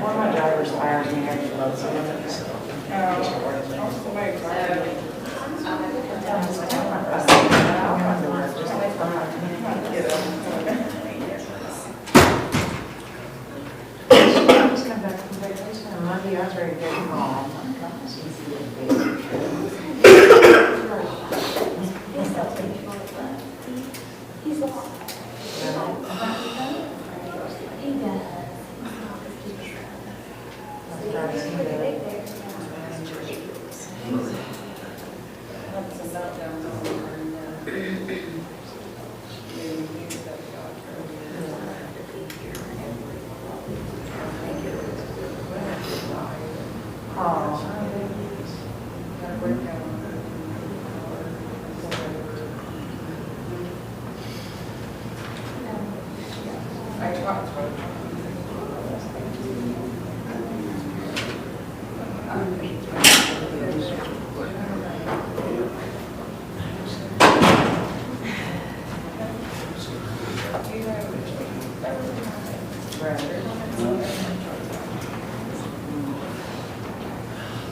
One of my drivers fires me every load, so just come back from vacation on Monday. I was ready to go home. He's lost. He does.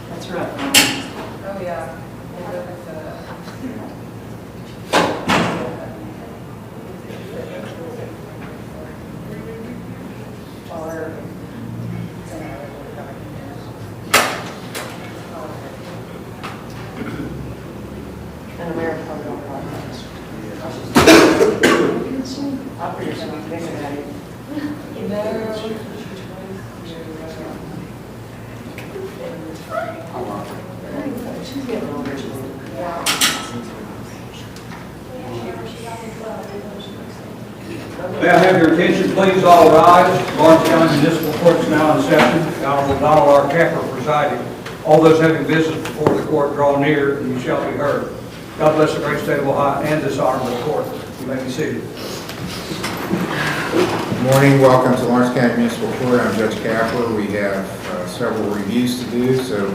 That's rough. Oh, yeah. In America, we don't have much. I figured something bigger than it. She's getting older. May I have your attention, please, all rise. Lawrence County Municipal Court is now in session. The Honorable Donna R. Capper presiding. All those having business before the court draw near, and you shall be heard. God bless the great state of Ohio and this honorable court. You may be seated. Good morning. Welcome to Lawrence County Municipal Court. I'm Judge Capper. We have several reviews to do, so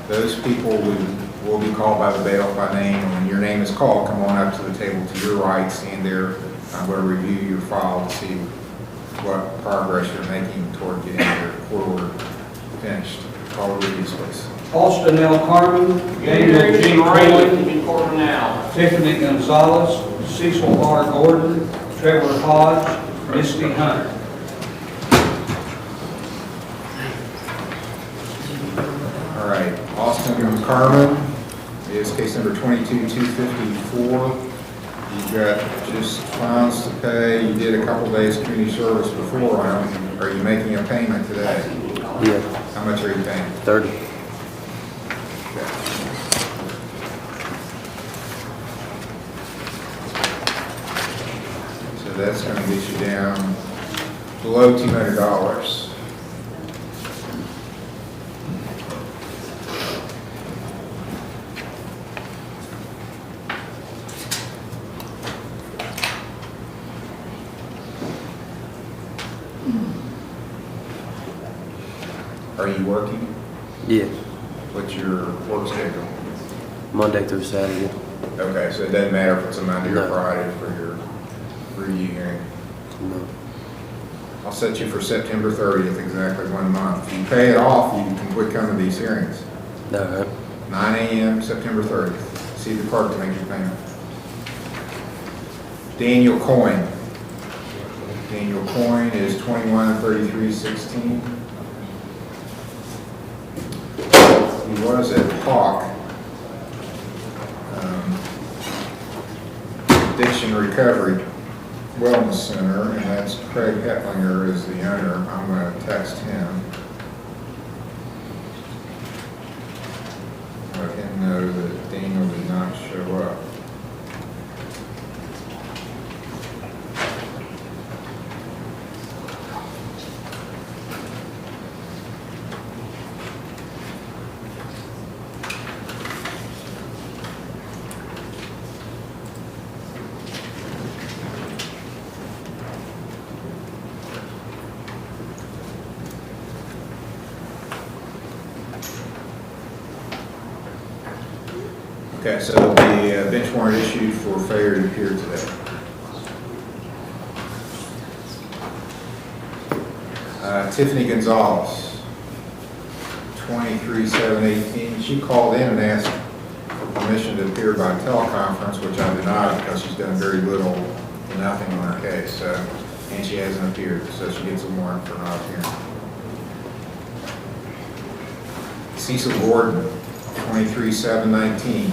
those people will be called by the bailiff by name. And when your name is called, come on up to the table to your right, stand there. I'm going to review your file to see what progress you're making toward getting your court order finished. Call the reviews, please. Austin L. Carmen, Daniel G. Tully, Tiffany Gonzalez, Cecil R. Gordon, Trevor Hodge, Misty Hunter. All right, Austin Carmen is case number 22-254. You've got just fines to pay. You did a couple days community service before. Are you making a payment today? Yeah. How much are you paying? 30. So that's going to get you down below $200. Are you working? Yeah. What's your work schedule? Monday through Saturday. Okay, so it doesn't matter if it's a Monday or No. Friday for your review hearing. No. I'll set you for September 30th, exactly 1 month. If you pay it off, you can quit coming to these hearings. All right. 9 a.m. September 30th. See the clerk to make your payment. Daniel Coyne. Daniel Coyne is 213316. He was at Hawk Addiction Recovery Wellness Center, and that's Craig Hetlinger is the owner. I'm going to text him. Let him know that Daniel did not show up. Okay, so there'll be a bench warrant issued for failure to appear today. Tiffany Gonzalez, 23/7/18. She called in and asked for permission to appear by teleconference, which I denied because she's done very little to nothing on her case. So, and she hasn't appeared, so she gets a warrant for not appearing. Cecil Gordon, 23/7/19.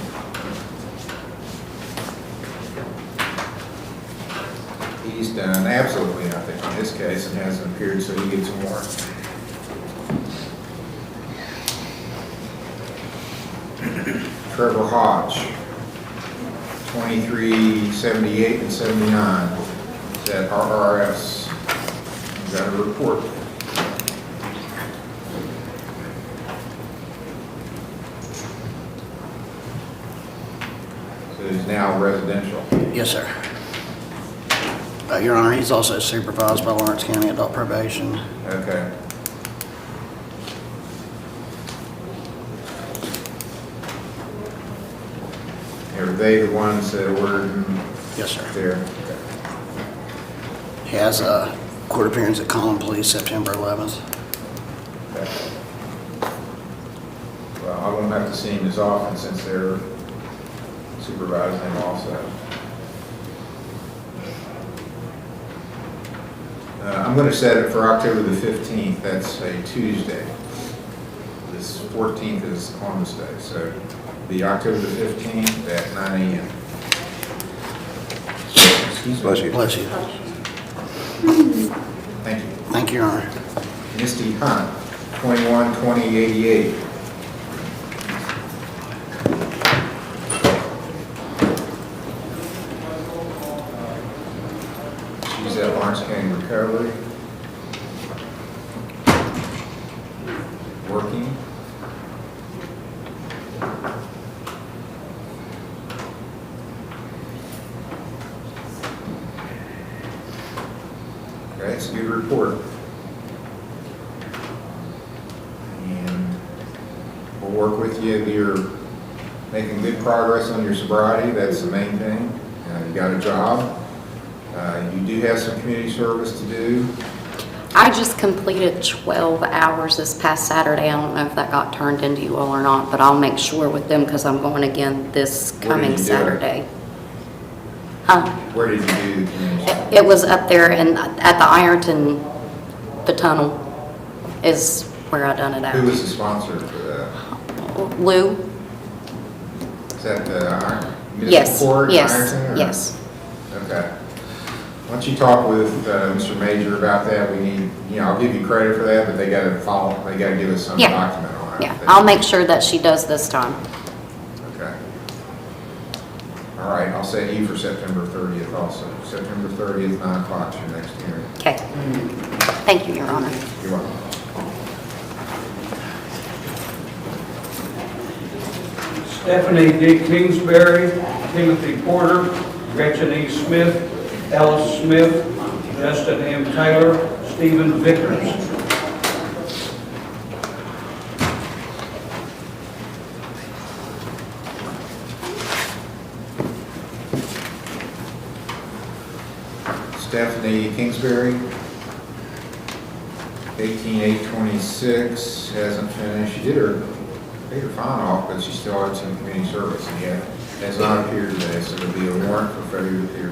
He's done absolutely nothing on his case and hasn't appeared, so he gets a warrant. Trevor Hodge, 23/78 and 79. Is at RRS. Got a report. So he's now residential. Yes, sir. Your Honor, he's also supervised by Lawrence County Adult Probation. Okay. Are they the ones that ordered him Yes, sir. there? He has a court appearance at Common Police September 11th. Okay. Well, I won't have to see him as often since they're supervising him also. I'm going to set it for October the 15th. That's a Tuesday. This 14th is Columbus Day, so it'll be October the 15th at 9 a.m. Excuse me. Bless you. Bless you. Thank you. Thank you, Your Honor. Misty Hunt, 21/20/88. She's at Lawrence County Recovery. Working. Okay, it's a good report. And we'll work with you. You're making good progress on your sobriety. That's the main thing. You got a job. You do have some community service to do. I just completed 12 hours this past Saturday. I don't know if that got turned into you all or not, but I'll make sure with them because I'm going again this Where did coming you do it? Saturday. Where did you do the community service? It was up there and at the Ironton, the tunnel is where I done it Who at. was the sponsor for that? Lou? Is that the Municipal Yes, Court, yes, Ironton, or- yes. Okay. Why don't you talk with Mr. Major about that? We need, I'll give you credit for that, but they got to follow, they got to give us some Yeah. document on it. Yeah, I'll make sure that she does this time. Okay. All right, I'll set you for September 30th also. September 30th, 9 o'clock is your next hearing. Okay. Thank you, Your Honor. You're welcome. Stephanie D. Kingsbury, Timothy Porter, Gretchen E. Smith, Ellis Smith, Justin M. Taylor, Stephen Vickers. Stephanie Kingsbury, 18/8/26, hasn't finished. She paid her fine off, but she still had some community service, and yet has not appeared today, so there'll be a warrant for failure to appear.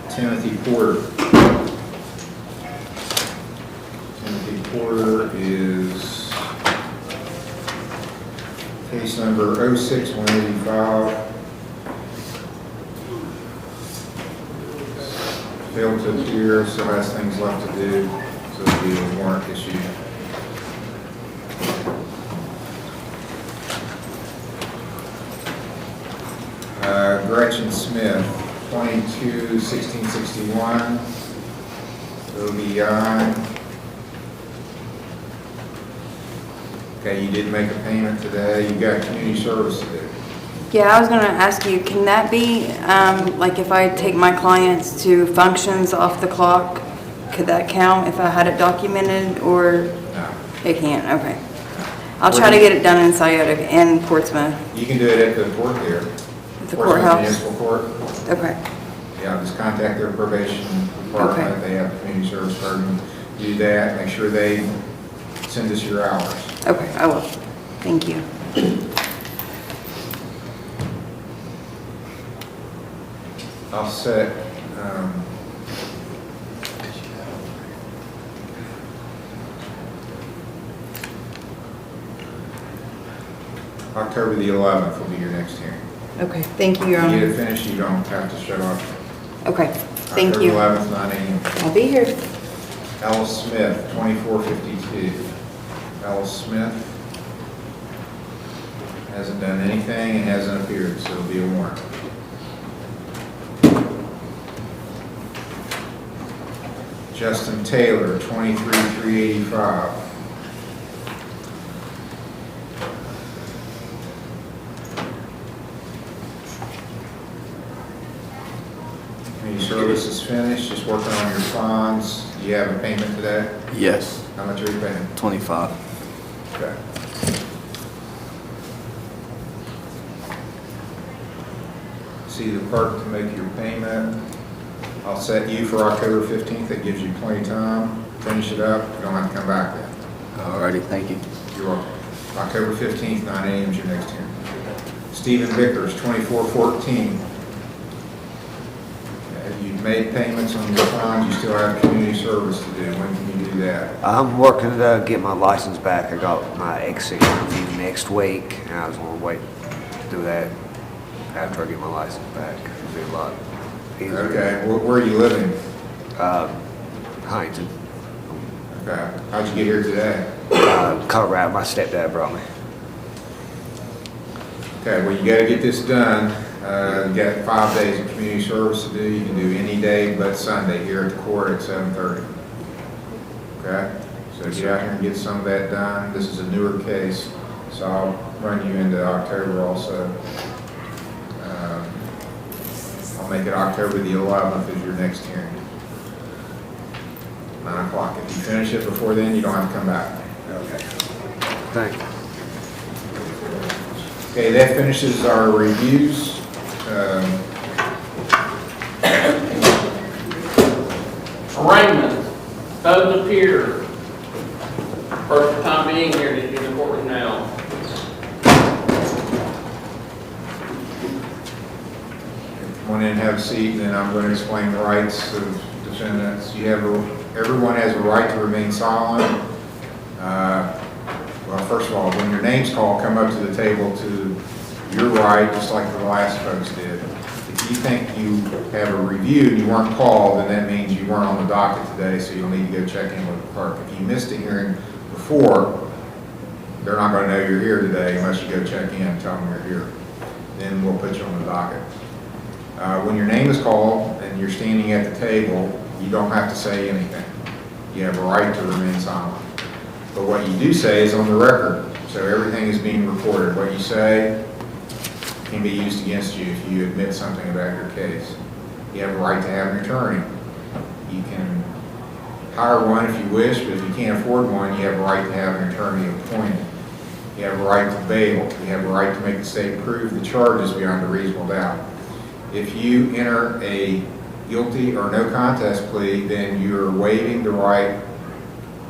Timothy Porter. Timothy Porter is case number 06185. Failed to appear, so has things left to do, so there'll be a warrant issued. Gretchen Smith, 22/16/61, OBI. Okay, you did make a payment today. You got community service to do. Yeah, I was gonna ask you, can that be, like if I take my clients to functions off the clock, could that count if I had it documented, or No. it can't? Okay. I'll try to get it done in Scioto and Portsmouth. You can do it at the court here. At the Portsmouth courthouse. Municipal Court. Okay. Yeah, just contact their probation department. Okay. They have a community service person. Do that, make sure they send us your hours. Okay, I will. Thank you. I'll set, October the 11th will be your next hearing. Okay, thank you, Your When you get Honor. it finished, you don't have to shut off. Okay, thank you. October 11th, 9 a.m. I'll be here. Ellis Smith, 2452. Ellis Smith hasn't done anything and hasn't appeared, so it'll be a warrant. Justin Taylor, 23385. Community service is finished, just working on your funds. Do you have a payment today? Yes, How much are you paying? 25. Okay. See the clerk to make your payment. I'll set you for October 15th. That gives you plenty of time. Finish it up. You don't have to come back then. Alrighty, thank you. You're welcome. October 15th, 9 a.m. is your next hearing. Stephen Vickers, 2414. You've made payments on your funds. You still have community service to do. When can you do that? I'm working to get my license back. I got my exit interview next week, and I was going to wait to do that after I get my license back. It'll be a lot easier. Okay. Where are you living? Huntington. Okay. How'd you get here today? Colorado. My stepdad brought me. Okay, well, you gotta get this done. You got 5 days of community service to do. You can do any day but Sunday here at the court at 7:30. Okay? So get out here and get some of that done. This is a newer case, so I'll run you into October also. I'll make it October the 11th as your next hearing. 9 o'clock. If you finish it before then, you don't have to come back. Okay. Thank you. Okay, that finishes our reviews. Arraignment, both appear. First time being here in the courtroom now. Come on in and have a seat, and then I'm going to explain the rights of defendants. Everyone has a right to remain silent. Well, first of all, when your name's called, come up to the table to your right, just like the last folks did. If you think you have a review and you weren't called, then that means you weren't on the docket today, so you'll need to go check in with the clerk. If you missed a hearing before, they're not going to know you're here today unless you go check in and tell them you're here. Then we'll put you on the docket. When your name is called and you're standing at the table, you don't have to say anything. You have a right to remain silent. But what you do say is on the record, so everything is being recorded. What you say can be used against you if you admit something about your case. You have a right to have an attorney. You can hire one if you wish, but if you can't afford one, you have a right to have an attorney appointed. You have a right to bail. You have a right to make the state prove the charges beyond a reasonable doubt. If you enter a guilty or no contest plea, then you're waiving the right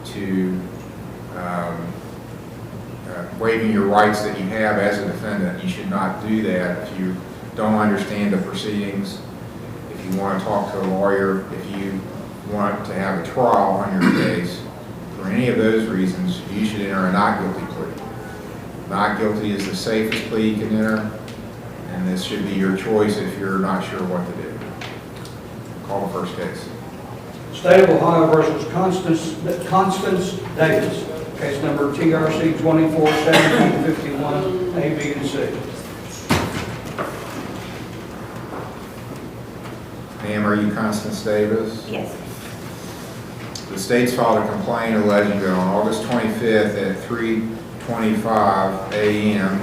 to waiving your rights that you have as a defendant. You should not do that if you don't understand the proceedings, if you want to talk to a lawyer, if you want to have a trial on your case. For any of those reasons, you should enter a not guilty plea. Not guilty is the safest plea you can enter, and this should be your choice if you're not sure what to do. Call the first case. State of Ohio versus Constance Davis. Case number TRC 241751, A, B, and C. Ma'am, are you Constance Davis? Yes. The state's filed a complaint alleging that on August 25th at 3:25 a.m.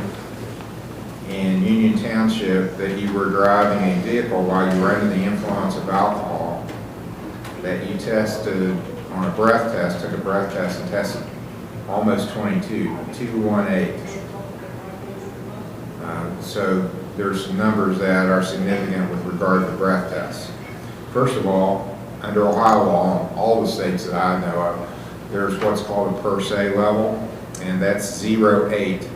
in Union Township that you were driving a vehicle while you were under the influence of alcohol, that you tested on a breath test, took a breath test and tested almost 218. So there's some numbers that are significant with regard to breath tests. First of all, under Ohio law, all the states that I know of, there's what's called a per se level, and that's 0, 8.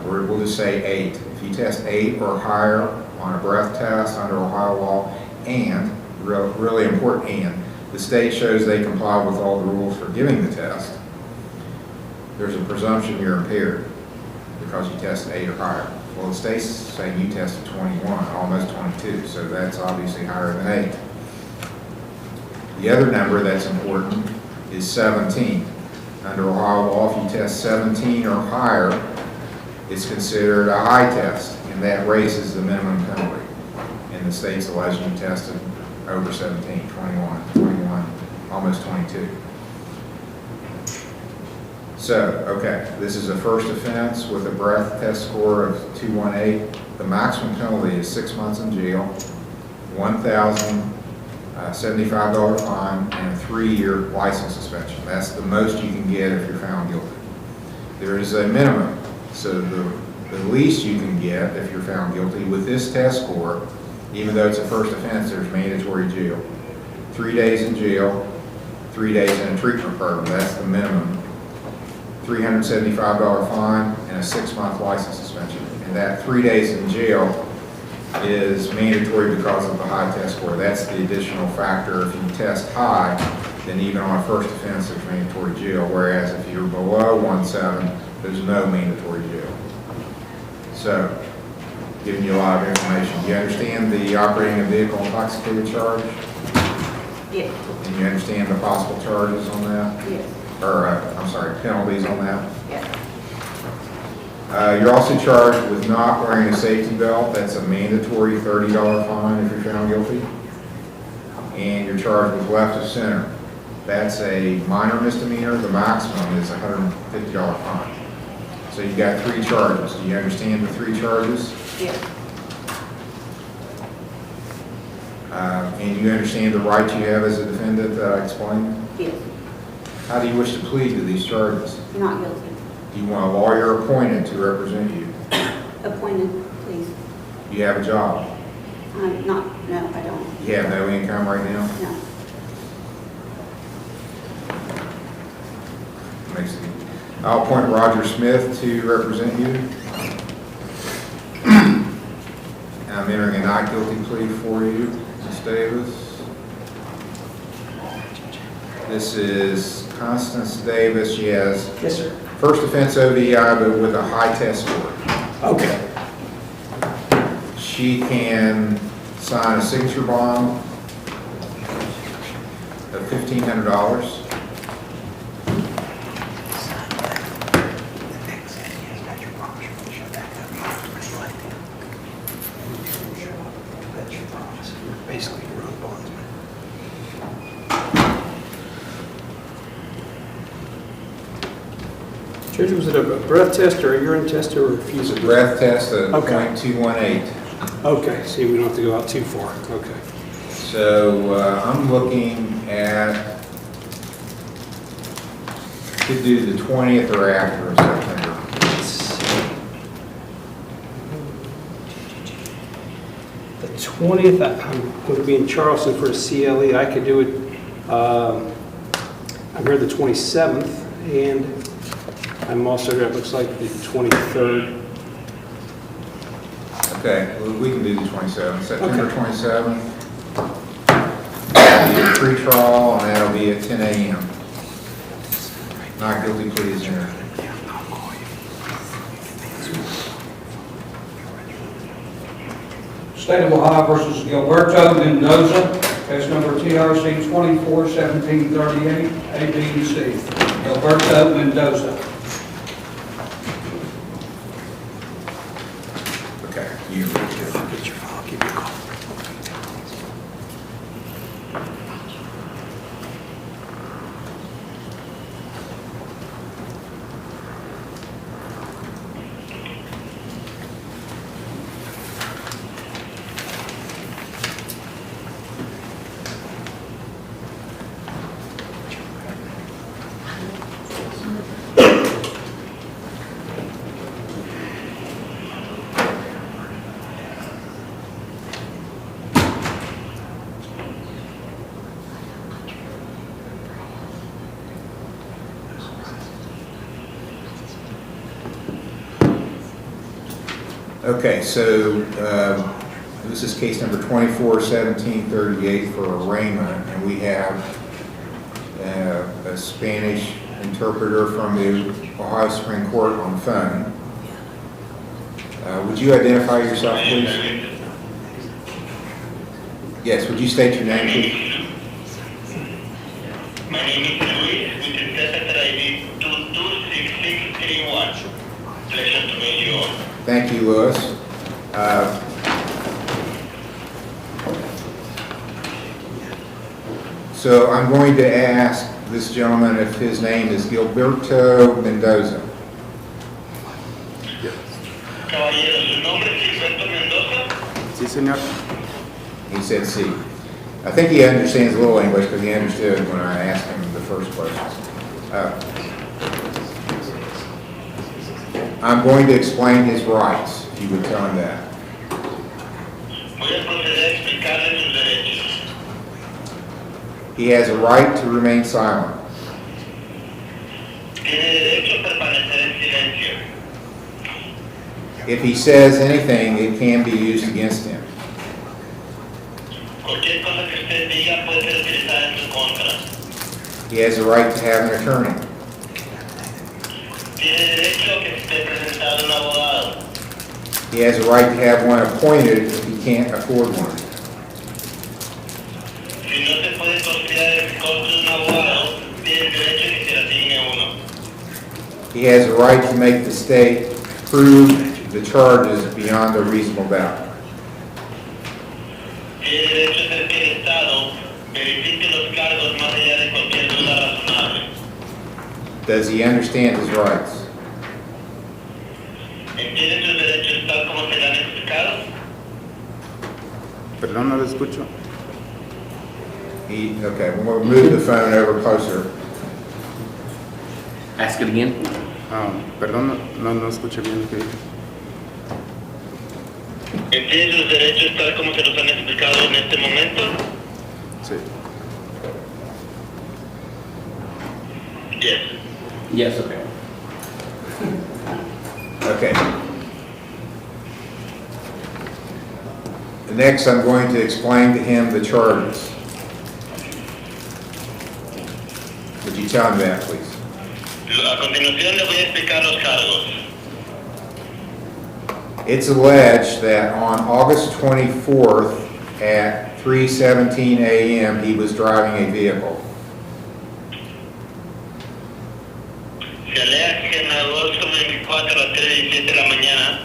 Or we'll just say 8. If you test 8 or higher on a breath test under Ohio law, and, really important, and, the state shows they comply with all the rules for giving the test, there's a presumption you're impaired because you tested 8 or higher. Well, the state's saying you tested 21, almost 22, so that's obviously higher than 8. The other number that's important is 17. Under Ohio law, if you test 17 or higher, it's considered a high test, and that raises the minimum penalty. And the state's alleging you tested over 17, 21, almost 22. So, okay, this is a first offense with a breath test score of 218. The maximum penalty is 6 months in jail, $1,075 fine, and a 3-year license suspension. That's the most you can get if you're found guilty. There is a minimum, so the least you can get if you're found guilty with this test score, even though it's a first offense, there's mandatory jail. 3 days in jail, 3 days in a treatment program, that's the minimum. $375 fine and a 6-month license suspension. And that 3 days in jail is mandatory because of the high test score. That's the additional factor. If you test high, then even on a first offense, there's mandatory jail, whereas if you're below 1.7, there's no mandatory jail. So, giving you a lot of information. You understand the operating a vehicle intoxicated charge? Yes. And you understand the possible charges on that? Yes. Or, I'm sorry, penalties on that? Yes. You're also charged with not wearing a safety belt. That's a mandatory $30 fine if you're found guilty. And you're charged with left of center. That's a minor misdemeanor. The maximum is a $150 fine. So you got 3 charges. Do you understand the 3 charges? Yes. And you understand the rights you have as a defendant that I explained? Yes. How do you wish to plead to these charges? Not guilty. Do you want a lawyer appointed to represent you? Appointed, please. Do you have a job? No, I don't. You have no income right now? No. Makes it. I'll appoint Roger Smith to represent you. I'm entering a not guilty plea for you, Ms. Davis. This is Constance Davis. She has Yes, sir. first offense OVI, but with a high test score. Okay. She can sign a signature bond of $1,500. Basically, your own bondsman. Judge, was it a breath test or a urine test or a refusal? Breath test of Okay. .218. Okay, see, we don't have to go out too far. Okay. So I'm looking at, could do the 20th or after of September. The 20th, I'm going to be in Charleston for a CLE. I could do it, I'm here the 27th, and I'm also here, it looks like, the 23rd. Okay, well, we can do the 27th, September Okay. 27th. That'll be a pre-trial, and that'll be at 10 a.m. Not guilty pleas in. State of Ohio versus Gilberto Mendoza, case number TRC 241738, A, B, and C. Gilberto Mendoza. Okay, you. I'll get your file, I'll give you a call. Okay, so this is case number 24-1738 for arraignment, and we have a Spanish interpreter from the Ohio Supreme Court on phone. Would you identify yourself, please? Yes, would you state your name, please? My name is Luis, with the interpreter ID 226631. Pleasure to meet you all. Thank you, Louis. So I'm going to ask this gentleman if his name is Gilberto Mendoza. Caballero, ¿su nombre es Gilberto Mendoza? Sí, señor. He said C. I think he understands a little English because he understood when I asked him the first questions. I'm going to explain his rights, if you would tell him that. Voy a proceder a explicarle sus derechos. He has a right to remain silent. Tiene derecho a permanecer en silencio. If he says anything, it can be used against him. Cualquier cosa que usted diga puede ser utilizada en su contra. He has a right to have an attorney. Tiene derecho a que esté presentado un abogado. He has a right to have one appointed if he can't afford one. Si no se puede confiar el costo de un abogado, tiene el derecho a que se le asigne uno. He has a right to make the state prove the charges beyond a reasonable doubt. Tiene derecho a hacer que el Estado verifique los cargos más allá de cualquier duda razonable. Does he understand his rights? ¿Entiende sus derechos tal como se le han explicado? Perdón, no lo escucho. Okay, we'll move the phone over closer. Ask it again. Perdón, no escuché bien lo que dijo. ¿Entiende sus derechos tal como se los han explicado en este momento? Sí. Yes. Yes, okay. Okay. Next, I'm going to explain to him the charges. Would you tell him that, please? A continuación le voy a explicar los cargos. It's alleged that on August 24th at 3:17 a.m. he was driving a vehicle. Se alega que en agosto 24 a las 3:17 de la mañana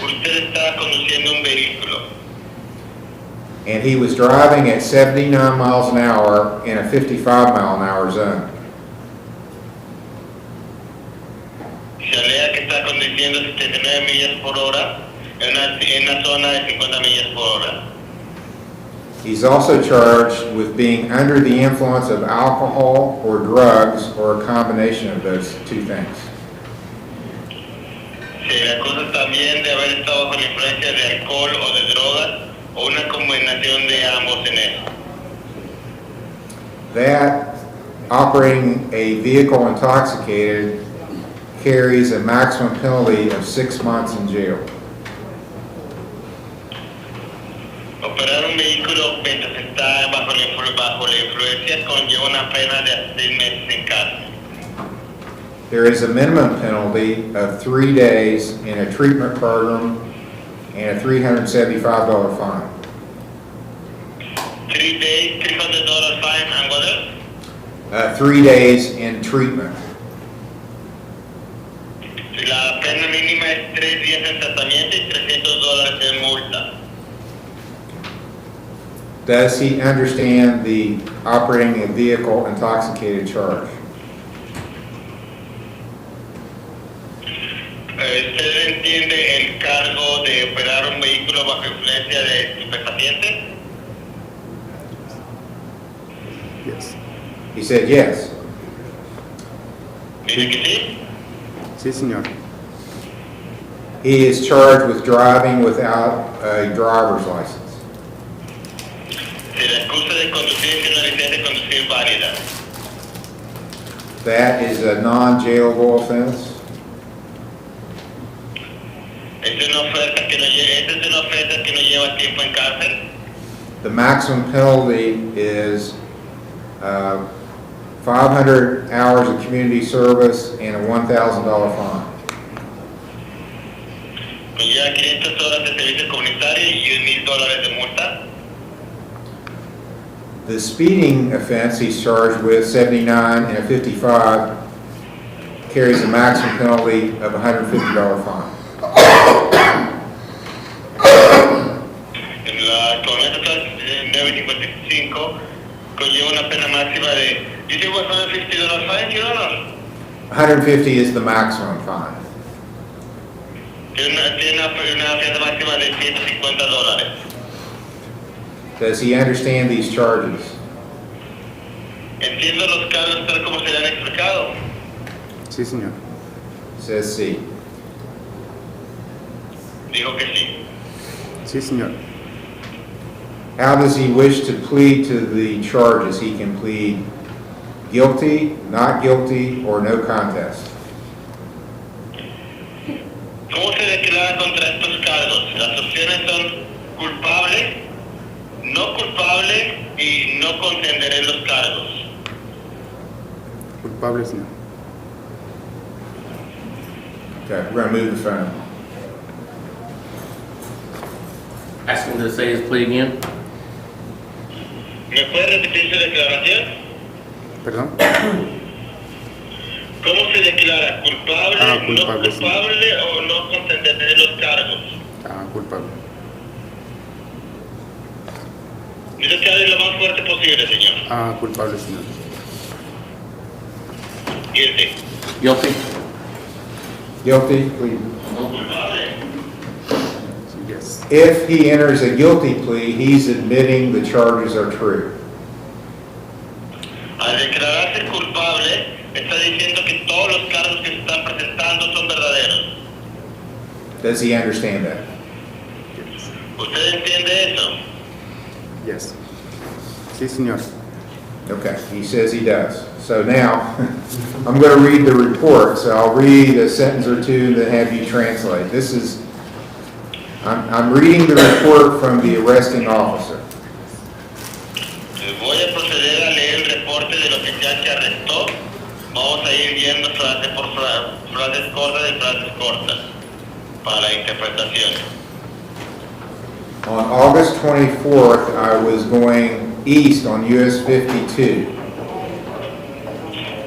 usted estaba conduciendo un vehículo. And he was driving at 79 miles an hour in a 55-mile-an-hour zone. Se alega que está conduciendo 79 millas por hora en una zona de 50 millas por hora. He's also charged with being under the influence of alcohol or drugs or a combination of those two things. Se le acusa también de haber estado bajo la influencia de alcohol o de drogas o una combinación de ambos en eso. That operating a vehicle intoxicated carries a maximum penalty of 6 months in jail. Operar un vehículo mientras está bajo la influencia conlleva una pena de 6 meses en cárcel. There is a minimum penalty of 3 days in a treatment program and a $375 fine. 3 days, $300 fine, and what else? 3 days in treatment. La pena mínima es 3 días en tratamiento y $300 en multa. Does he understand the operating a vehicle intoxicated charge? ¿Usted entiende el cargo de operar un vehículo bajo influencia de estupefacientes? Yes. He said yes. Dice que sí. Sí, señor. He is charged with driving without a driver's license. Se le acusa de conducir sin una licencia de conducir válida. That is a non-jailable offense. Es Es una oferta que no esa es una oferta que no lleva tiempo en cárcel. The maximum penalty is 500 hours of community service and a $1,000 fine. Conlleva 500 horas de servicio comunitario y $1,000 de multa. The speeding offense he's charged with, 79 and a 55, carries a maximum penalty of a $150 fine. En la tormenta 955 conlleva una pena máxima de, you say $150 fine, Your Honor? 150 is the maximum fine. Tiene una pena máxima de $150. Does he understand these charges? Entiendo los cargos tal como se le han explicado. Sí, señor. Says C. Digo que sí. Sí, señor. How does he wish to plead to the charges? He can plead guilty, not guilty, or no contest. ¿Cómo se declara contra estos cargos? Las opciones son culpable, no culpable y no contenderé los cargos. Culpable, señor. Okay, we're going to move the phone. Ask him to say his plea again. ¿Me puede repetir su declaración? Perdón. ¿Cómo se declara? ¿Culpable, Culpable, no culpable o no contenderé los cargos? Culpable. Dice que hable lo más fuerte posible, señor. Culpable, señor. Guilty. Guilty. Guilty, plead. Culpable. Yes. If he enters a guilty plea, he's admitting the charges are true. Al declararse culpable, está diciendo que todos los cargos que se están presentando son verdaderos. Does he understand that? ¿Usted entiende eso? Yes. Sí, señor. Okay, he says he does. So now, I'm going to read the report, so I'll read a sentence or two and then have you translate. This is, I'm reading the report from the arresting officer. Voy a proceder a leer el reporte del oficial que arrestó. Vamos a ir viendo frase por frases cortas y frases cortas para la interpretación. On August 24th, I was going east on US 52.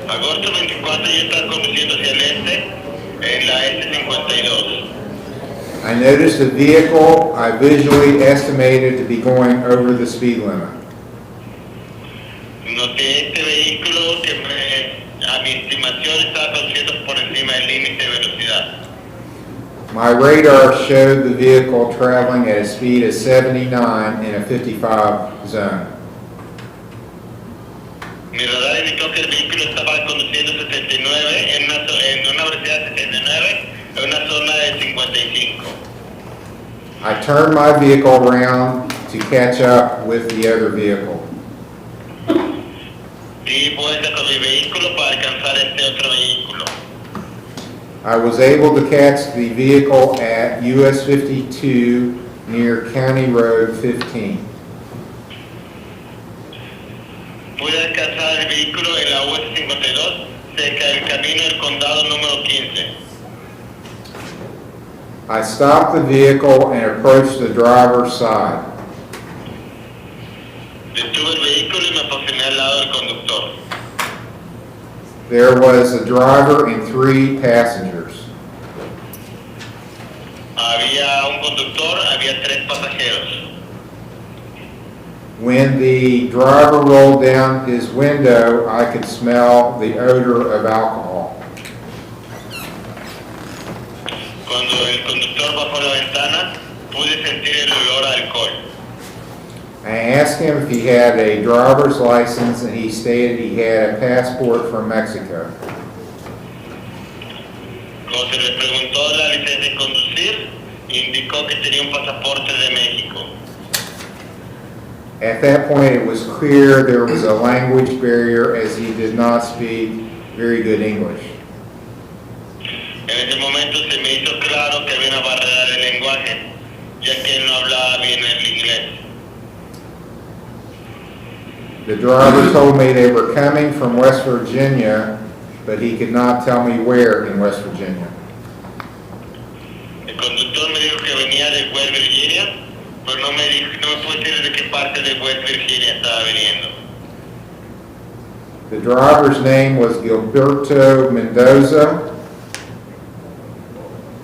Agosto 24 yo estaba conduciendo hacia el este en la S52. I noticed a vehicle I visually estimated to be going over the speed limit. Noté este vehículo que a mi estimación estaba conduciendo por encima del límite de velocidad. My radar showed the vehicle traveling at a speed of 79 in a 55 zone. Mi radar indicó que el vehículo estaba conduciendo 79 en una velocidad de 79 en una zona de 55. I turned my vehicle around to catch up with the other vehicle. Di vuelta con mi vehículo para alcanzar este otro vehículo. I was able to catch the vehicle at US 52 near County Road 15. Pude alcanzar el vehículo en la US 52 cerca del camino del condado número 15. I stopped the vehicle and approached the driver's side. Detuve el vehículo y me aproximé al lado del conductor. There was a driver and 3 passengers. Había un conductor, había 3 pasajeros. When the driver rolled down his window, I could smell the odor of alcohol. Cuando el conductor bajó la ventana, pude sentir el olor a alcohol. I asked him if he had a driver's license, and he stated he had a passport from Mexico. Cuando se le preguntó la licencia de conducir, indicó que tenía un pasaporte de México. At that point, it was clear there was a language barrier as he did not speak very good English. En ese momento se me hizo claro que había una barrera de lenguaje, ya que él no hablaba bien el inglés. The driver told me they were coming from West Virginia, but he could not tell me where in West Virginia. El conductor me dijo que venía de West Virginia, pero no me puede decir de qué parte de West Virginia estaba viniendo. The driver's name was Gilberto Mendoza.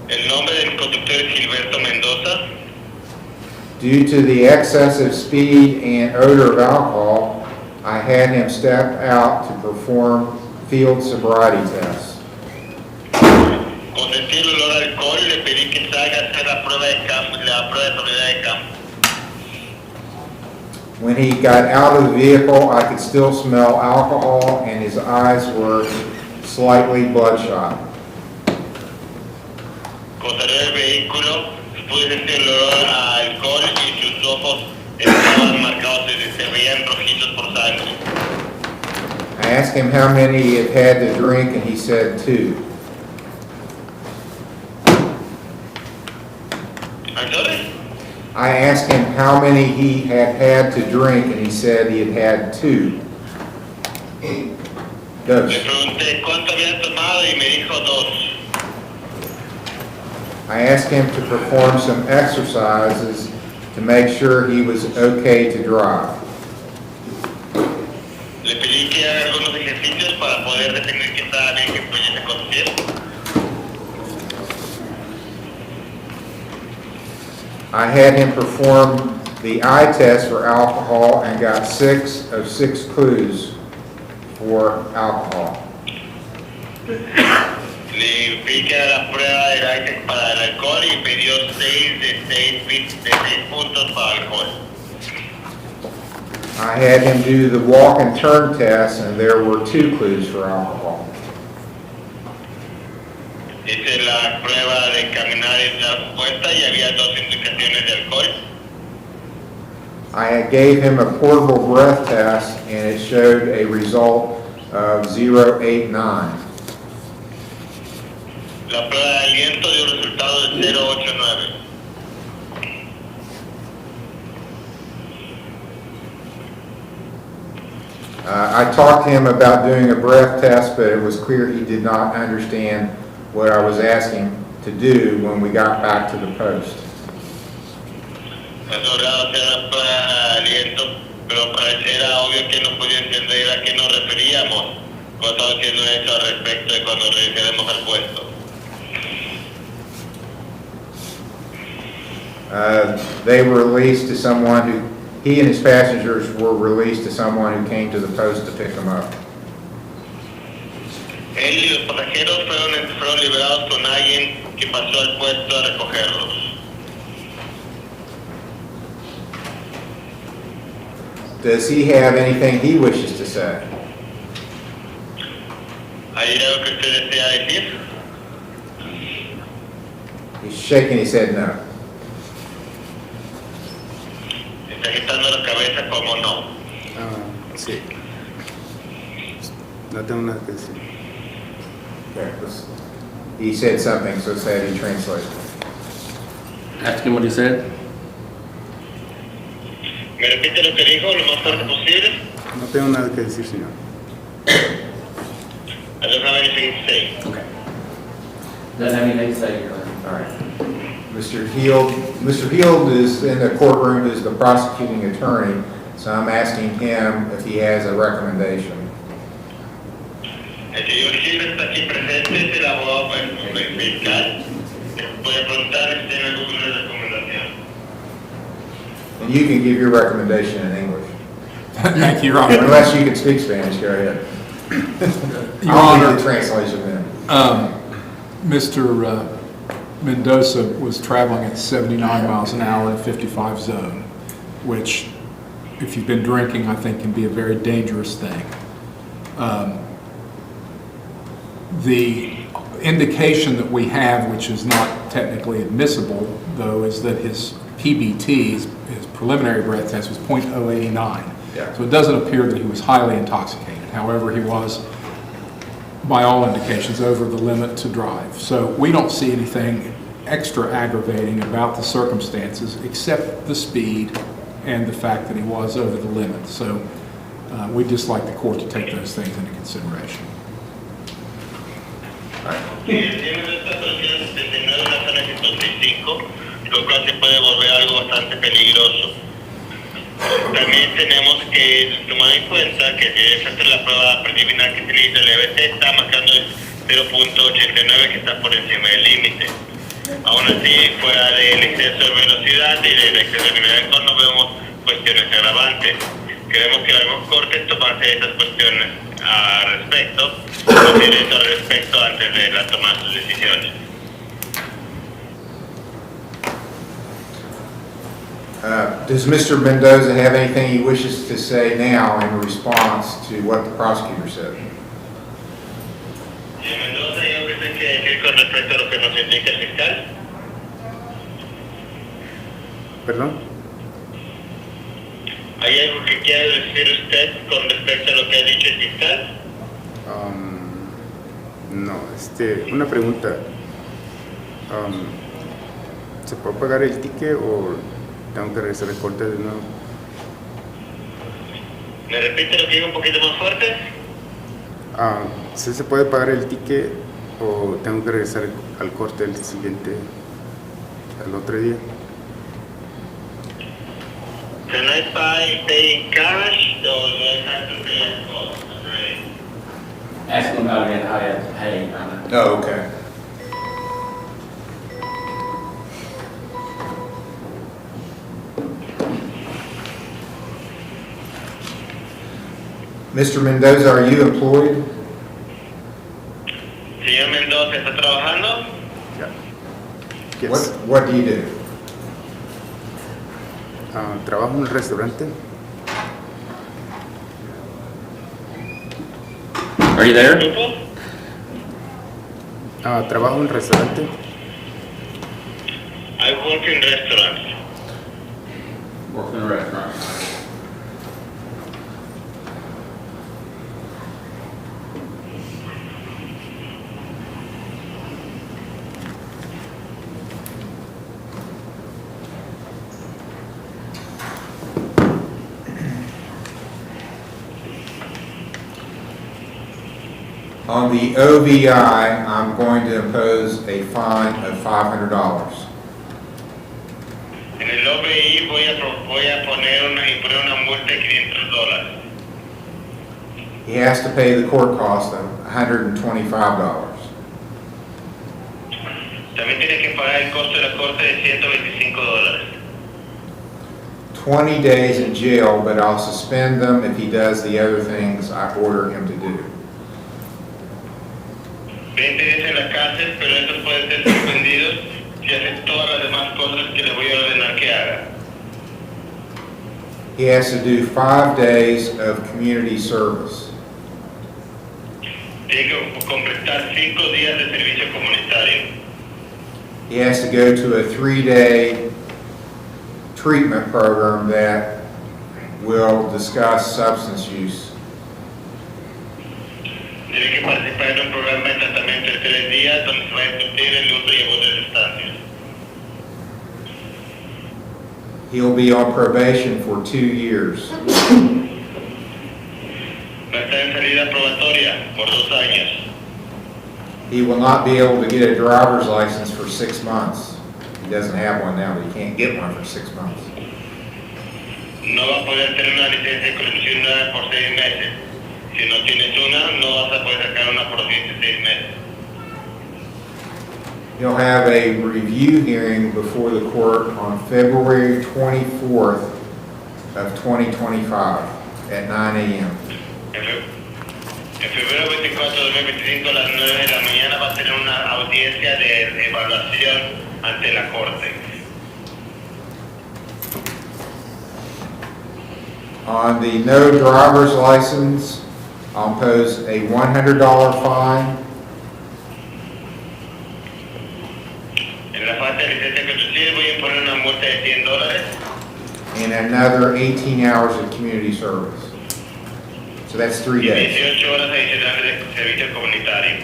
El nombre del conductor es Gilberto Mendoza. Due to the excessive speed and odor of alcohol, I had him step out to perform field sobriety tests. Con sentir el olor a alcohol, le pedí que salga a hacer la prueba de sobriedad de campo. When he got out of the vehicle, I could still smell alcohol and his eyes were slightly bloodshot. Cuando salió del vehículo, pude sentir el olor a alcohol y sus ojos estaban marcados, se veían rojizos por sangre. I asked him how many he had had to drink and he said 2. I'm sorry? I asked him how many he had had to drink and he said he had had 2. Le Dos. pregunté cuánto había tomado y me dijo 2. I asked him to perform some exercises to make sure he was okay to drive. Le pedí que haga algunos ejercicios para poder determinar que estaba bien que pudiese conducir. I had him perform the eye test for alcohol and got 6 of 6 clues for alcohol. Le pedí que haga la prueba del aire para el alcohol y me dio 6 de 6 puntos para alcohol. I had him do the walk and turn test and there were 2 clues for alcohol. Hice la prueba de caminar en la puerta y había 2 indicaciones de alcohol. I gave him a portable breath test and it showed a result of 089. La prueba de aliento dio un resultado de 089. I talked to him about doing a breath test, but it was clear he did not understand what I was asking to do when we got back to the post. Me logrado hacer la prueba de aliento, pero era obvio que no podía entender a qué nos referíamos cuando estaba haciendo eso al respecto de cuando regresaremos al puesto. They were released to someone who, he and his passengers were released to someone who came to the post to pick them up. Él y los pasajeros fueron liberados con alguien que pasó al puesto a recogerlos. Does he have anything he wishes to say? ¿Hay algo que usted desea decir? He's shaking his head no. Está agitando la cabeza como no. Sí. No tengo nada que decir. Okay, he said something, so let's have you translate. Ask him what he said. ¿Me repite lo que dijo lo más fuerte posible? No tengo nada que decir, señor. I don't have anything to say. Okay. Doesn't have anything to say here. All right. Mr. Heald is in the courtroom, is the prosecuting attorney, so I'm asking him if he has a recommendation. El señor Shear está aquí presente, es el abogado fiscal. Voy a preguntar si tiene alguna recomendación. And you can give your recommendation in English. Thank you, Your Honor. Unless you can speak Spanish, go ahead. Your I'll Honor, need the translation then. Mr. Mendoza was traveling at 79 miles an hour in a 55 zone, which, if you've been drinking, I think can be a very dangerous thing. The indication that we have, which is not technically admissible, though, is that his PBT, his preliminary breath test, was .089. Yeah. So it doesn't appear that he was highly intoxicated. However, he was, by all indications, over the limit to drive. So we don't see anything extra aggravating about the circumstances, except the speed and the fact that he was over the limit. So we'd just like the court to take those things into consideration. Tiene esta solución 79 una zona 135, lo cual se puede volver algo bastante peligroso. También tenemos que tomar en cuenta que si es hacer la prueba preliminar que utiliza el EBT, está marcando el 0.89, que está por encima del límite. Aún así, fuera del exceso de velocidad y del exceso de nivel, no vemos cuestiones agravantes. Queremos que la corte tomase estas cuestiones al respecto antes de la toma de sus decisiones. Does Mr. Mendoza have anything he wishes to say now in response to what the prosecutor said? Señor Mendoza, ¿hay algo que decir con respecto a lo que nos indica el fiscal? ¿Perdón? ¿Hay algo que quiera decir usted con respecto a lo que ha dicho el fiscal? No, una pregunta. ¿Se puede pagar el ticket o tengo que regresar al corte de nuevo? ¿Me repite lo que digo un poquito más fuerte? ¿Sí se puede pagar el ticket o tengo que regresar al corte el otro día? Can I pay in cash or do I have to pay in full? Ask him about again how he has to pay on it. Oh, okay. Mr. Mendoza, are you employed? Señor Mendoza, ¿está trabajando? Yes. What do you do? Trabajo en un restaurante. Are you there? Trabajo en un restaurante. I work in restaurants. Work in a restaurant. On the OVI, I'm going to impose a fine of $500. En el OBI voy a imponer una multa de $500. He has to pay the court cost of $125. También tiene que pagar el costo de la corte de $125. 20 days in jail, but I'll suspend them if he does the other things I order him to do. 20 días en la cárcel, pero estos pueden ser suspendidos si hace todas las demás cosas que le voy a ordenar que haga. He has to do 5 days of community service. Tiene que completar 5 días de servicio comunitario. He has to go to a 3-day treatment program that will discuss substance use. Tiene que participar en un programa de tratamiento de 3 días donde se va a discutir el uso y abuso de sustancias. He'll be on probation for 2 years. Va a estar en salida probatoria por 2 años. He will not be able to get a driver's license for 6 months. He doesn't have one now, but he can't get one for 6 months. No va a poder tener una licencia de conducir nada por 6 meses. Si no tienes una, no vas a poder sacar una por 6 meses. He'll have a review hearing before the court on February 24th of 2025 at 9 a.m. En febrero 24 de 2025 a las 9 de la mañana va a tener una audiencia de evaluación ante la corte. On the no driver's license, I'll impose a $100 fine En la falta de licencia de conducir voy a imponer una multa de $100 and another 18 hours of community service. So that's 3 y days. 18 horas adicionales de servicio comunitario.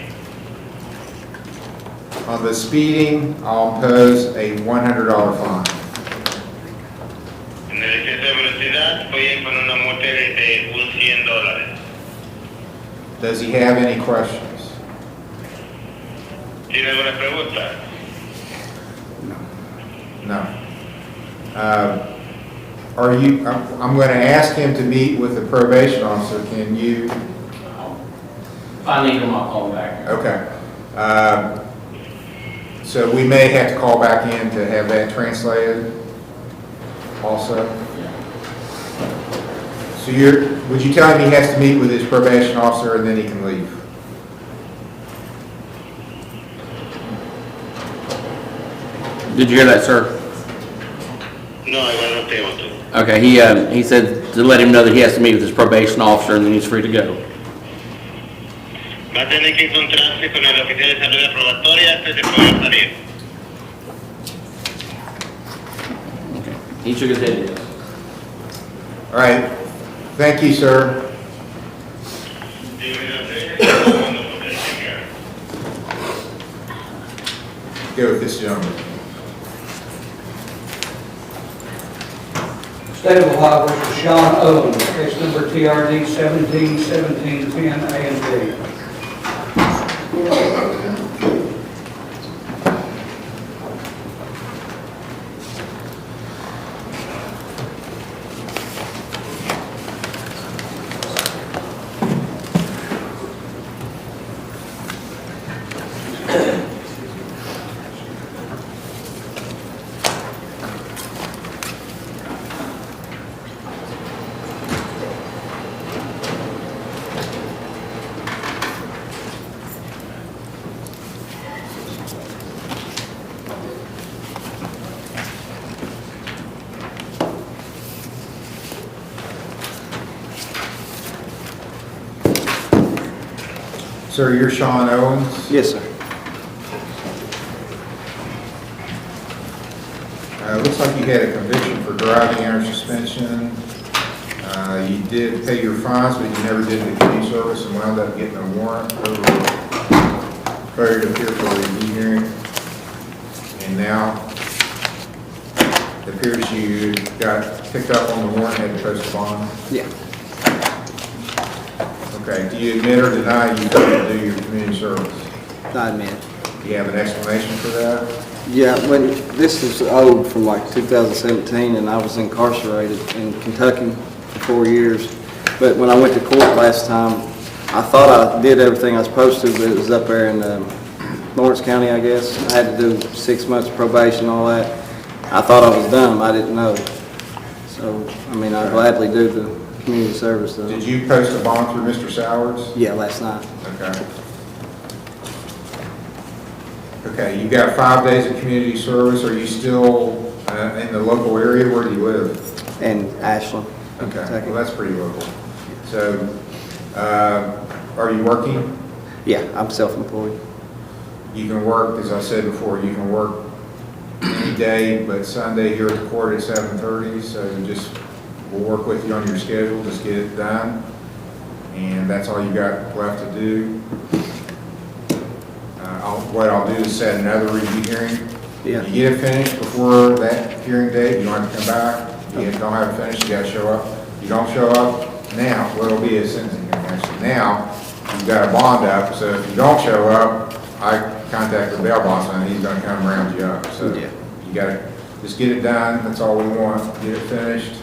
On the speeding, I'll impose a $100 fine. En el exceso de velocidad voy a imponer una multa de $100. Does he have any questions? ¿Tiene alguna pregunta? No. I'm going to ask him to meet with the probation officer. Can you? If I need him, I'll call him back. Okay. So we may have to call back in to have that translated also. So would you tell him he has to meet with his probation officer and then he can leave? Did you hear that, sir? No, igual no tengo tú. Okay, he said to let him know that he has to meet with his probation officer and then he's free to go. Va a tener que encontrarse con el oficial de salud aprobatoria antes de poder salir. Okay. He shook his head yes. All right. Thank you, sir. Go with this gentleman. State of Ohio versus Sean Owens, case number TRD 171710 A and B. Sir, you're Sean Owens? Yes, sir. Looks like you had a conviction for driving under suspension. You did pay your fines, but you never did the community service and wound up getting a warrant over failure to appear for a review hearing. And now it appears you got picked up on the warrant and had to post a bond. Yeah. Okay, do you admit or deny you failed to do your community service? I admit. Do you have an explanation for that? Yeah, when this is old from like 2017, and I was incarcerated in Kentucky for 4 years. But when I went to court last time, I thought I did everything I was supposed to, but it was up there in Lawrence County, I guess. I had to do 6 months probation, all that. I thought I was done, I didn't know. So, I mean, I gladly do the community service though. Did you post a bond through Mr. Sowers? Yeah, last night. Okay. Okay, you got 5 days of community service. Are you still in the local area? Where do you live? In Ashland. Okay, Kentucky. well, that's pretty local. So, are you working? Yeah, I'm self-employed. You can work, as I said before, you can work any day, but Sunday here at the court at 7:30, so we'll work with you on your schedule, just get it done. And that's all you got left to do. What I'll do is set another review hearing. Yeah. You get it finished before that hearing date, you don't have to come back. You don't have it finished, you gotta show up. You don't show up now, well, it'll be a sentencing hearing actually. Now, you've got a bond up, so if you don't show up, I contact the bail bondsman and he's gonna come round you up. So Yeah. you gotta just get it done, that's all we want, get it finished.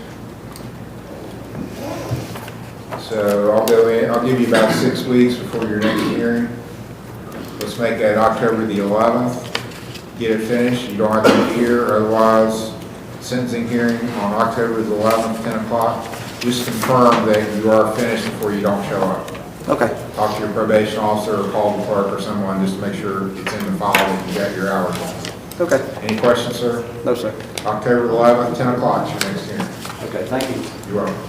So I'll give you about 6 weeks before your next hearing. Let's make that October the 11th. Get it finished, you don't have to be here, otherwise sentencing hearing on October the 11th, 10 o'clock. Just confirm that you are finished before you don't show up. Okay. Talk to your probation officer or call the clerk or someone just to make sure it's in the file that you got your hours on. Okay. Any questions, sir? No, sir. October the 11th, 10 o'clock is your next hearing. Okay, thank you. You're welcome.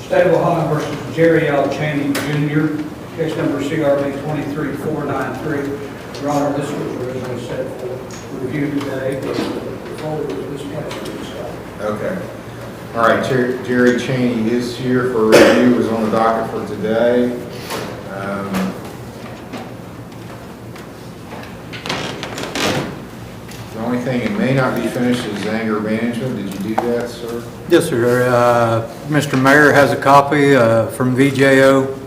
State of Ohio versus Cheney Jr., case number CRB 23493. Your Honor, this was originally set for review today, but the folder was misplaced. Okay. All right, Jerry Cheney is here for review, is on the docket for today. The only thing that may not be finished is anger management. Did you do that, sir? Yes, sir. Mr. Mayor has a copy from VJO.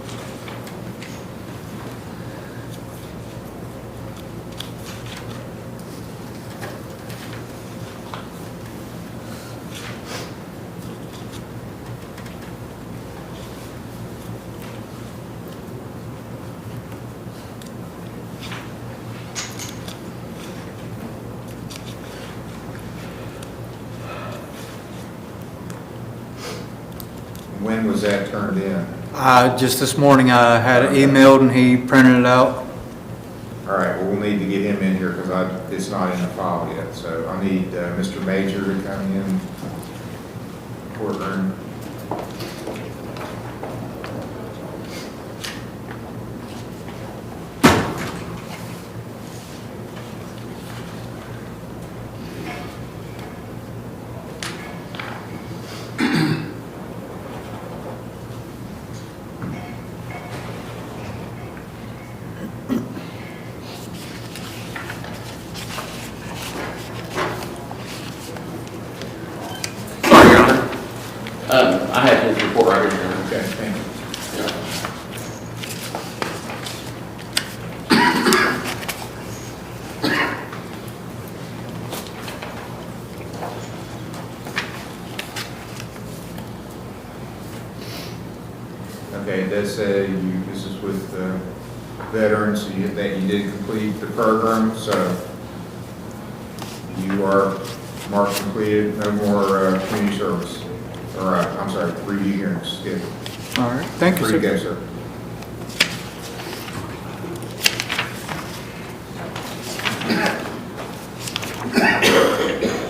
When was that turned in? Just this morning, I had it emailed and he printed it out. All right, well, we'll need to get him in here because it's not in the file yet. So I need Mr. Major to come in. Courtroom. I have his report right here. Okay, thank you. Okay, it does say this is with veterans that you did complete the program, so you are marked completed, no more community service. All right, I'm sorry, review hearings scheduled. All right, thank you, Where sir. you go, sir?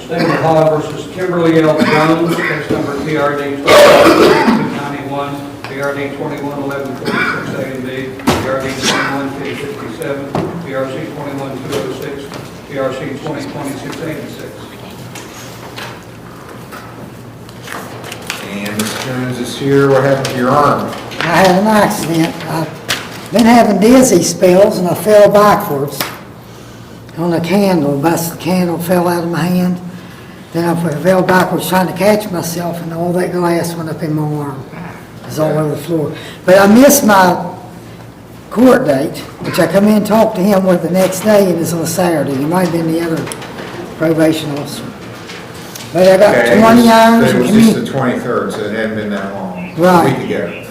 State of Ohio versus Kimberly L. Jones, case number TRD 2291, TRD 211146 A and B, TRD 211057, TRC 21206, TRC 202686. And Ms. Jones is here. What happened to your arm? I had an accident. I've been having dizzy spells and I fell backwards on a candle. The candle fell out of my hand. Then I fell backwards trying to catch myself and all that glass went up in my arm. It was all over the floor. But I missed my court date, which I come in and talked to him with the next day, and it was on a Saturday. It might have been the other probation officer. But I got 20 hours. It was just the 23rd, so it hadn't been that long. Right. A week ago.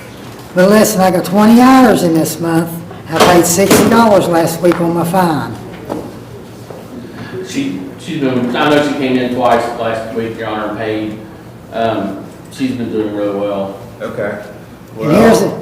But listen, I got 20 hours in this month. I paid $60 last week on my fine. She's been, I know she came in twice last week, Your Honor, and paid. She's been doing really well. Okay. And here's it.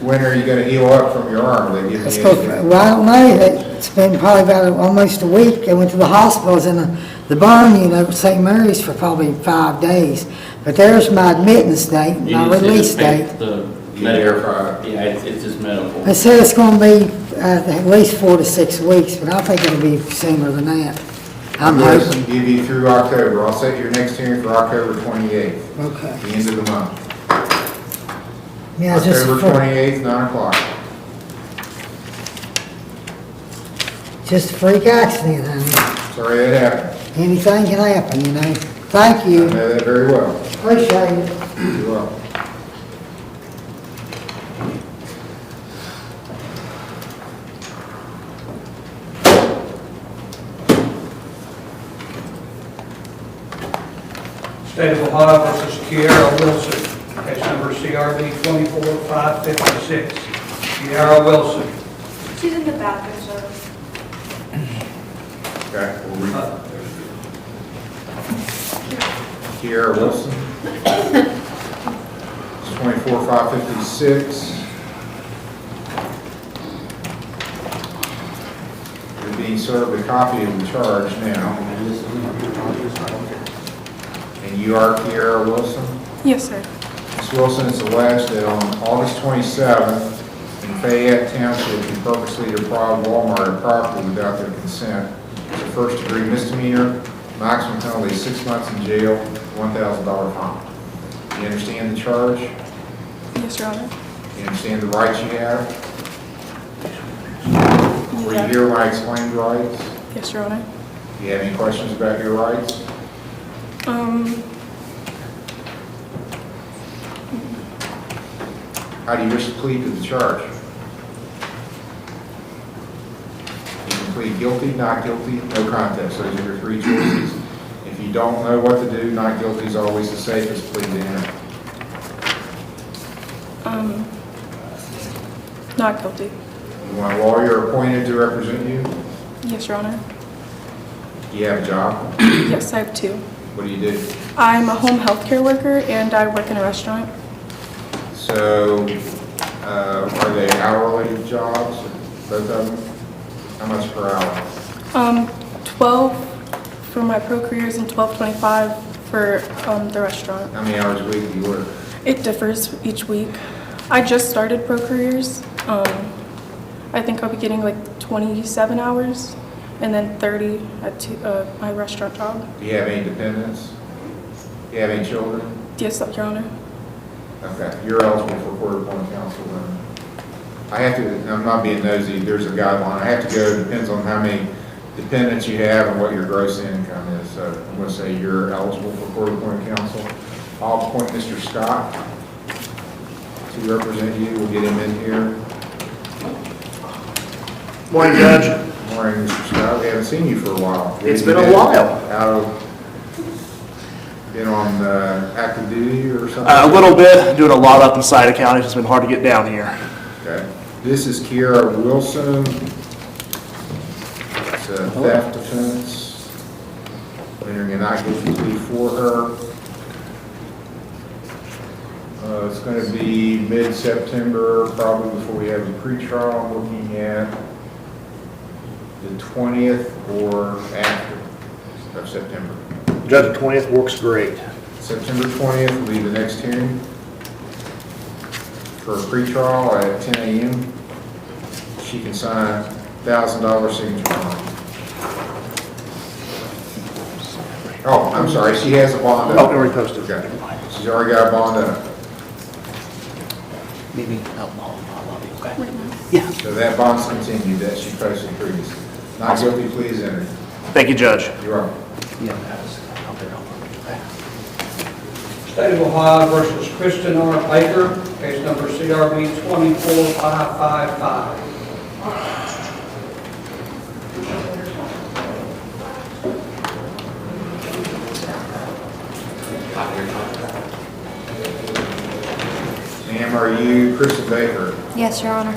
When are you going to heal up from your arm? They give you Well, I don't know. It's been probably about almost a week. I went to the hospital. I was in the burn unit at St. Mary's for probably 5 days. But there's my admittance date, my release date. The Medicare, yeah, it's just medical. They said it's going to be at least 4 to 6 weeks, but I think it'll be sooner than that. I'm hoping. Give you through October. I'll set your next hearing for October 28th. Okay. The end of the month. Yeah, just October 28th, 9 o'clock. Just a freak accident, honey. Sorry that happened. Anything can happen, you know. Thank you. I know that very well. Appreciate it. You're welcome. State of Ohio versus Kiarra Wilson, case number CRB 24556. Kiarra Wilson. She's in the bathroom, sir. Okay, we'll read it. Kiarra Wilson. It's 24556. You're being served a copy of the charge now. And you are Kiarra Wilson? Yes, sir. Ms. Wilson, it's alleged that on August 27th, in Fayette Township, you purposely deprived Walmart of property without their consent. It's a first-degree misdemeanor, Maximum penalty, 6 months in jail, $1,000 fine. You understand the charge? Yes, Your Honor. You understand the rights you have? Were you here when I explained the rights? Yes, Your Honor. Do you have any questions about your rights? How do you wish to plead to the charge? You can plead guilty, not guilty, no contest. Those are your three choices. If you don't know what to do, not guilty is always the safest plea to enter. Not guilty. You want a lawyer appointed to represent you? Yes, Your Honor. Do you have a job? Yes, I have two. What do you do? I'm a home health care worker and I work in a restaurant. So, are they hourly jobs, both of them? How much per hour? 12 for my pro careers and $12.25 for the restaurant. How many hours a week do you work? It differs each week. I just started pro careers. I think I'll be getting like 27 hours and then 30 at my restaurant job. Do you have any dependents? Do you have any children? Yes, Your Honor. Okay, you're eligible for court-appointed counsel then. I have to, I'm not being nosy, there's a guideline. I have to go, depends on how many dependents you have and what your gross income is. So I'm going to say you're eligible for court-appointed counsel. I'll appoint Mr. Scott to represent you. We'll get him in here. Morning, Judge. Morning, Mr. Scott. We haven't seen you for a while. It's been a while. Been on active duty or something? A little bit, doing a lot up inside the county. It's been hard to get down here. Okay. This is Kiarra Wilson. It's a theft offense. Entering a not guilty plea for her. It's going to be mid-September, probably before we have the pretrial. I'm looking at the 20th or after of September. Judge, the 20th works great. September 20th will be the next hearing for a pretrial at 10 a.m. She can sign a $1,000 signature bond. Oh, I'm sorry, she has a bond up. Oh, already posted. Okay. She's already got a bond up. Meet me out in the hall. I'll love you, okay? Right now. Yeah. So that bond's continued that she posted previously. Not guilty pleas entered. Thank you, Judge. You're welcome. Yeah, that was out there. State of Ohio versus Kristen R. Baker, case number CRB 24555. Ma'am, are you Kristen Baker? Yes, Your Honor.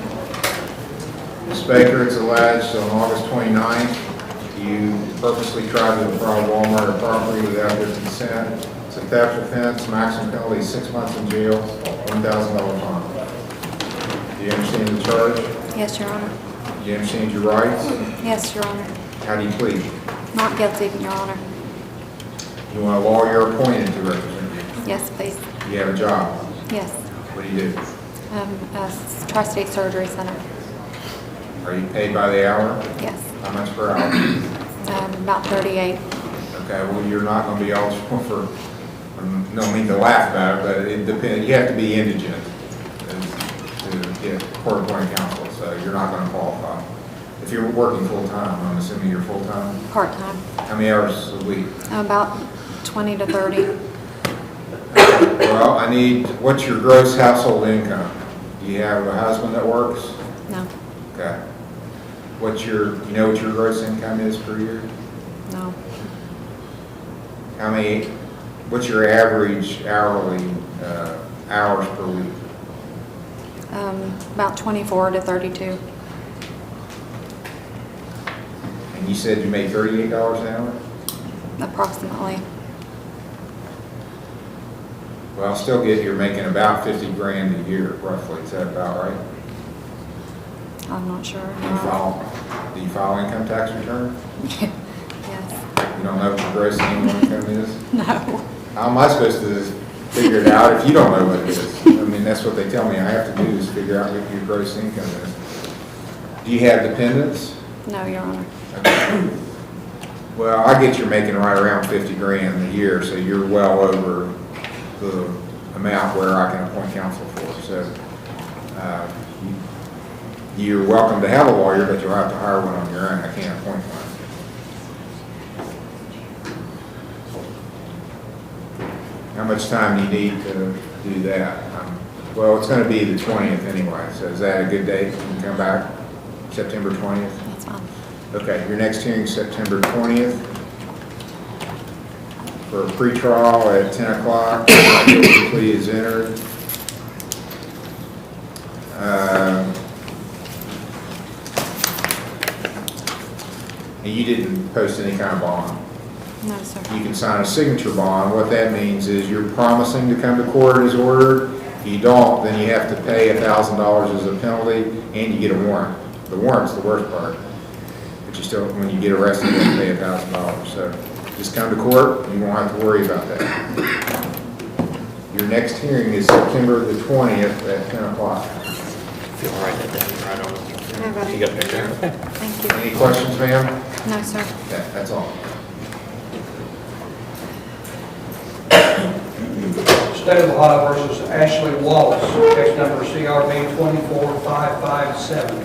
Ms. Baker, it's alleged on August 29th, you purposely tried to defraud Walmart or property without their consent. It's a theft offense, maximum penalty 6 months in jail, $1,000 fine. Do you understand the charge? Yes, Your Honor. Do you understand your rights? Yes, Your Honor. How do you plead? Not guilty, Your Honor. You want a lawyer appointed to represent you? Yes, please. You have a job? Yes. What do you do? A Tri-State Surgery Center. Are you paid by the hour? Yes. How much per hour? About 38. Okay, well, you're not going to be eligible for, no mean to laugh about it, but it depends. You have to be indigent to get court-appointed counsel, so you're not going to qualify. If you're working full-time, I'm assuming you're full-time? Part-time. How many hours a week? About 20 to 30. Well, I need, what's your gross household income? Do you have a husband that works? No. Okay. What's your, you know what your gross income is per year? No. How many, what's your average hourly hours per week? About 24 to 32. And you said you made $38 an hour? Approximately. Well, I'll still get, you're making about 50 grand a year, roughly. Is that about right? I'm not sure. Do you file income tax return? Yes. You don't know what your gross annual income is? No. How am I supposed to figure it out if you don't know what it is? I mean, that's what they tell me I have to do is figure out what your gross income is. Do you have dependents? No, Your Honor. Okay. Well, I get you're making right around 50 grand a year, so you're well over the amount where I can appoint counsel for. So you're welcome to have a lawyer, but you'll have to hire one on your own. I can't appoint one. How much time do you need to do that? Well, it's going to be the 20th anyway, so is that a good date? You can come back September 20th? That's fine. Okay, your next hearing is September 20th for a pretrial at 10 o'clock. The plea is entered. And you didn't post any kind of bond. No, sir. You can sign a signature bond. What that means is you're promising to come to court as ordered. If you don't, then you have to pay $1,000 as a penalty, and you get a warrant. The warrant's the worst part. But you still, when you get arrested, you have to pay $1,000. So just come to court, and you won't have to worry about that. Your next hearing is September the 20th at 10 o'clock. If you'll write that down right on. Everybody. You got a picture? Okay. Thank you. Any questions, ma'am? No, sir. That's all. State of Ohio versus Ashley Wallace, case number CRB 24557.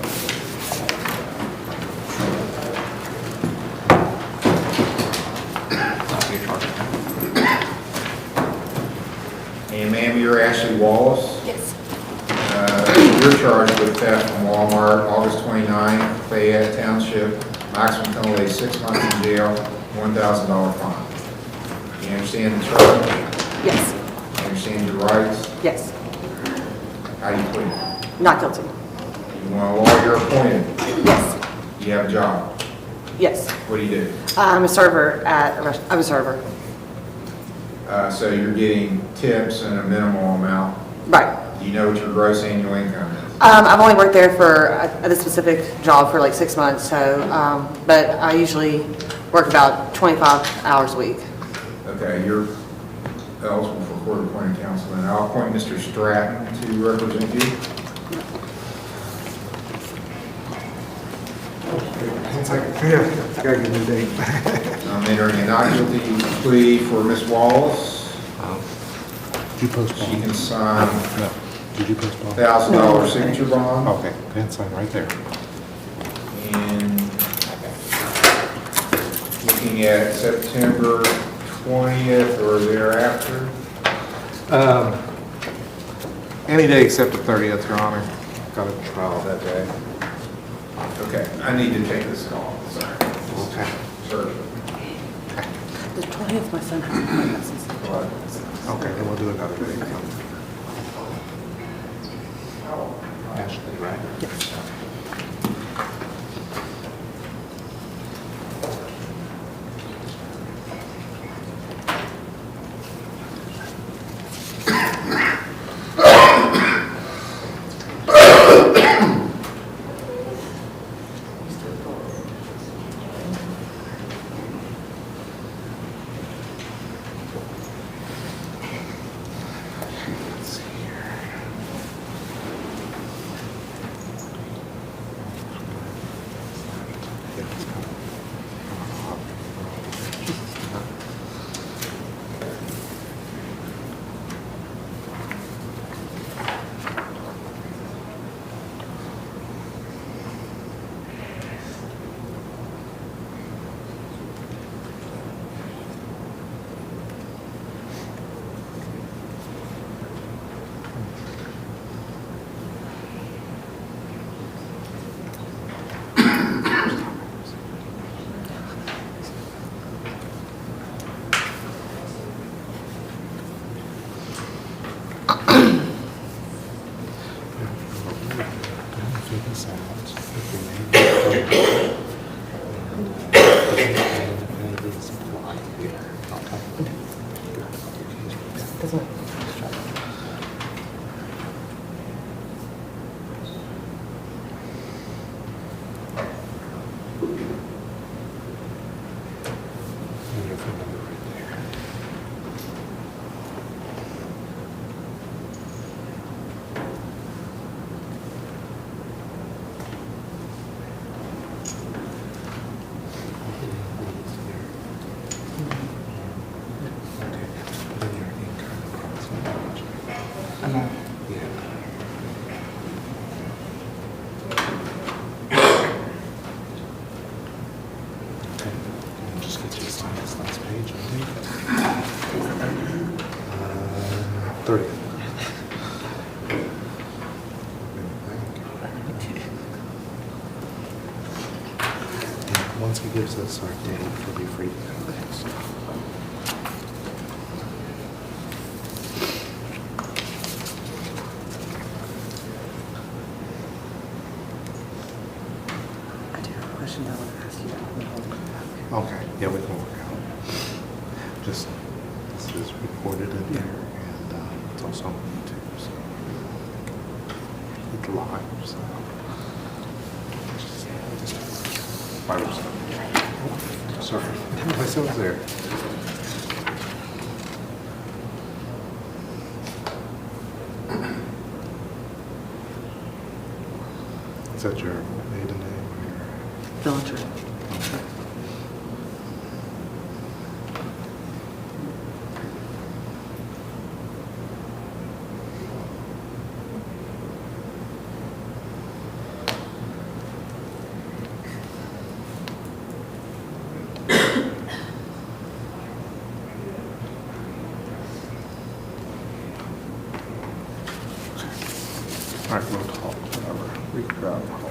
And ma'am, you're Ashley Wallace. Yes. You're charged with theft from Walmart, August 29, Fayette Township. Maximum penalty 6 months in jail, $1,000 fine. You understand the charge? Yes. You understand your rights? Yes. How do you plead? Not guilty. You want a lawyer appointed? Yes. You have a job? Yes. What do you do? I'm a server I'm a server. So you're getting tips and a minimal amount? Right. Do you know what your gross annual income is? I've only worked there for this specific job for like 6 months, so, but I usually work about 25 hours a week. Okay, you're eligible for court-appointed counsel, and I'll appoint Mr. Stratton to represent you. Gotta get the date. I'm entering a not guilty plea for Ms. Wallace. Did you postpone? She can sign No. Did you postpone? $1,000 signature bond. Okay, then sign right there. And looking at September 20th or thereafter. Any day except the 30th, Your Honor. Got a trial that day. Okay, I need to take this call, sorry. Okay. Sir. The 20th, my son has Okay, then we'll do another day. Ashley, right? Yes. Once he gives us our date, he'll be free to go next. I do have a question I want to ask you. Okay, yeah, we can work out. Just, this is recorded in there, and it's also on YouTube, so it's live, so. By yourself. Oh, sorry, I said it was there. Is that your maiden name or your? Belcher. All right, we'll talk, whatever. We can grab a call.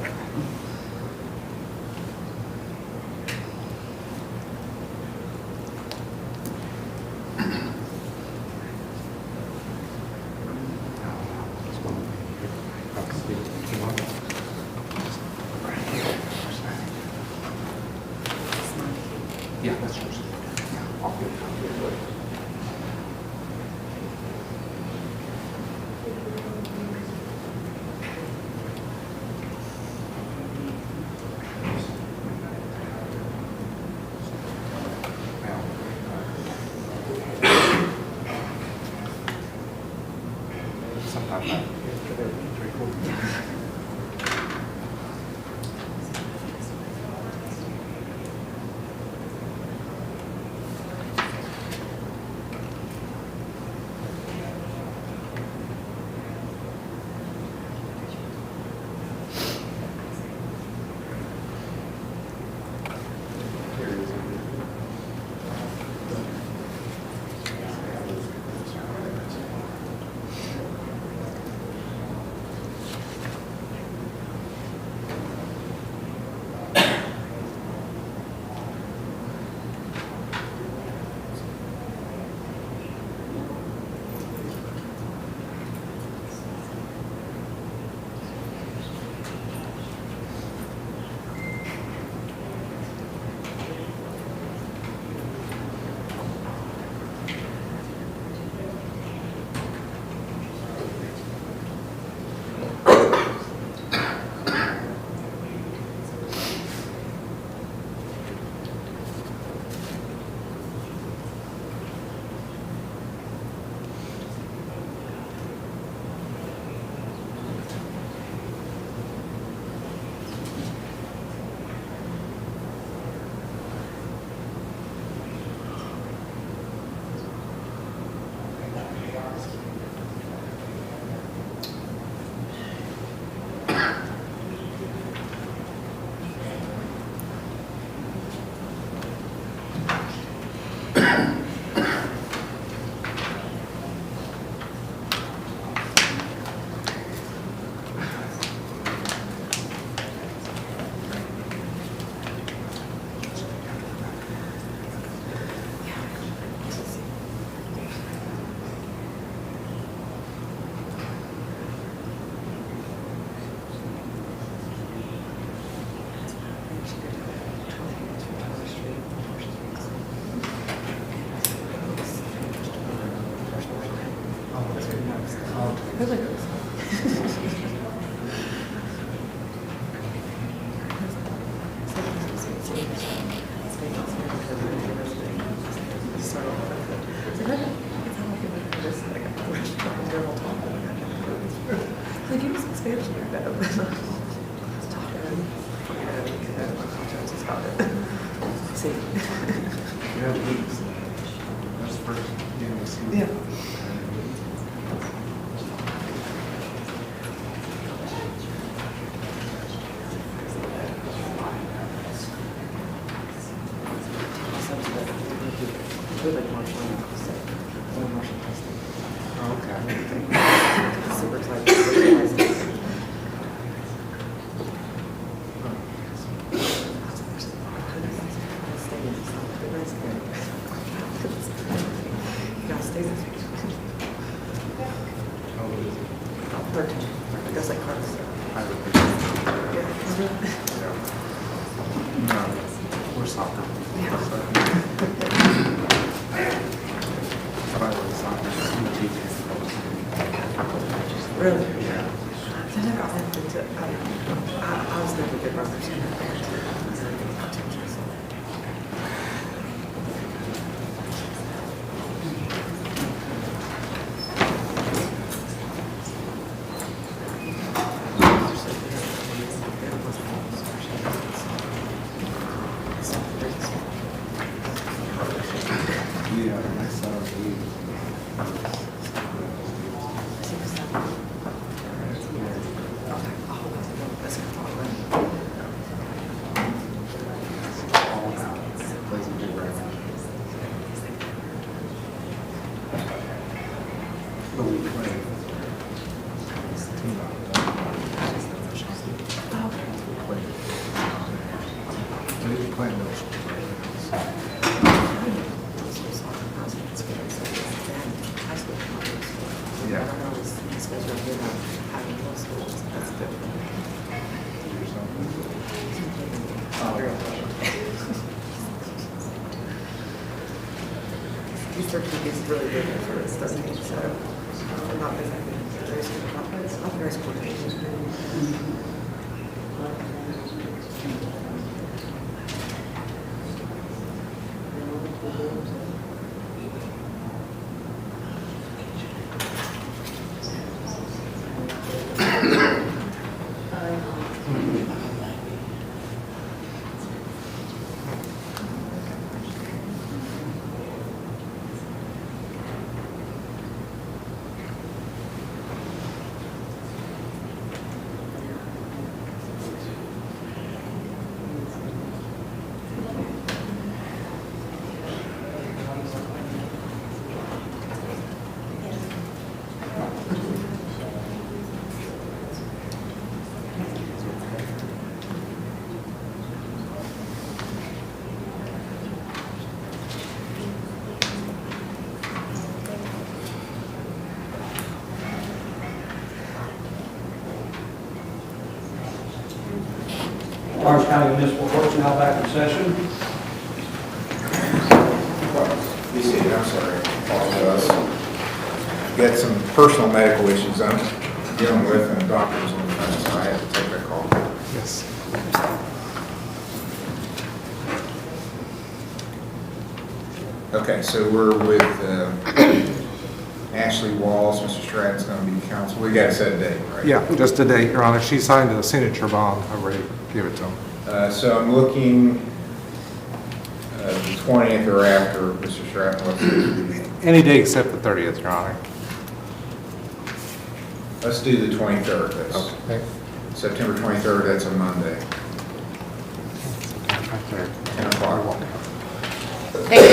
Yeah, that's yours. Yeah, I'll get it. for soccer. Really? Yeah. I was never good runners. Easter cake is really good for its doesn't so not very spontaneous. Orange County Municipal Court's now back in session. Be seated, I'm sorry. Apologize. Got some personal medical issues I'm dealing with, and the doctor's on the phone, so I had to take that call. Yes. Okay, so we're with Ashley Wallace. Mr. Stratton's going to be counsel. We got to set a date, right? Yeah, just a date, Your Honor. She signed a signature bond. I already gave it to him. So I'm looking the 20th or after, Mr. Stratton. What's the Any day except the 30th, Your Honor. Let's do the 23rd. That's Okay. September 23rd. That's a Monday. 10 o'clock. Thank you.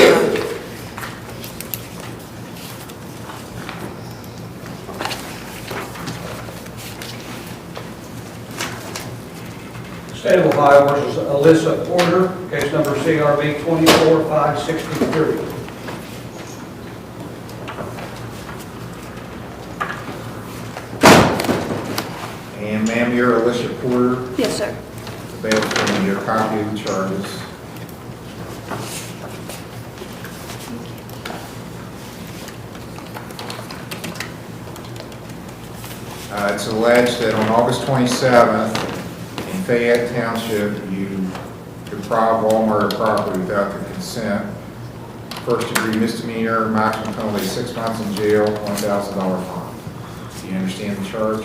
State of Ohio versus Alysa Porter, case number CRB 24563. And ma'am, you're Alysa Porter. Yes, sir. The bail for your copy of the charges. It's alleged that on August 27th, in Fayette Township, you deprived Walmart of property without their consent. First degree misdemeanor, maximum penalty 6 months in jail, $1,000 fine. Do you understand the charge?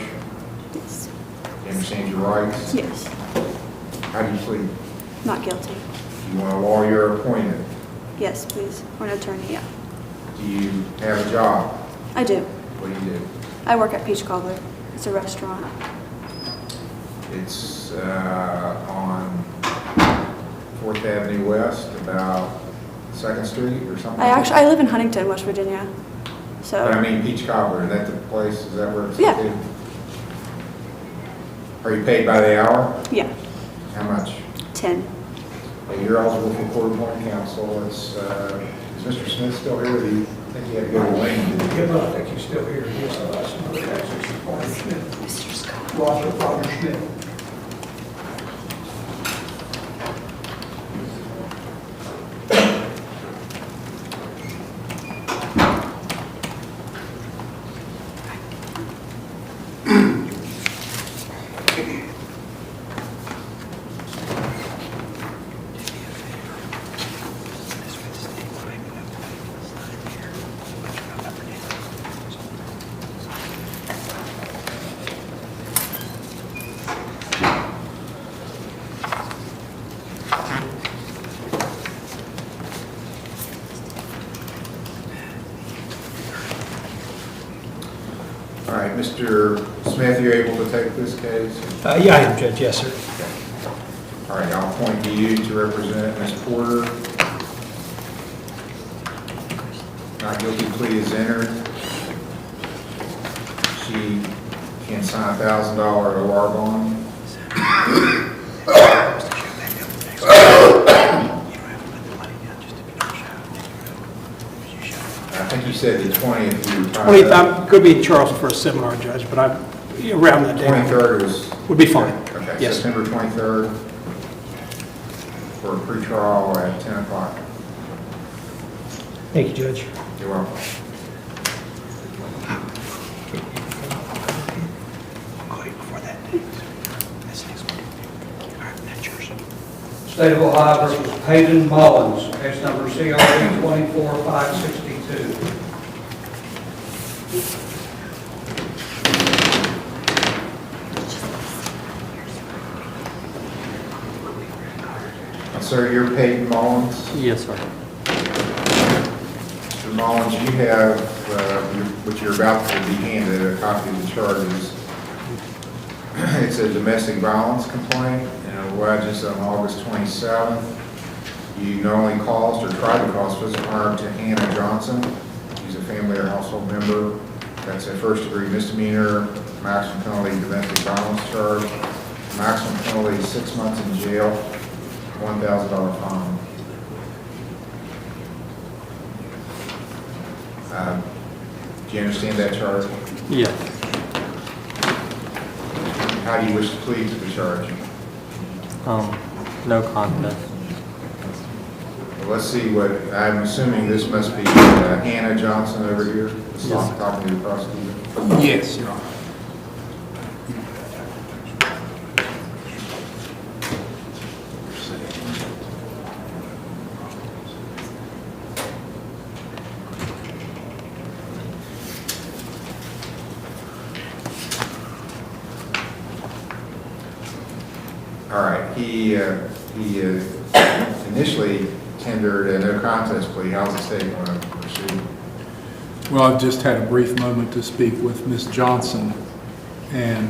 Yes. Do you understand your rights? Yes. How do you plead? Not guilty. Do you want a lawyer appointed? Yes, please. Or an attorney, yeah. Do you have a job? I do. What do you do? I work at Peach Cobbler. It's a restaurant. It's on 4th Avenue West, about 2nd Street or something? I live in Huntington, West Virginia. So. But I mean Peach Cobbler, is that the place? Is that where it's Yeah. located? Are you paid by the hour? Yeah. How much? 10. Hey, you're eligible for court-appointed counsel. It's, is Mr. Smith still here? Do you think he had to go to Wayne? Did he? I think he's still here. Yes, I lost some other taxes. Roger Smith. Mr. Scott. Roger Smith. Mr. Smith, you able to take this case? Yeah, I am, Judge, yes, sir. All right, I'll appoint you to represent Ms. Porter. Not guilty plea is entered. She can sign a $1,000 OR bond. I think you said the 20th. You were talking 20th, about. I'm going to be in Charleston for a seminar, Judge, but I'm around that day. 23rd is. Would be fine. Okay, Yes. September 23rd for a pretrial at 10 o'clock. Thank you, Judge. You're welcome. State of Ohio versus Payton Mullins, case number CRE 24562. Sir, you're Payton Mullins? Yes, sir. Mr. Mullins, you have, what you're about to be handed, a copy of the charges. It's a domestic violence complaint, and it alleges on August 27th, you not only caused or tried to cause physical harm to Hannah Johnson. She's a family or household member. That's a first-degree misdemeanor, maximum penalty domestic violence charge, maximum penalty 6 months in jail, $1,000 fine. Do you understand that charge? Yeah. How do you wish to plead to the charge? No contest. Well, let's see what, I'm assuming this must be Hannah Johnson over here, Yes. talking to the prosecutor. Yes, Your Honor. All right, he initially tendered a no contest plea. How's the state going to proceed? Well, I've just had a brief moment to speak with Ms. Johnson, and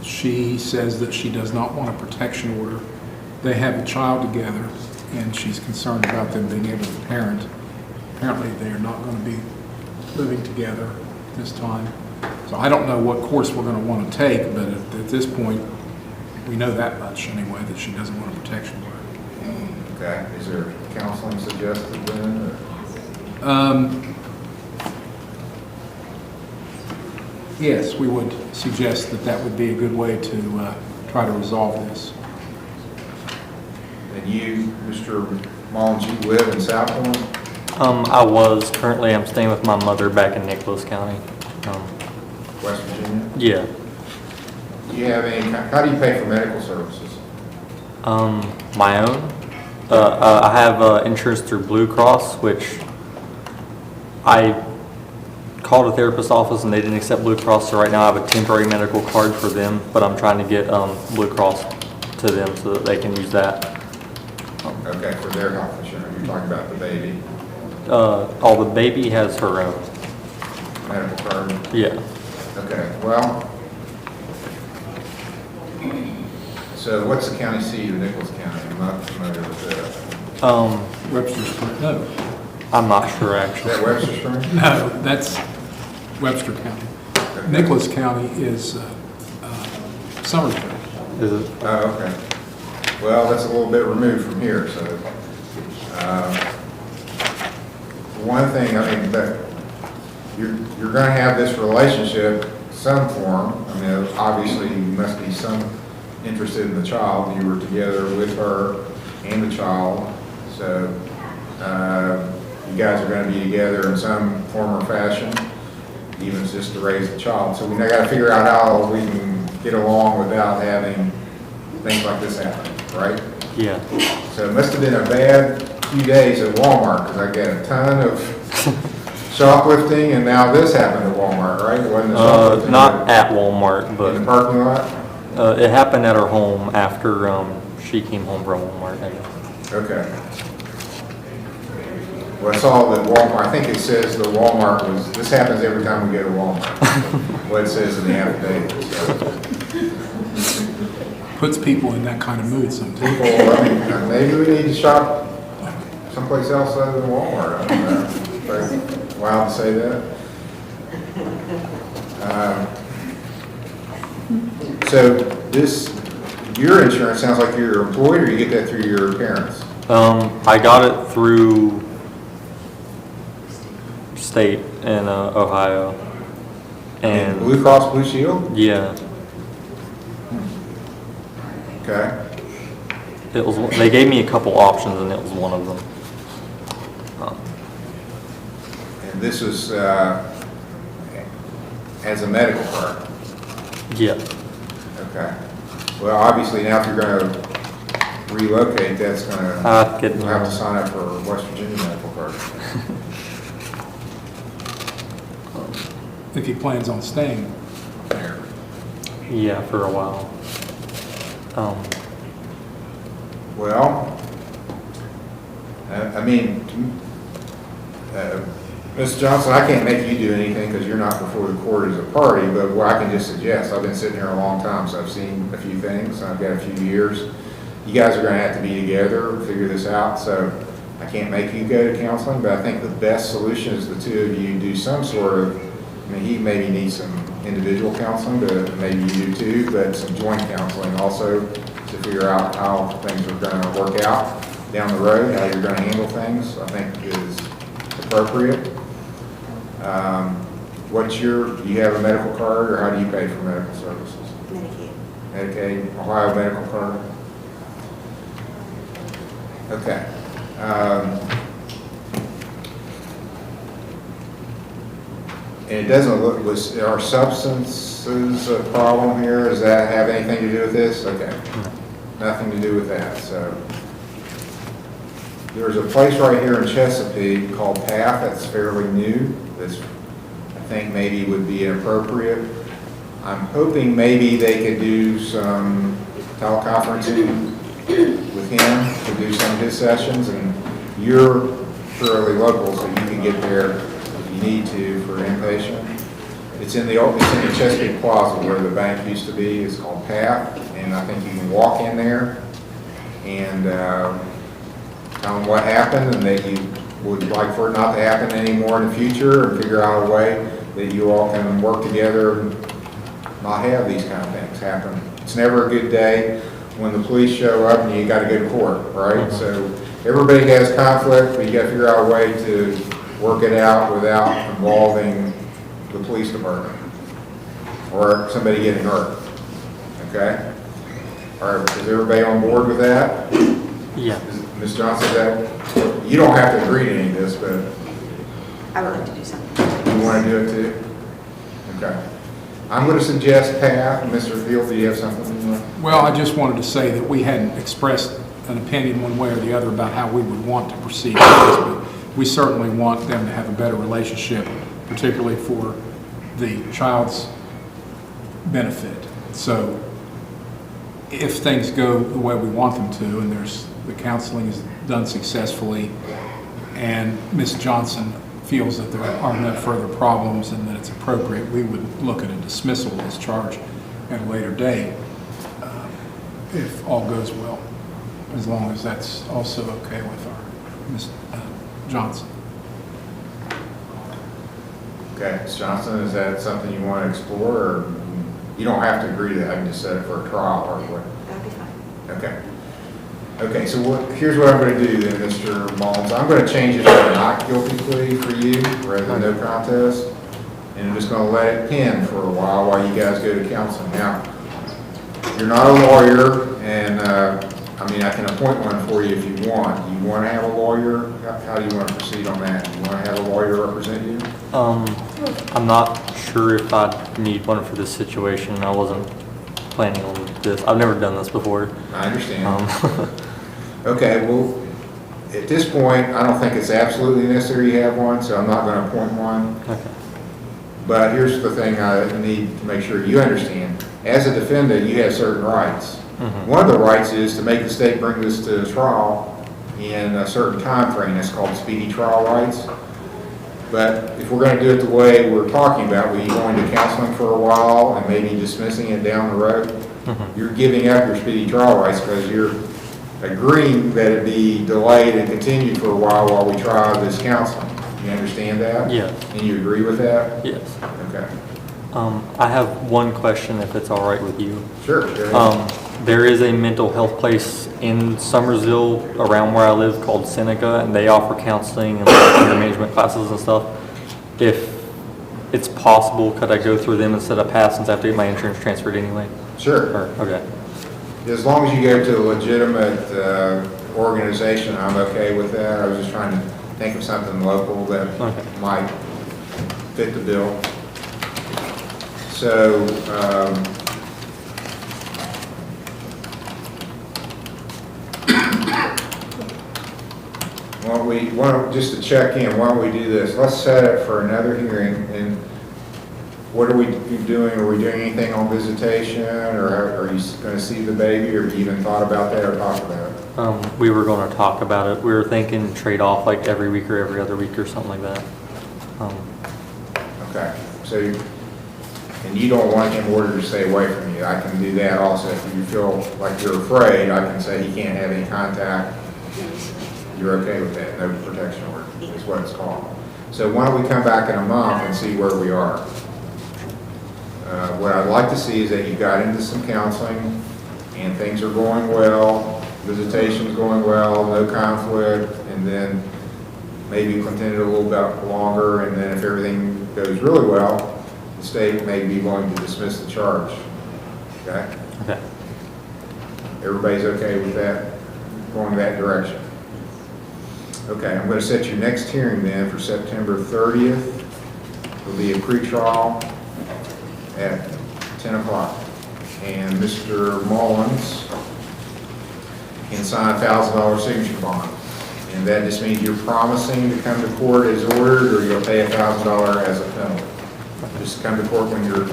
she says that she does not want a protection order. They have a child together, and she's concerned about them being able to parent. Apparently, they are not going to be living together this time. So I don't know what course we're going to want to take, but at this point, we know that much anyway, that she doesn't want a protection order. Okay, is there counseling suggested then? Yes, we would suggest that that would be a good way to try to resolve this. And you, Mr. Mullins, you live in South Point? I was. Currently, I'm staying with my mother back in Nicholas County. West Virginia? Yeah. Do you have any, how do you pay for medical services? My own. I have insurance through Blue Cross, which I called a therapist's office and they didn't accept Blue Cross, so right now I have a temporary medical card for them, but I'm trying to get Blue Cross to them so that they can use that. Okay, for their health insurance, you're talking about the baby? The baby has her own. Medical card? Yeah. Okay, well, so what's the county seat of Nicholas County? I'm not familiar with that. Webster Springs, no. I'm not sure actually. Is that Webster Springs? No, that's Webster County. Okay. Nicholas County is Somerville. Is it? Oh, okay. Well, that's a little bit removed from here, so. One thing, I mean, that you're going to have this relationship, some form. I mean, obviously, you must be some interested in the child. You were together with her and the child, so you guys are going to be together in some form or fashion, even if it's just to raise the child. So we got to figure out how we can get along without having things like this happen, right? Yeah. So it must have been a bad few days at Walmart, because I got a ton of shoplifting, and now this happened at Walmart, right? It wasn't shoplifting, Not at Walmart, but in the parking lot? it happened at her home after she came home from Walmart, I guess. Okay. Well, I saw that Walmart, I think it says the Walmart was, this happens every time we go to Walmart, what it says in the affidavit. So. Puts people in that kind of mood sometimes. People, I mean, maybe we need to shop someplace else other than Walmart. I don't know. Very wild to say that. So this, your insurance sounds like you're employed, or you get that through your parents? I got it through state in Ohio. And Blue Cross Blue Shield? Yeah. Okay. It was. They gave me a couple options, and it was one of them. And this is as a medical card? Yeah. Okay. Well, obviously now if you're going to relocate, that's going to, you'll have to sign up for West Virginia medical card. If he plans on staying there. Yeah, for a while. Well, I mean, Mr. Johnson, I can't make you do anything because you're not before the court as a party, but what I can just suggest, I've been sitting here a long time, so I've seen a few things, I've got a few years. You guys are going to have to be together, figure this out, so I can't make you go to counseling, but I think the best solution is the two of you do some sort of, I mean, he maybe needs some individual counseling, but maybe you do too, but some joint counseling also to figure out how things are going to work out down the road, how you're going to handle things, I think is appropriate. Do you have a medical card, or how do you pay for medical services? Medicaid. Medicaid, Ohio medical card? Okay. And it doesn't look, are substances a problem here? Does that have anything to do with this? Okay. Nothing to do with that, so. There's a place right here in Chesapeake called PATH that's fairly new, that's, I think maybe would be appropriate. I'm hoping maybe they could do some teleconferencing with him to do some of his sessions, and you're fairly local, so you can get there if you need to for inpatient. It's in the Chesapeake Plaza where the bank used to be. It's called PATH, and I think you can walk in there and tell them what happened and that you would like for it not to happen anymore in the future, and figure out a way that you all can work together and not have these kind of things happen. It's never a good day when the police show up and you got to go to court, right? So everybody has conflict, but you got to figure out a way to work it out without involving the police department or somebody getting hurt. Okay? All right, is everybody on board with that? Yeah. Ms. Johnson, you don't have to agree to any of this, but I would like to do something. you want to do it too? Okay. I'm going to suggest PATH. Mr. Field, do you have something? Well, I just wanted to say that we hadn't expressed an opinion one way or the other about how we would want to proceed with this, but we certainly want them to have a better relationship, particularly for the child's benefit. So if things go the way we want them to, and the counseling is done successfully, and Ms. Johnson feels that there are no further problems and that it's appropriate, we would look at a dismissal of this charge at a later date, if all goes well, as long as that's also okay with our Ms. Johnson. Okay, Ms. Johnson, is that something you want to explore, or you don't have to agree to that? I can just set it for a trial or what? That'd be fine. Okay. Okay, so here's what I'm going to do then, Mr. Mullins. I'm going to change it to a not guilty plea for you rather than no contest. And I'm just going to let it pin for a while you guys go to counseling. Now, you're not a lawyer, and I mean, I can appoint one for you if you want. Do you want to have a lawyer? How do you want to proceed on that? Do you want to have a lawyer represent you? I'm not sure if I need one for this situation. I wasn't planning on this. I've never done this before. I understand. Okay, well, at this point, I don't think it's absolutely necessary you have one, so I'm not going to appoint one. Okay. But here's the thing I need to make sure you understand. As a defendant, you have certain rights. Mm-hmm. One of the rights is to make the state bring this to trial in a certain time frame. That's called speedy trial rights. But if we're going to do it the way we're talking about, where you're going to counseling for a while and maybe dismissing it down the road, you're giving up your speedy trial rights because you're agreeing that it be delayed and continued for a while we try this counseling. You understand that? Yes. And you agree with that? Yes. Okay. I have one question, if it's all right with you. Sure. There is a mental health place in Summersville around where I live called Seneca, and they offer counseling and like anger management classes and stuff. If it's possible, could I go through them instead of pass since I have to get my insurance transferred anyway? Sure. Okay. As long as you go to a legitimate organization, I'm okay with that. I was just trying to think of something local that might fit the bill. So, just to check in, why don't we do this? Let's set it for another hearing. And what are we doing? Are we doing anything on visitation, or are you going to see the baby, or have you even thought about that or talked about it? We were going to talk about it. We were thinking trade off like every week or every other week or something like that. Okay. So, and you don't want him ordered to stay away from you. I can do that also. If you feel like you're afraid, I can say he can't have any contact. You're okay with that? No protection order is what it's called. So why don't we come back in a month and see where we are? What I'd like to see is that you got into some counseling and things are going well, visitation's going well, no conflict, and then maybe continue a little bit longer, and then if everything goes really well, the state may be willing to dismiss the charge. Okay? Okay. Everybody's okay with that, going that direction? Okay, I'm going to set your next hearing then for September 30th. It'll be a pretrial at 10 o'clock. And Mr. Mullins can sign a $1,000 signature bond. And that just means you're promising to come to court as ordered, or you'll pay $1,000 as a penalty. Just come to court when you're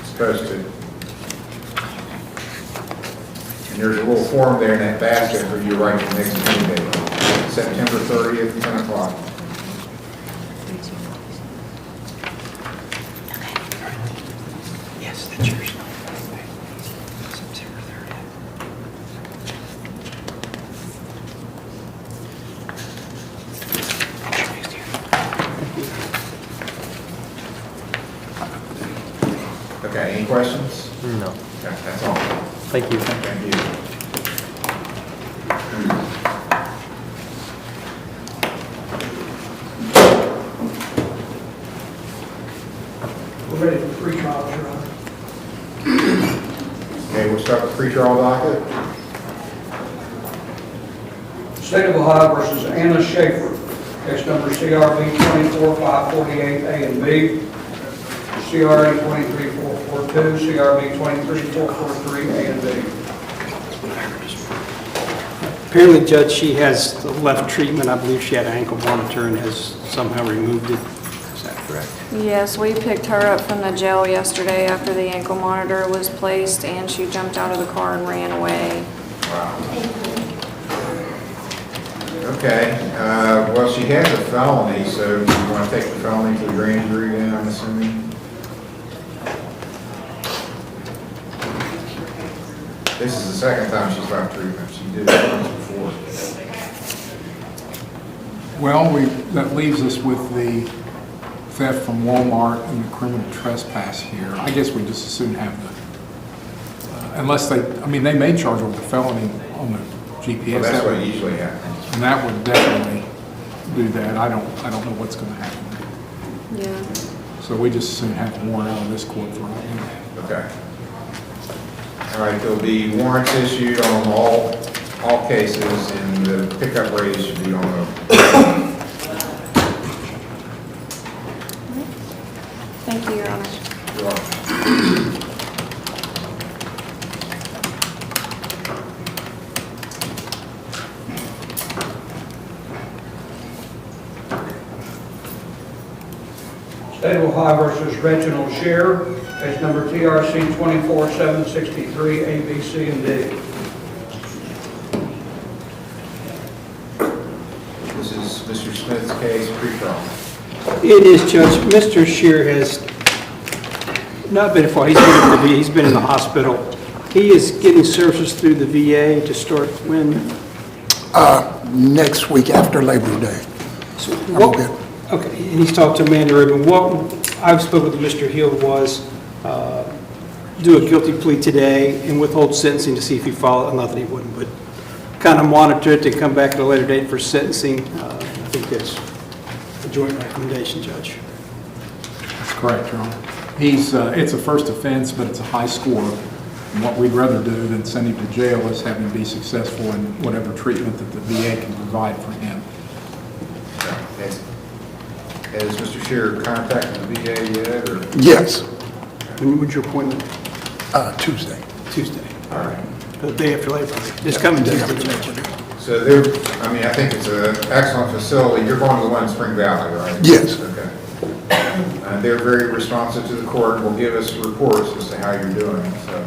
supposed to. And there's a little form there in that basket for you to write your next meeting date. September 30th, 10 o'clock. Yes, that's yours. September 30th. Okay, any questions? No. Okay, that's all. Thank you. Thank you. We're ready for pre-trial, Your Honor. Okay, we'll start with pre-trial docket. State of Ohio versus Anna Schaer, case number CRB 24548A and B, CRA 23442, CRB 23443A and B. Apparently, Judge, she has left treatment. I believe she had an ankle monitor and has somehow removed it. Is that correct? Yes, we picked her up from the jail yesterday after the ankle monitor was placed, and she jumped out of the car and ran away. Wow. Okay, well, she has a felony, so do you want to take the felony to the grand jury then, I'm assuming? This is the second time she's left treatment. She did it once before. Well, that leaves us with the theft from Walmart and the criminal trespass here. I guess we just as soon have the, unless they may charge her with a felony on the GPS. Well, that's what usually happens. And that would definitely do that. I don't know what's going to happen. Yeah. So we just as soon have a warrant out of this court for right now. Okay. All right, there'll be warrants issued on all cases, and the pickup rates should be on the. Thank you, Your Honor. You're welcome. State of Ohio versus Reginald Shear, case number TRC 24763, A, B, C, and D. This is Mr. Smith's case, pre-trial. It is, Judge. Mr. Shear has not been far. He's been at the VA. He's been in the hospital. He is getting services through the VA to start when? Next week after Labor Day. So okay, and he's talked to Amanda Rubin. What I've spoken with Mr. Hill was do a guilty plea today and withhold sentencing to see if he followed, not that he wouldn't, but kind of monitor it and come back at a later date for sentencing. I think that's a joint recommendation, Judge. That's correct, Your Honor. It's a first offense, but it's a high score. And what we'd rather do than send him to jail is have him be successful in whatever treatment that the VA can provide for him. Has Mr. Shear contacted the VA yet? Or? Yes. When would your appointment? Tuesday. Tuesday. All right. The day after Labor Day. This coming Tuesday, Judge. So I think it's an excellent facility. You're going to the one in Spring Valley, right? Yes. Okay. They're very responsive to the court and will give us reports as to how you're doing. So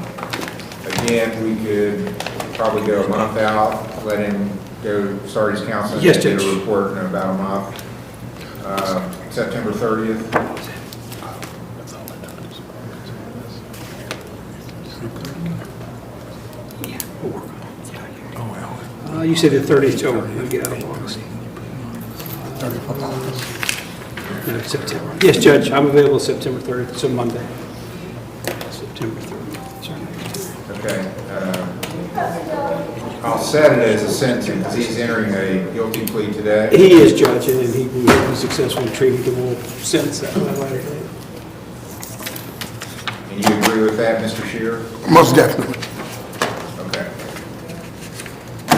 again, we could probably go a month out, let him go start his counseling. Yes, and get Judge. a report in about a month. September 30th. You said the 30th, oh, we'll get out of August. No, September. Yes, Judge, I'm available September 30th, so Monday. September 30th. Okay. I'll set it as a sentencing because he's entering a guilty plea today. He is, Judge, and he will be successful in treating the will sentence that at a later date. And you agree with that, Mr. Shear? Most definitely. Okay.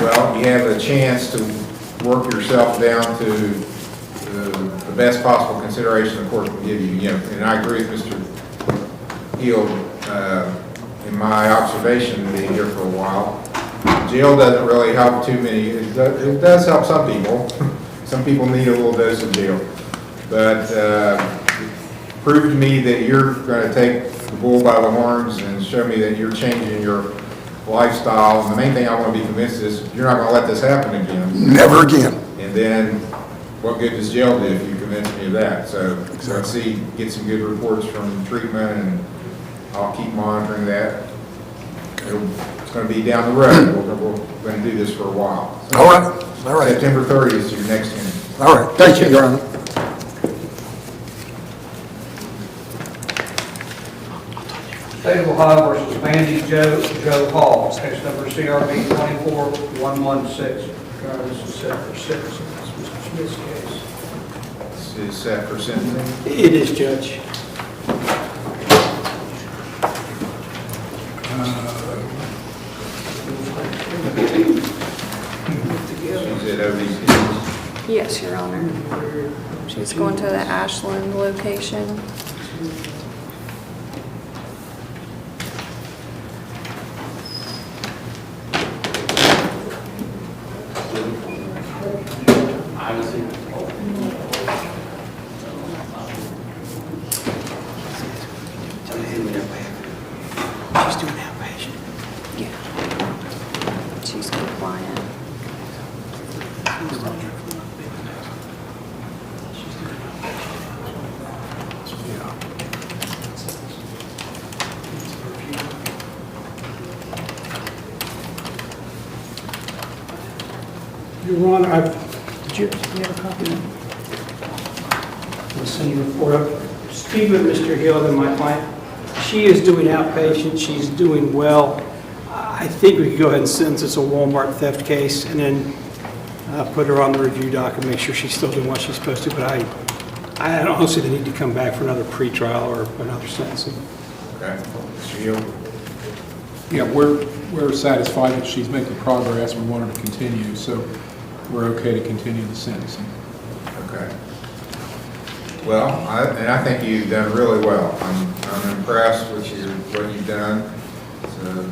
Well, you have a chance to work yourself down to the best possible consideration the court can give you. And I agree with Mr. Hill in my observation being here for a while. Jail doesn't really help too many. It does help some people. Some people need a little dose of jail. But prove to me that you're going to take the bull by the horns and show me that you're changing your lifestyle. And the main thing I want to be convinced is you're not going to let this happen again. Never again. And then what good does jail do if you convince me of that? So let's see, get some good reports from treatment, and I'll keep monitoring that. It's going to be down the road. We're going to do this for a while. So All right. All right. September 30th is your next hearing. All right. Thank you, Your Honor. State of Ohio versus Mandy Joe Hall, case number CRB 24116. This is set for sentencing. That's Mr. Smith's case. This is set for sentencing. It is, Judge. She's at OBC. Yes, Your Honor. She's going to the Ashland location. She's doing outpatient. Yeah. She's compliant. Your Honor, did you have a copy? I'll send you a report up. Speaking with Mr. Hill and my client, she is doing outpatient, she's doing well. I think we could go ahead and sentence this a Walmart theft case and then put her on the review doc and make sure she's still doing what she's supposed to, but I don't see the need to come back for another pretrial or another sentencing. Okay. Mr. Hill? Yeah, we're satisfied that she's making progress. We want her to continue, so we're okay to continue the sentencing. Okay. Well, I think you've done really well. I'm impressed with what you've done. So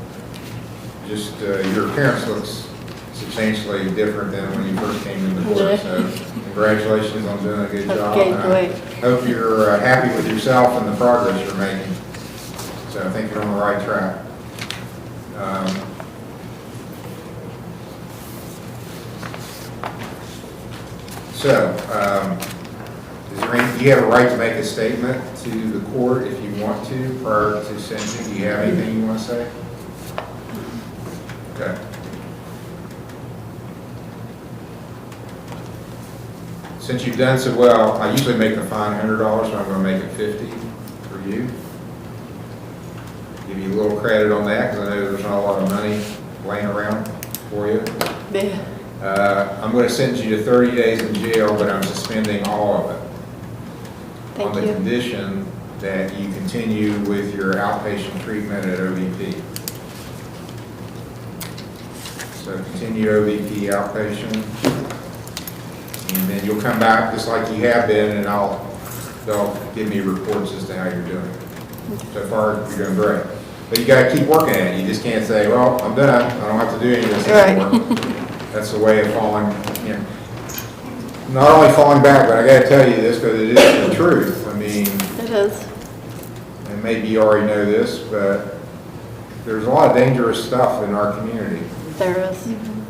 just your appearance looks substantially different than when you first came into court. So congratulations on doing a good job. Okay, And great. I hope you're happy with yourself and the progress you're making. So I think you're on the right track. So, you have a right to make a statement to the court if you want to prior to sentencing. Do you have anything you want to say? Okay. Since you've done so well, I usually make the fine $100, so I'm going to make it $50 for you. Give you a little credit on that because I know there's not a lot of money laying around for you. I'm going to sentence you to 30 days in jail, but I'm suspending all of it. Thank on the you. condition that you continue with your outpatient treatment at OVP. So continue OVP outpatient, and then you'll come back just like you have been, and they'll give me reports as to how you're doing. So far, you're doing great. But you got to keep working at it. You just can't say, well, I'm done. I don't have to do any of this anymore. That's the way of falling, you know. Not only falling back, but I got to tell you this because it is the truth. I mean, It is. and maybe you already know this, but there's a lot of dangerous stuff in our community. There is.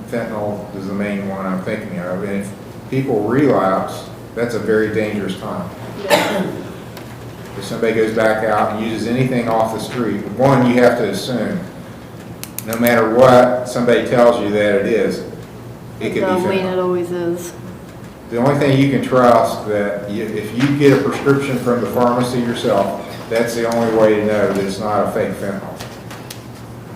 Fentanyl is the main one I'm thinking of. And if people relapse, that's a very dangerous time. If somebody goes back out and uses anything off the street, one, you have to assume, no matter what somebody tells you that it is, it could be Don't mean fentanyl. it always is. The only thing you can trust that if you get a prescription from the pharmacy yourself, that's the only way to know that it's not a fake fentanyl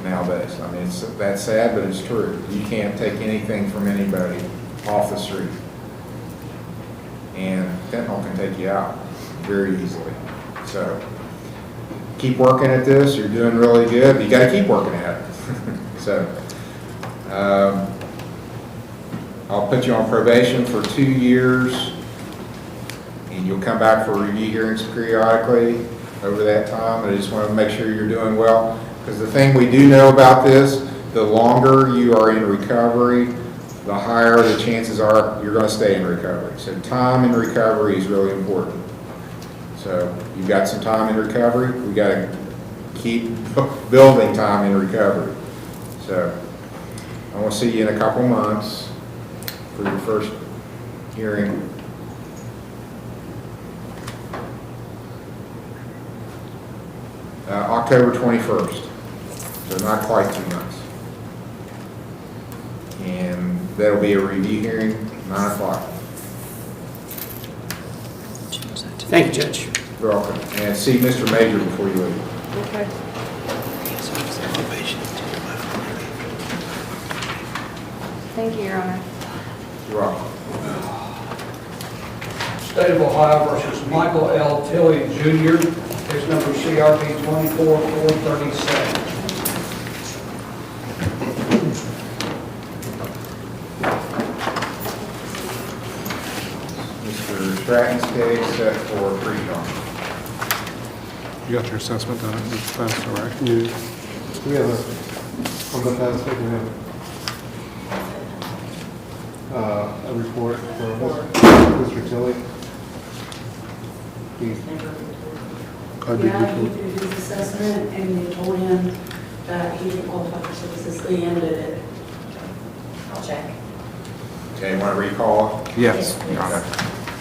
nowadays. I mean, that's sad, but it's true. You can't take anything from anybody off the street. And fentanyl can take you out very easily. So keep working at this. You're doing really good, but you got to keep working at it. So I'll put you on probation for 2 years, and you'll come back for review hearings periodically over that time. I just want to make sure you're doing well, because the thing we do know about this, the longer you are in recovery, the higher the chances are you're going to stay in recovery. So time in recovery is really important. So you've got some time in recovery. We got to keep building time in recovery. So I want to see you in a couple months for your first hearing. October 21st, so not quite 2 months. And that'll be a review hearing, 9 o'clock. Thank you, Judge. You're welcome. And see Mr. Major before you leave. Okay. Thank you, Your Honor. You're welcome. State of Ohio versus Michael L. Tully Jr., case number CRP 24437. Mr. Stratton's case set for pre-trial. You got your assessment done, it's passed, all right? We have on the past, we have a report for Mr. Tully. Yeah, he did his assessment and they told him that he didn't qualify for services, they ended it. I'll check. Okay, want to recall? Yes. Got it.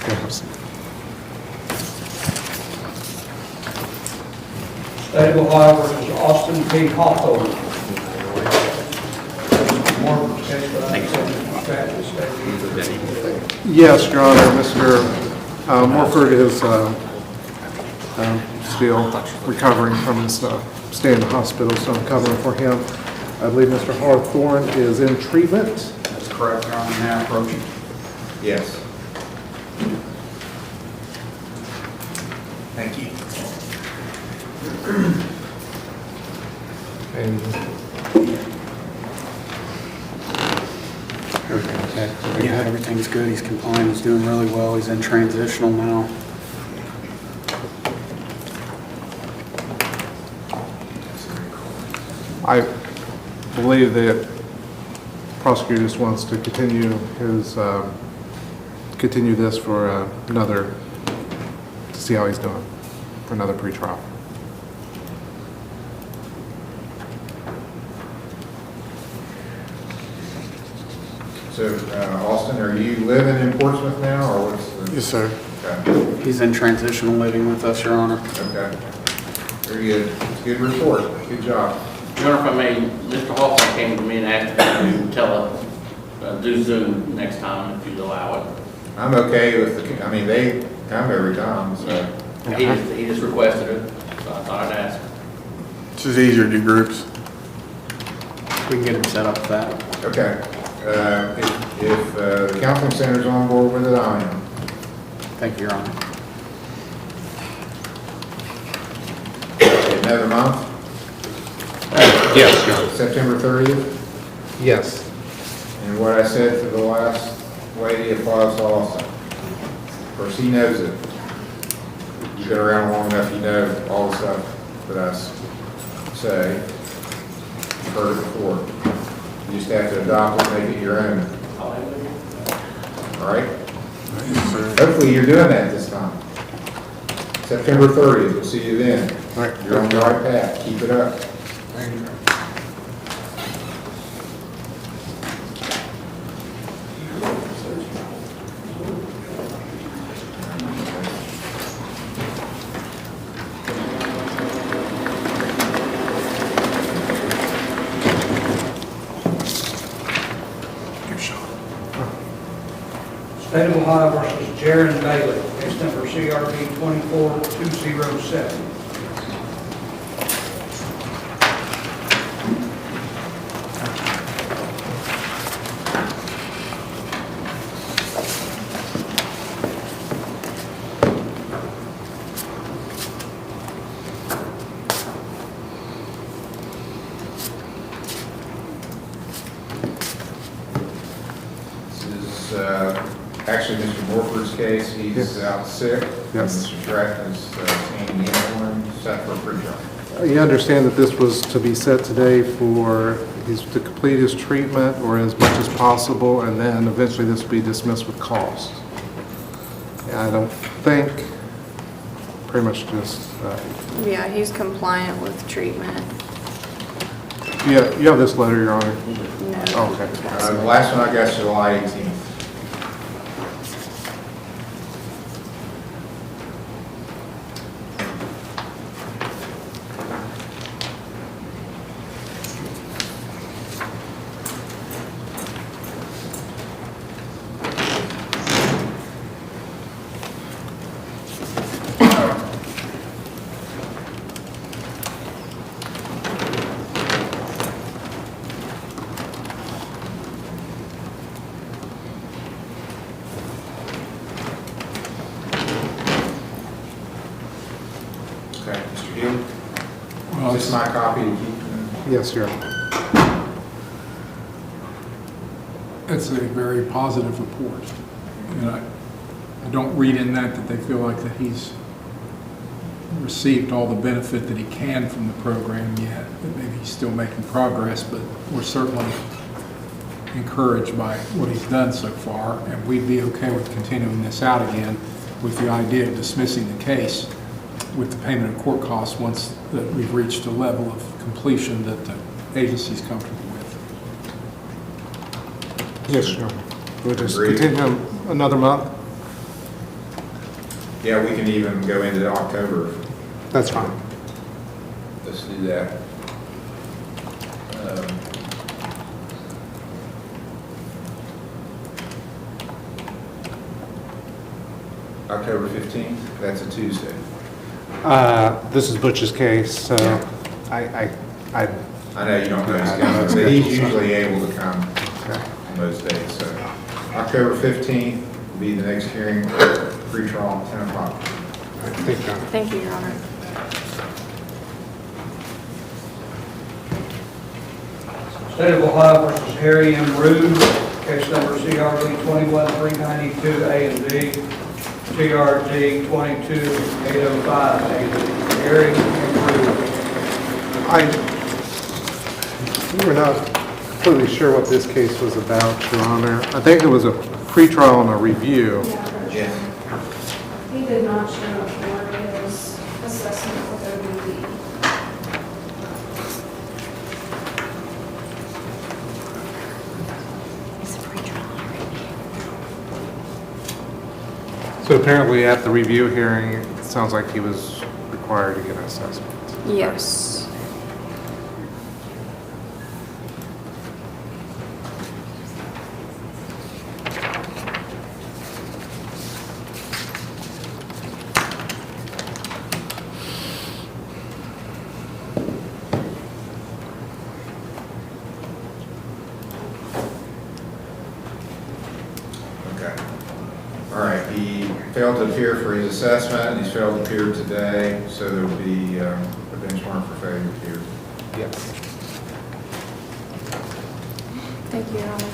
Yes. State of Ohio versus Austin P. Hawthorne. Yes, Your Honor, Mr. Morford is still recovering from his stay in the hospital, so I'm covering for him. I believe Mr. Hawthorne is in treatment. That's correct, Your Honor, now approaching. Yes. Thank you. And everything okay? Yeah, everything's good. He's compliant. He's doing really well. He's in transitional now. I believe that prosecutor just wants to continue his, continue this for another, to see how he's doing, for another pretrial. So, Austin, are you living in Portsmouth now, or what's the? Yes, sir. Okay. He's in transitional living with us, Your Honor. Okay. Very good. It's a good report. Good job. Your Honor, if I may, Mr. Hoffman came to me and asked me to do Zoom next time if you'd allow it. I'm okay with the, I mean, they come every time, so. He just requested it, so I thought I'd ask. It's just easier to do groups. We can get him set up with that. Okay. If the counseling center's on board with it, I am. Thank you, Your Honor. Another month? Yes, Your Honor. September 30th? Yes. And what I said to the last lady applies to Austin. Of course, he knows it. You've been around long enough, you know all the stuff that I say. You've heard it before. You just have to adopt it, make it your own. All right? Hopefully you're doing that this time. September 30th, we'll see you then. All right. You're on the right path. Keep it up. Thank you. State of Ohio versus Jaren Bailey, case number CRB 24207. Actually, Mr. Morford's case, he's out sick. Yes. Mr. Schaer is seeing the interim, set for pre-trial. You understand that this was to be set today for, he's to complete his treatment or as much as possible, and then eventually this will be dismissed with cause. And I don't think, pretty much just, Yeah, he's compliant with treatment. yeah, you have this letter, Your Honor? No. Oh, okay. The last one I got is July 18th. Okay, Mr. Hill? Well, Is this my copy to keep? Yes, Your Honor. It's a very positive report. And I don't read in that they feel like that he's received all the benefit that he can from the program yet. That maybe he's still making progress, but we're certainly encouraged by what he's done so far, and we'd be okay with continuing this out again with the idea of dismissing the case with the payment of court costs once that we've reached a level of completion that the agency's comfortable with. Yes, Your Honor. We'll just Agreed. continue him another month? Yeah, we can even go into October. That's fine. Let's do that. October 15th, that's a Tuesday. This is Butch's case, so I know you don't know his calendar, but he's usually able to come on those days. So October 15th will be the next hearing, pre-trial, 10 o'clock. Thank you, Your Honor. State of Ohio versus Harry M. Rude, case number CRB 21392 A and D, CRG 22805 A and D. Harry M. Rude. We were not completely sure what this case was about, Your Honor. I think it was a pretrial and a review. Yeah. He did not show up for his assessment with OBD. It's a pre-trial. So apparently at the review hearing, it sounds like he was required to get an assessment. Yes. Okay. All right, he failed to appear for his assessment, he's failed to appear today, so there will be a benchmark for failure to appear. Yes. Thank you, Your Honor.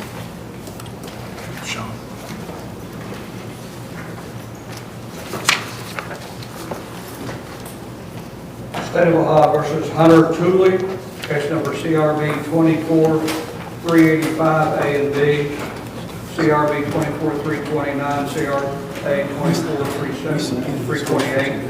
Sean. State of Ohio versus Hunter Tully, case number CRB 24-385 A and B, CRB 24-329, CRA 24-328,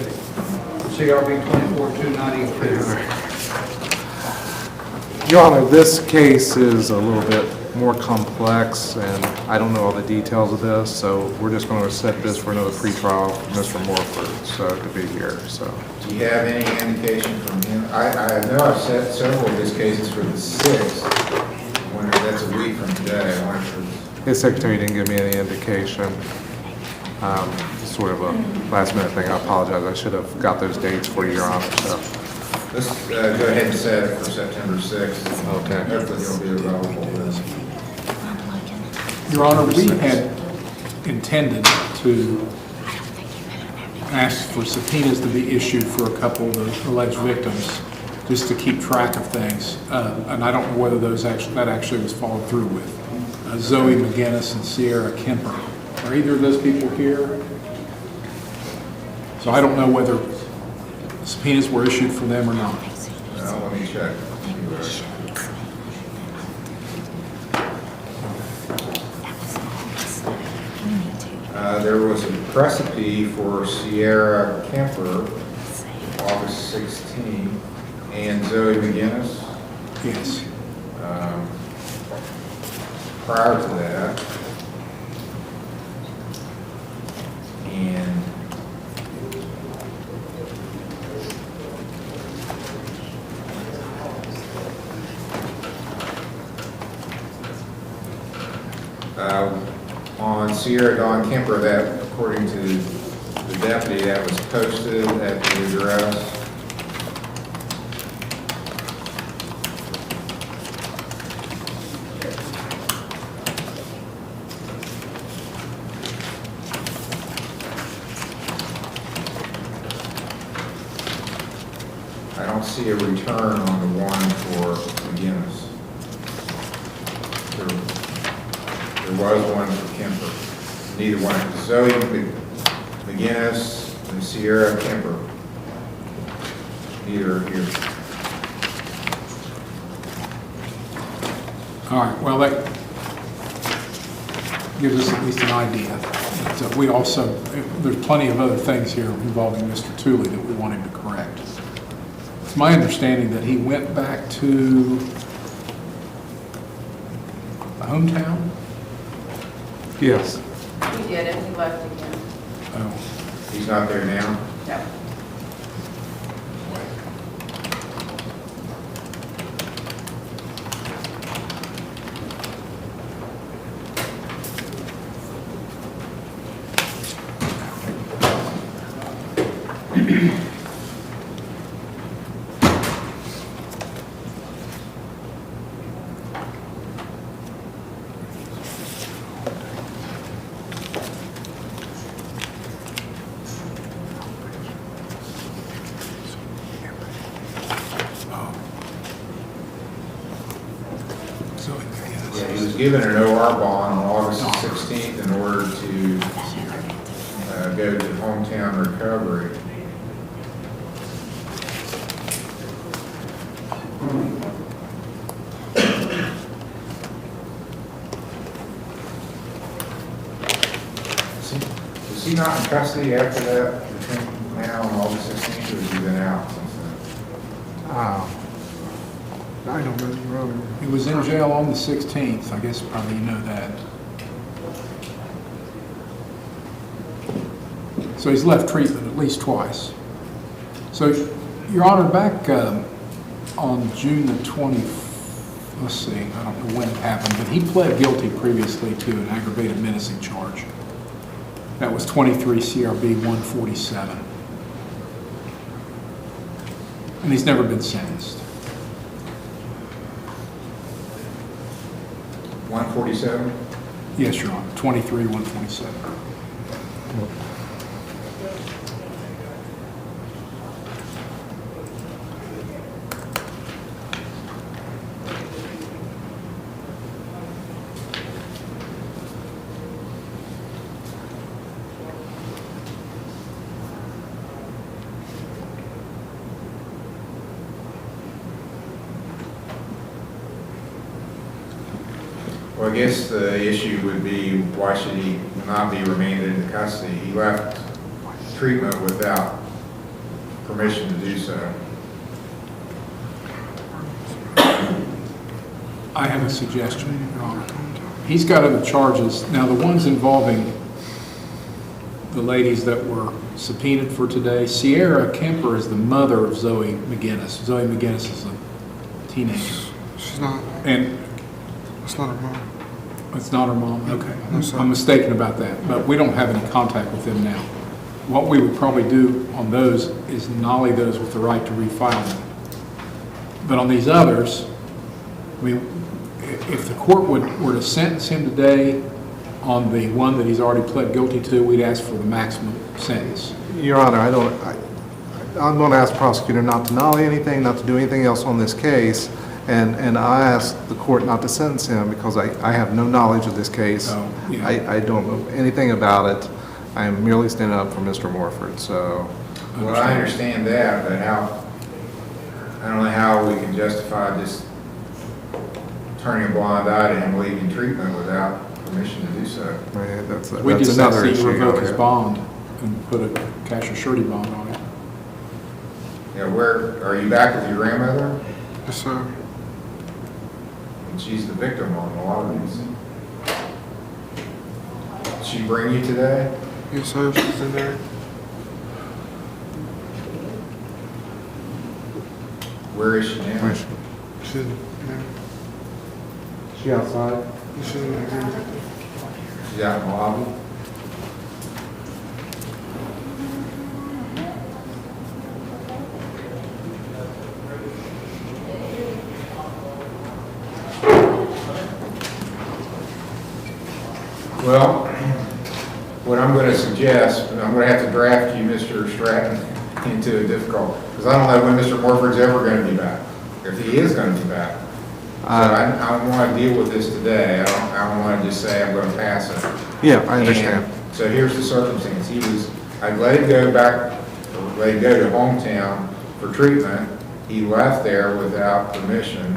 CRB 24-293. Your Honor, this case is a little bit more complex, and I don't know all the details of this, so we're just going to set this for another pretrial for Mr. Morford, so to be here, so. Do you have any indication from him? I know I've set several of his cases for the 6th. I wonder if that's a week from today. I wonder if His secretary didn't give me any indication. Sort of a last minute thing. I apologize. I should have got those dates for you, Your Honor, so. let's go ahead and set it for September 6th. Okay. Hopefully he'll be available then. Your Honor, we had intended to ask for subpoenas to be issued for a couple of the alleged victims, just to keep track of things. And I don't know whether that actually was followed through with. Zoe McGinnis and Sierra Kemper. Are either of those people here? So I don't know whether subpoenas were issued for them or not. Let me check. There was a recipe for Sierra Kemper, August 16, and Zoe McGinnis. Yes. Prior to that, and on Sierra Dawn Kemper, that according to the deputy, that was posted at the address. I don't see a return on the one for McGinnis. There was one for Kemper. Neither one. Zoe McGinnis and Sierra Kemper. Neither are here. All right, well, that gives us at least an idea. But we also, there's plenty of other things here involving Mr. Tully that we want him to correct. It's my understanding that he went back to the hometown? Yes. He did it, he left again. Oh. He's not there now? No. Given an OR bond on August 16th in order to go to hometown recovery. Is he not in custody after that, between now and August 16th, or has he been out since then? I don't know. He was in jail on the 16th. I guess probably you know that. So he's left treatment at least twice. So, Your Honor, back on June the 20th, let's see, I don't know when it happened, but he pled guilty previously to an aggravated menacing charge. That was 23 CRB 147. And he's never been sentenced. 147? Yes, Your Honor, 23 147. Well, I guess the issue would be, why should he not be remanded into custody? He left treatment without permission to do so. I have a suggestion, Your Honor. He's got other charges. Now, the ones involving the ladies that were subpoenaed for today, Sierra Kemper is the mother of Zoe McGinnis. Zoe McGinnis is a teenager. She's not. And it's not her mom. It's not her mom? Okay. No, sir. I'm mistaken about that, but we don't have any contact with them now. What we would probably do on those is nolly those with the right to refile them. But on these others, I mean, if the court were to sentence him today on the one that he's already pled guilty to, we'd ask for the maximum sentence. Your Honor, I'm going to ask the prosecutor not to nolly anything, not to do anything else on this case, and I asked the court not to sentence him because I have no knowledge of this case. Oh, yeah. I don't know anything about it. I am merely standing up for Mr. Morford, so. Well, I understand that, but I don't know how we can justify just turning a blind eye to him leaving treatment without permission to do so. Right, that's We just another asked that you issue. revoke his bond and put a cash or surety bond on it. Yeah, where, are you back with your grandmother? Yes, sir. And she's the victim on a lot of these. Did she bring you today? Yes, sir. She's in there. Where is she now? She's in there. She outside? She's in there. She's out in the lobby? Well, what I'm going to suggest, and I'm going to have to draft you, Mr. Stratton, into a difficult, because I don't know when Mr. Morford's ever going to be back, if he is going to be back. So I want to deal with this today. I don't want to just say I'm going to pass it. Yeah, I understand. And so here's the circumstance. I let him go back, or let him go to hometown for treatment. He left there without permission.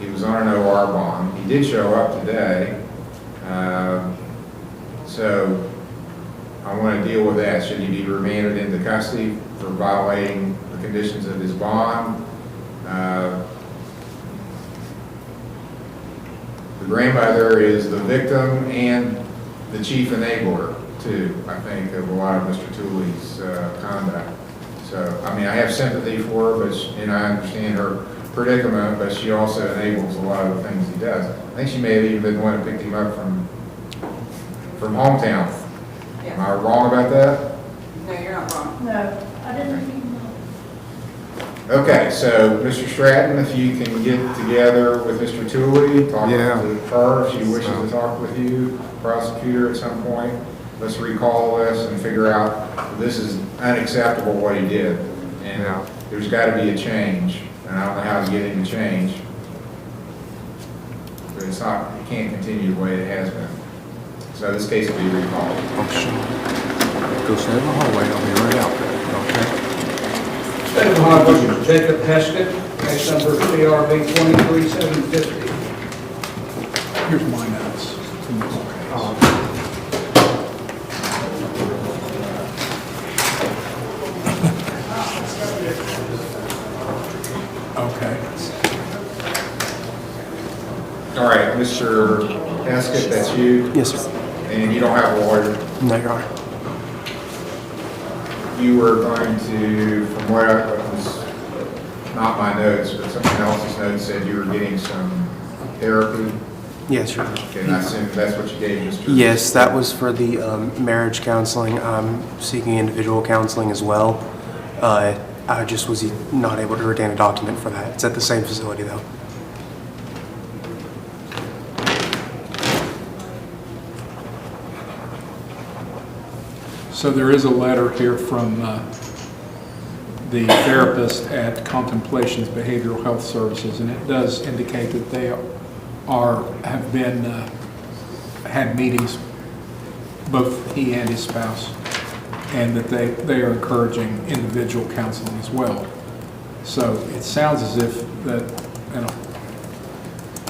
He was on an OR bond. He did show up today. So I want to deal with that. Should he be remanded into custody for violating the conditions of his bond? The grandmother is the victim and the chief enabler, too, I think, of a lot of Mr. Tully's conduct. So, I mean, I have sympathy for her, and I understand her predicament, but she also enables a lot of the things he does. I think she may have even been the one who picked him up from hometown. Am I wrong about that? No, you're not wrong. No, I didn't. Okay, so Mr. Stratton, if you can get together with Mr. Tully, talk to her if she wishes to talk with you, prosecutor at some point. Let's recall this and figure out this is unacceptable what he did. And there's got to be a change. And I don't know how to get him to change. But it can't continue the way it has been. So this case will be recalled. Go stand in the hallway, I'll be right out there, okay? State of Ohio Mr. Jacob Heskett, case number CRB 23750. Here's my notes. Okay. All right, Mr. Heskett, that's you? Yes, sir. And you don't have a lawyer? No, Your Honor. you were going to, from what was not my notes, but someone else's notes said you were getting some therapy. Yes, sir. Okay, and I assume that's what you gave Mr. Yes, that was for the marriage counseling. I'm seeking individual counseling as well. I just was not able to retain a document for that. It's at the same facility, though. So there is a letter here from the therapist at Contemplations Behavioral Health Services, and it does indicate that they have been had meetings, both he and his spouse, and that they are encouraging individual counseling as well. So it sounds as if that, and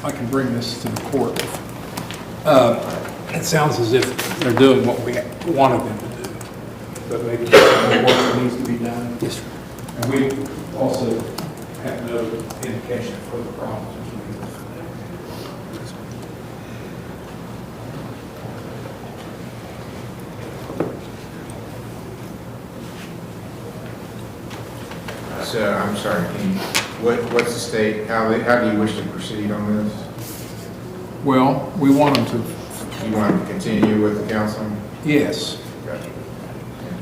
I can bring this to the court. It sounds as if they're doing what we wanted them to do, but maybe some more work needs to be done. Yes, sir. And we also have no indication of further problems. So, I'm sorry, what's the state, how do you wish to proceed on this? Well, we want them to. You want to continue with the counseling? Yes. Okay.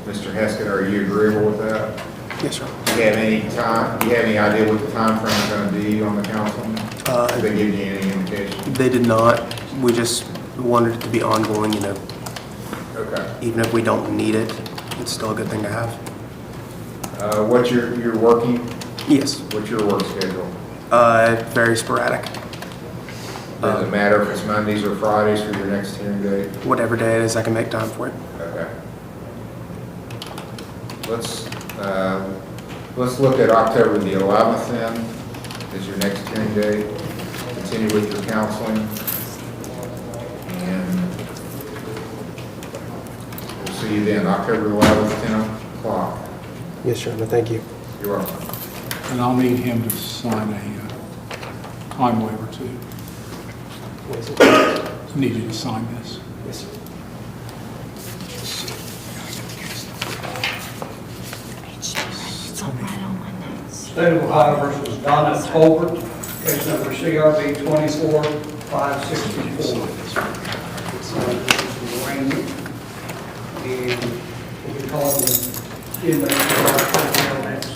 Mr. Heskett, are you agreeable with that? Yes, sir. Do you have any time, do you have any idea what the time frame is going to be on the counseling? Did they give you any indication? They did not. We just wanted it to be ongoing, you know. Okay. Even if we don't need it, it's still a good thing to have. What's your working? Yes. What's your work schedule? Very sporadic. Does it matter if it's Mondays or Fridays for your next hearing date? Whatever day it is, I can make time for it. Okay. Let's look at October the 11th then, as your next hearing date. Continue with your counseling. And we'll see you then, October 11th, 10 o'clock. Yes, sir. No, thank you. You're welcome. And I'll need him to sign a time waiver too. Need you to sign this. Yes, sir. It's all right on my notes. State of Ohio versus Donna Tolbert, case number CRB 24-564. Arraignment. And we'll be calling the inmate for our personnel next.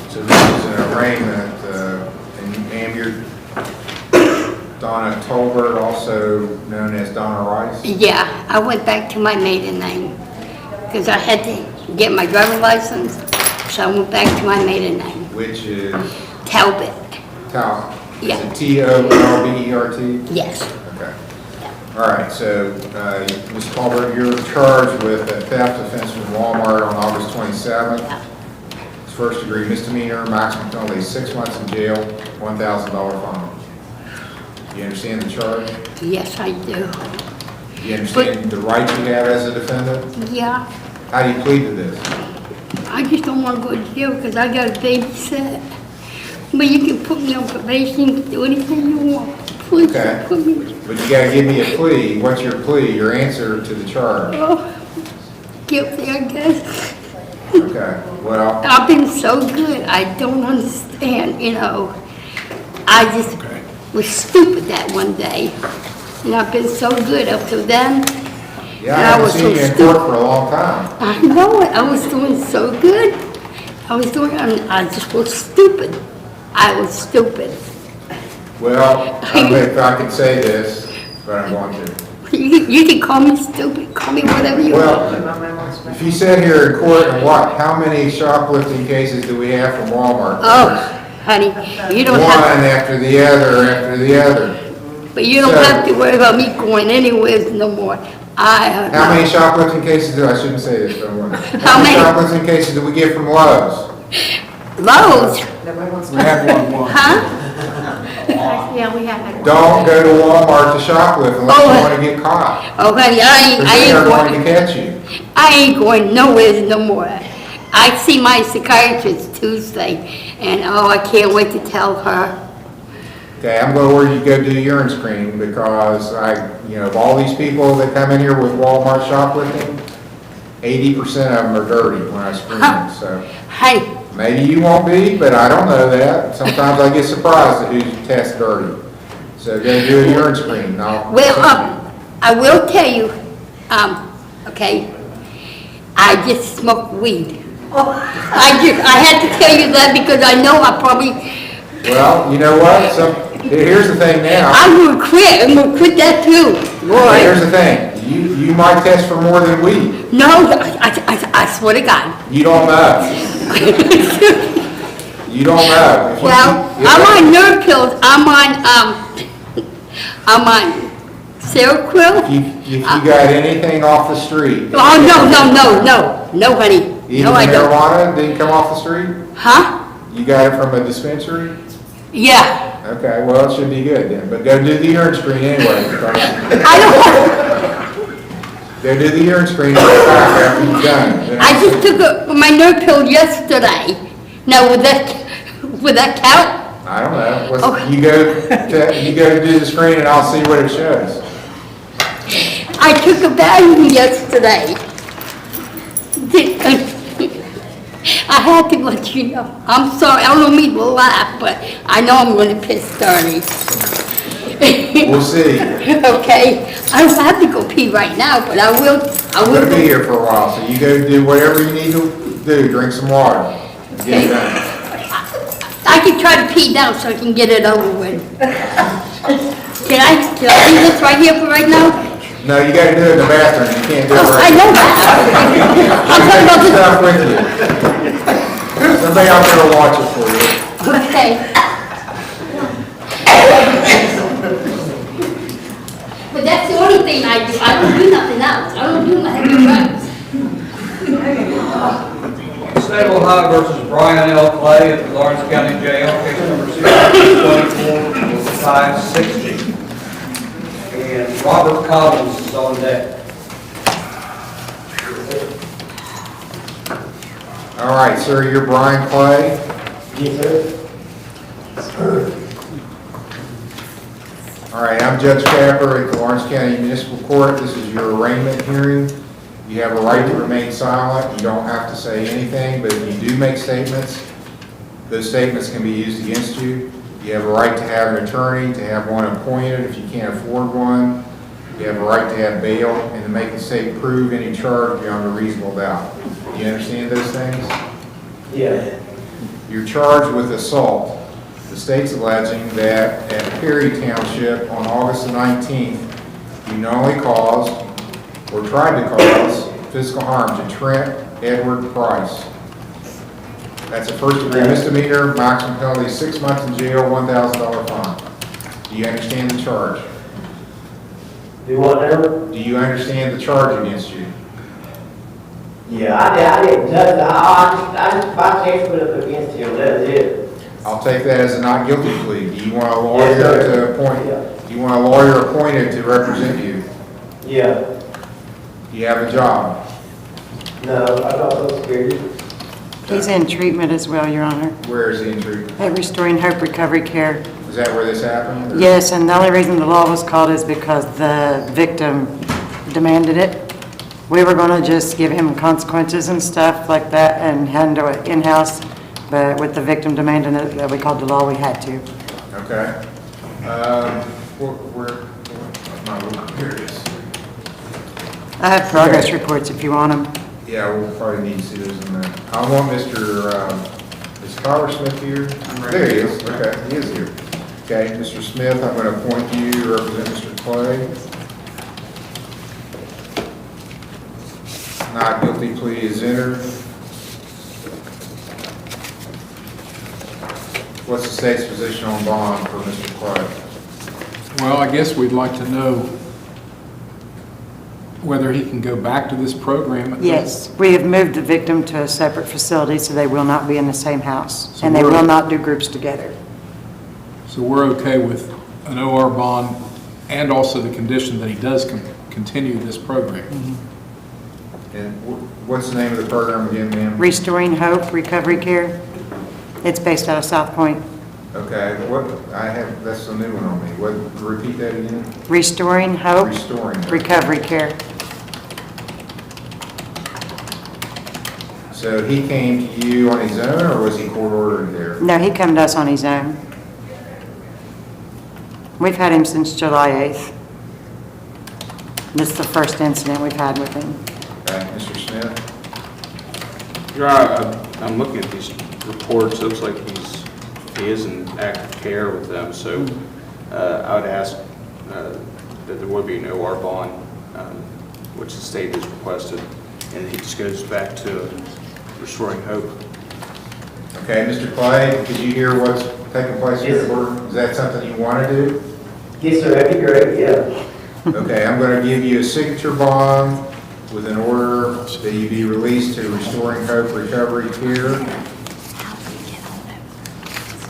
So this is an arraignment, and ma'am, you're Donna Tolbert, also known as Donna Rice? Yeah, I went back to my maiden name because I had to get my driver's license, so I went back to my maiden name. Which is? Talbot. Tal. Yeah. Is it T-O-L-B-E-R-T? Yes. Okay. All right, so Ms. Tolbert, you're charged with a theft offense from Walmart on August 27th. Yeah. It's first degree misdemeanor, maximum penalty 6 months in jail, $1,000 fine. You understand the charge? Yes, I do. You understand the rights you have as a defendant? Yeah, How do you plead to this? I just don't want to go to jail because I got a babysit. But you can put me on probation, you can do anything you want. Please Okay. put me. But you gotta give me a plea. What's your plea, your answer to the charge? Oh, guilty, I guess. Okay, well, I've been so good, I don't understand, you know. I just was stupid that one day. And I've been so good up to then. yeah, And I haven't seen you in court for a long time. I know it, I was doing so good. I just was stupid. I was stupid. Well, I don't know if I can say this, but I'm going to. You can call me stupid, call me whatever you want. Well, if you sit here in court and what, how many shoplifting cases do we have from Walmart? Oh, honey, you don't One have, after the other. but you don't have to worry about me going anywhere no more. How many shoplifting cases I shouldn't say this, don't worry. How many? Shoplifting cases do we get from Lowe's? Lowe's? We had one. Huh? Yeah, we have that. Don't go to Walmart to shoplift unless you Oh. want to get caught. Oh, honey, I Because they are ain't going to going, catch you. I ain't going nowhere no more. I see my psychiatrist Tuesday, and oh, I can't wait to tell her. Okay, I'm going to order you to go do a urine screening because of all these people that come in here with Walmart shoplifting, 80% of them are dirty when I screen them, so. Hey, Maybe you won't be, but I don't know that. Sometimes I get surprised at who tests dirty. So go do a urine screen. well, I will tell you, okay, I just smoke weed. I had to tell you that because I know I probably, Well, you know what? Here's the thing now. I'm gonna quit that too. Boy. Here's the thing. You might test for more than weed. No, I swear to God. You don't know. You don't know. I'm on nerve pills. I'm on Seroquel. If you got anything off the street. Oh, no, honey. Even No, I don't. marijuana didn't come off the street? Huh? You got it from a dispensary? Yeah. Okay, well, it should be good then. But go do the urine screen anyway. I don't. Go do the urine screen after you've done. I just took my nerve pill yesterday. Now, would that count? I don't know. Okay. You go to do the screen and I'll see what it shows. I took a Valium yesterday. I had to let you know. I'm sorry. I don't mean to laugh, but I know I'm going to piss dirty. We'll see. Okay. I don't have to go pee right now, but I will. I'm going to be here for a while, so you go do whatever you need to do. Drink some water. And get it done. I can try to pee now so I can get it over with. Can I do this right here for right now? No, you got to do it in the bathroom. You can't do it right I know that. I'm talking about this. Stuff with you. Somebody out there will watch it for you. Okay. But that's the only thing I do. I don't do nothing else. I don't do nothing drugs. State of Ohio versus Brian L. Clay at the Lawrence County Jail, case number 624-560. And Robert Collins is on deck. All right, sir, you're Brian Clay. Yes, sir. All right, I'm Judge Capper at the Lawrence County Municipal Court. This is your arraignment hearing. You have a right to remain silent. You don't have to say anything, but if you do make statements, those statements can be used against you. You have a right to have an attorney, to have one appointed if you can't afford one. You have a right to have bail and to make the state prove any charge beyond a reasonable doubt. Do you understand those things? Yeah. You're charged with assault. The state's alleging that at Perry Township on August the 19th, you knowingly caused or tried to cause physical harm to Trent Edward Price. That's a first-degree misdemeanor, maximum penalty 6 months in jail, $1,000 fine. Do you understand the charge? Do what now? Do you understand the charge against you? Yeah, I didn't touch it. I can't put up against him, that's it. I'll take that as a not guilty plea. Do you want a lawyer Yes, sir. to appoint? Do you want a lawyer appointed to represent you? Yeah. Do you have a job? No, I got Social Security. He's in treatment as well, Your Honor, Where is he in treatment? at Restoring Hope Recovery Care. Is that where this happened? or- Yes, and the only reason the law was called is because the victim demanded it. We were going to just give him consequences and stuff like that and handle it in-house, but with the victim demanding it, that we called the law, we had to. Okay. Here it is. I have progress reports if you want them. Yeah, we'll probably need to see those in a minute. I want Mr., is Tyler Smith here? There he is. Okay, he is here. Okay, Mr. Smith, I'm going to appoint you to represent Mr. Clay. Not guilty plea is entered. what's the state's position on bond for Mr. Clay? Well, I guess we'd like to know whether he can go back to this program. Yes, we have moved the victim to a separate facility, so they will not be in the same house, So and they we're- will not do groups together. So we're okay with an OR bond and also the condition that he does continue this program. And what's the name of the program again, ma'am? Restoring Hope Recovery Care. It's based out of South Point. Okay, that's a new one on me. Repeat that again? Restoring Hope Restoring Hope. Recovery Care. So he came to you on his own, or was he court ordered there? No, he come to us on his own. We've had him since July 8th. This is the first incident we've had with him. Okay, Mr. Smith? Your Honor, I'm looking at these reports. It looks like he is in active care with them, so I would ask that there would be an OR bond, which the state has requested, and he just goes back to Restoring Hope. Okay, Mr. Clay, did you hear what's taking place here at court? Is that something you want to do? Yes, sir, that'd be great, yeah. Okay, I'm going to give you a signature bond with an order that you be released to Restoring Hope Recovery Care.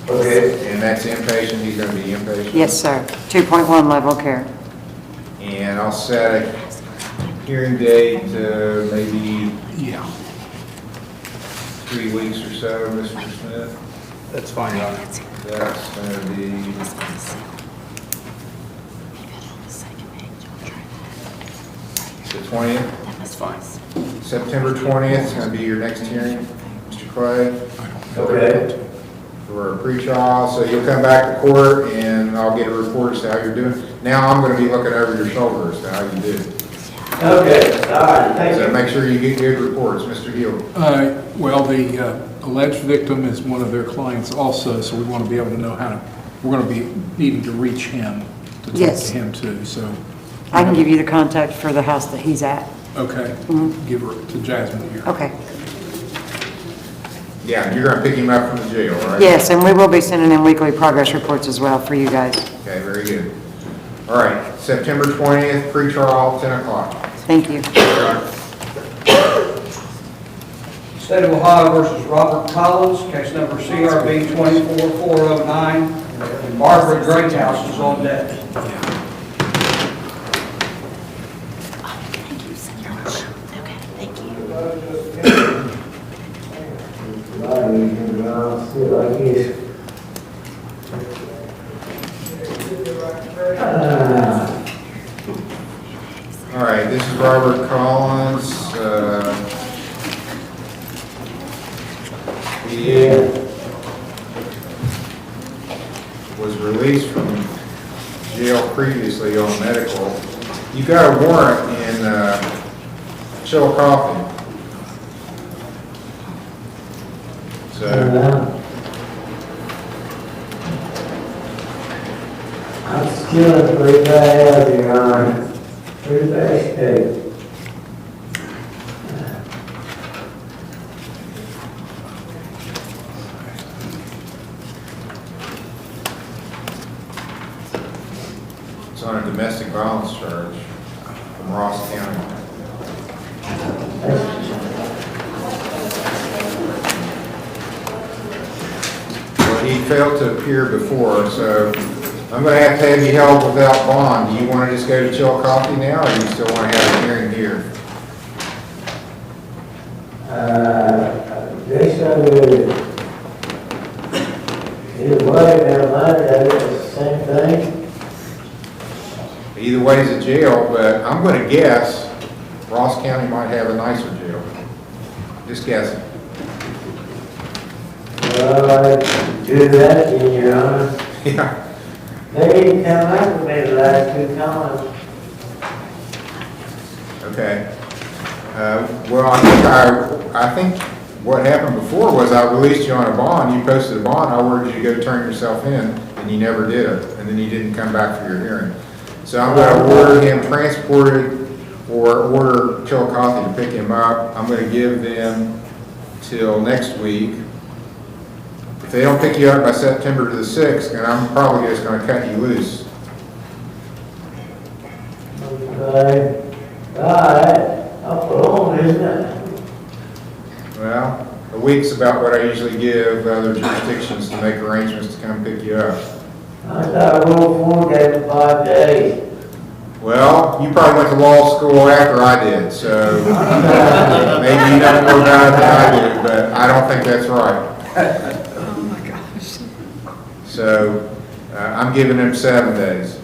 Okay. And that's inpatient, he's going to be inpatient? Yes, sir. 2.1 level care. And I'll set a hearing date, maybe 3 weeks or so, Mr. Smith? That's fine, Your Honor. That's going to be... The 20th? That's fine. September 20th is going to be your next hearing, Mr. Clay. Okay. For a pretrial, so you'll come back to court and I'll get a report as to how you're doing. Now I'm going to be looking over your shoulder as to how you did. Okay, all right, thank you. So make sure you get good reports, Mr. Hill. Well, the alleged victim is one of their clients also, so we want to be able to know how to, we're going to be needing to reach him to talk Yes. to him too, so. I can give you the contact for the house that he's at. Okay, give her to Jasmine here. Okay. Yeah, you're going to pick him up from the jail, right? Yes, and we will be sending in weekly progress reports as well for you guys. Okay, very good. All right, September 20th, pretrial, 10 o'clock. Thank you. State of Ohio versus Robert Collins, case number CRB 24409. And Barbara Greathouse is on deck. All right, this is Robert Collins. He was released from jail previously on medical. You got a warrant in Chillicothe. So I'm still pretty bad, Your Honor. Pretty bad shape. it's on a domestic violence charge from Ross County. Well, he failed to appear before, so I'm going to have you held without bond. Do you want to just go to Chillicothe now, or do you still want to have a hearing here? This either way, it doesn't matter, it's the same thing. Either way is a jail, but I'm going to guess Ross County might have a nicer jail. Just guessing. Well, I do that, Your Honor. Yeah. They didn't come up with me the last 2 times. Okay. Well, I think what happened before was I released you on a bond, you posted a bond, I ordered you to go turn yourself in, and you never did it, and then you didn't come back for your hearing. So I'm going to order him transported or order Chillicothe to pick him up. I'm going to give them till next week to If they don't pick you up by September the 6th, then I'm probably just gonna cut you loose. Okay. All right, I'll put on, isn't it? Well, a week's about what I usually give other jurisdictions to make arrangements to come pick you up. I thought Rule 4 gave it 5 days. Well, you probably went to law school after I did, so maybe you know more about it than I do, but I don't think that's right. Oh, my gosh. So, I'm giving them 7 days.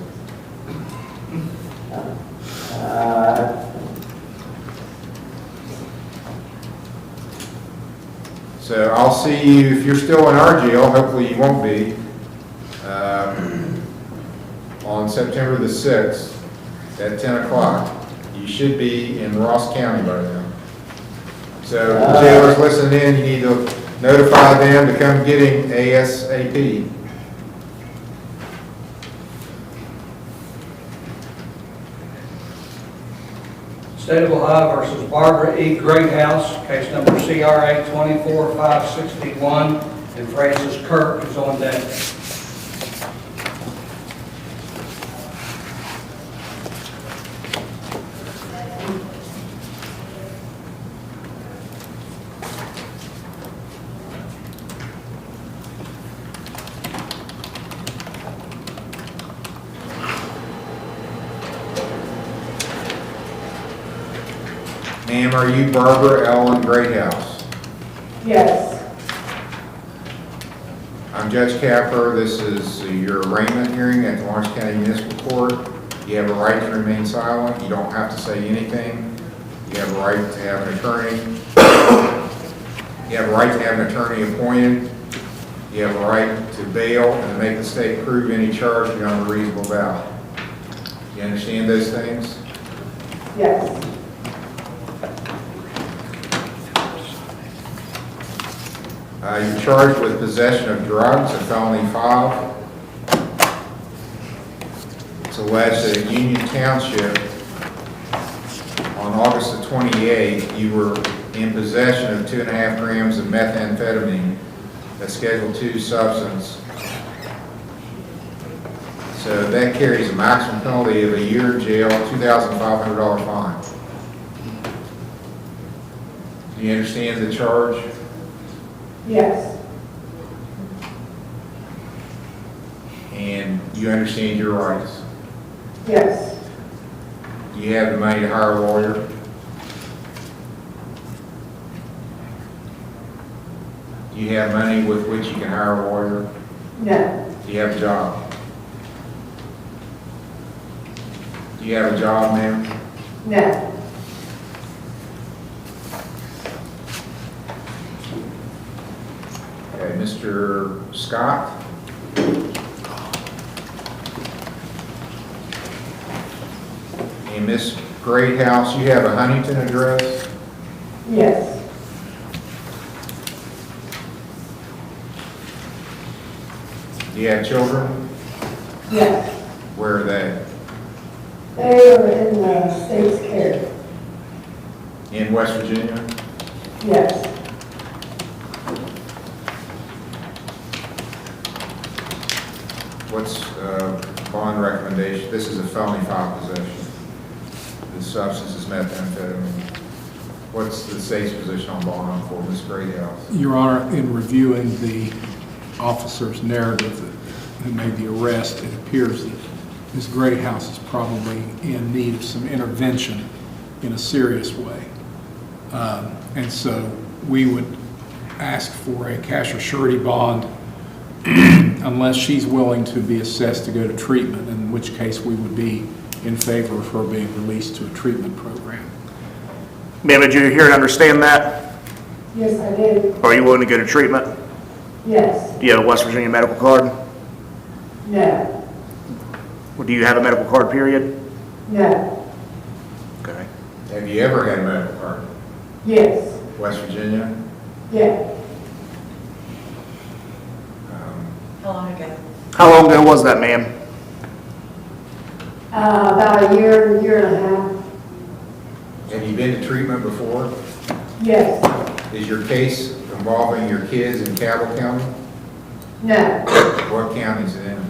So I'll see you, if you're still in our jail, hopefully you won't be, on September the 6th at 10 o'clock. You should be in Ross County by then. So the jailers listening in, you need to notify them to come get him ASAP. State of Ohio versus Barbara E. Greathouse, case number CRA 24561, and Francis Kirk is on deck. Ma'am, are you Barbara Ellen Greathouse? Yes. I'm Judge Capper. This is your arraignment hearing at the Lawrence County Municipal Court. You have a right to remain silent. You don't have to say anything. You have a right to have an attorney. You have a right to have an attorney appointed. You have a right to bail and to make the state prove any charge beyond a reasonable doubt. You understand those things? Yes. You're charged with possession of drugs, a felony 5. It's alleged that at Union Township, on August the 28th, you were in possession of 2.5 grams of methamphetamine, a Schedule II substance. So that carries a maximum penalty of a year in jail, $2,500 fine. Do you understand the charge? Yes. And you understand your rights? Yes. Do you have the money to hire a lawyer? Do you have money with which you can hire a lawyer? No. Do you have a job? Do you have a job, ma'am? No. Okay, Mr. Scott? And Miss Greathouse, you have a Huntington address? Yes. Do you have children? Yes. Where are they? They are in the state's care. In West Virginia? Yes. What's bond recommendation? This is a felony 5 possession. The substance is methamphetamine. What's the state's position on bond for Ms. Greathouse? Your Honor, in reviewing the officer's narrative who made the arrest, it appears that Ms. Greathouse is probably in need of some intervention in a serious way. And so we would ask for a cash or surety bond unless she's willing to be assessed to go to treatment, in which case we would be in favor of her being released to a treatment program. Ma'am, did you hear and understand that? Yes, I did. Are you willing to go to treatment? Yes. Do you have a West Virginia medical card? No. Or do you have a medical card, period? No. Okay. Have you ever had a medical card? Yes. West Virginia? Yeah. How long ago? How long ago was that, ma'am? About a year, year and a half. Have you been to treatment before? Yes. Is your case involving your kids in Cabell County? No. What county is it in?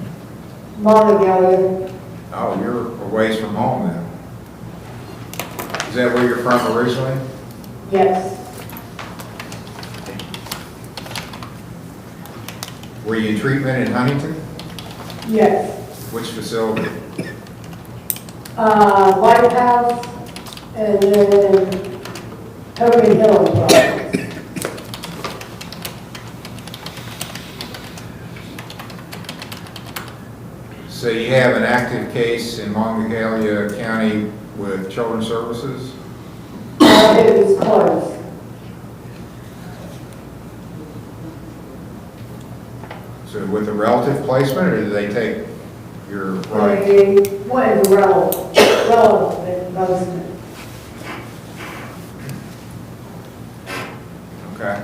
Montague. Oh, you're a ways from home then. Is that where you're from originally? Yes. Were you in treatment in Huntington? Yes. Which facility? White House and then Hogan Hill. So you have an active case in Monongalia County with Children's Services? It was closed. So with a relative placement, or did they take your right? They went to relative placement. Okay.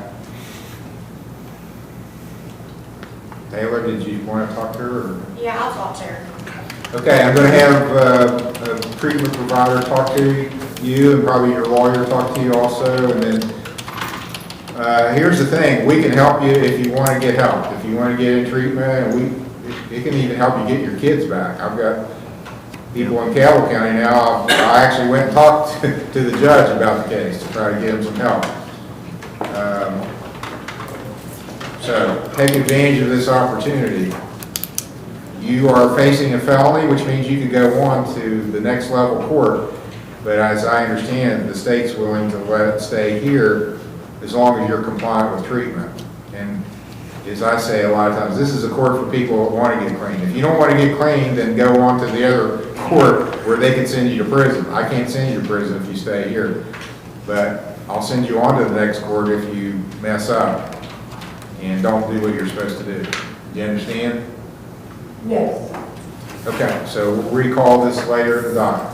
Taylor, did you want to talk to her? Or? Yeah, I'll talk to her. Okay, I'm going to have a treatment provider talk to you, and probably your lawyer talk to you also. And then here's the thing: we can help you if you want to get help. If you want to get in treatment, it can even help you get your kids back. I've got people in Cabell County now. I actually went and talked to the judge about the case to try to get him some help. So take advantage of this opportunity. You are facing a felony, which means you can go on to the next level court. But as I understand, the state's willing to let it stay here as long as you're compliant with treatment. And as I say a lot of times, this is a court for people that want to get clean. If you don't want to get clean, then go on to the other court where they can send you to prison. I can't send you to prison if you stay here. But I'll send you on to the next court if you mess up and don't do what you're supposed to do. Do you understand? Yes. Okay, so we'll recall this later to Donna.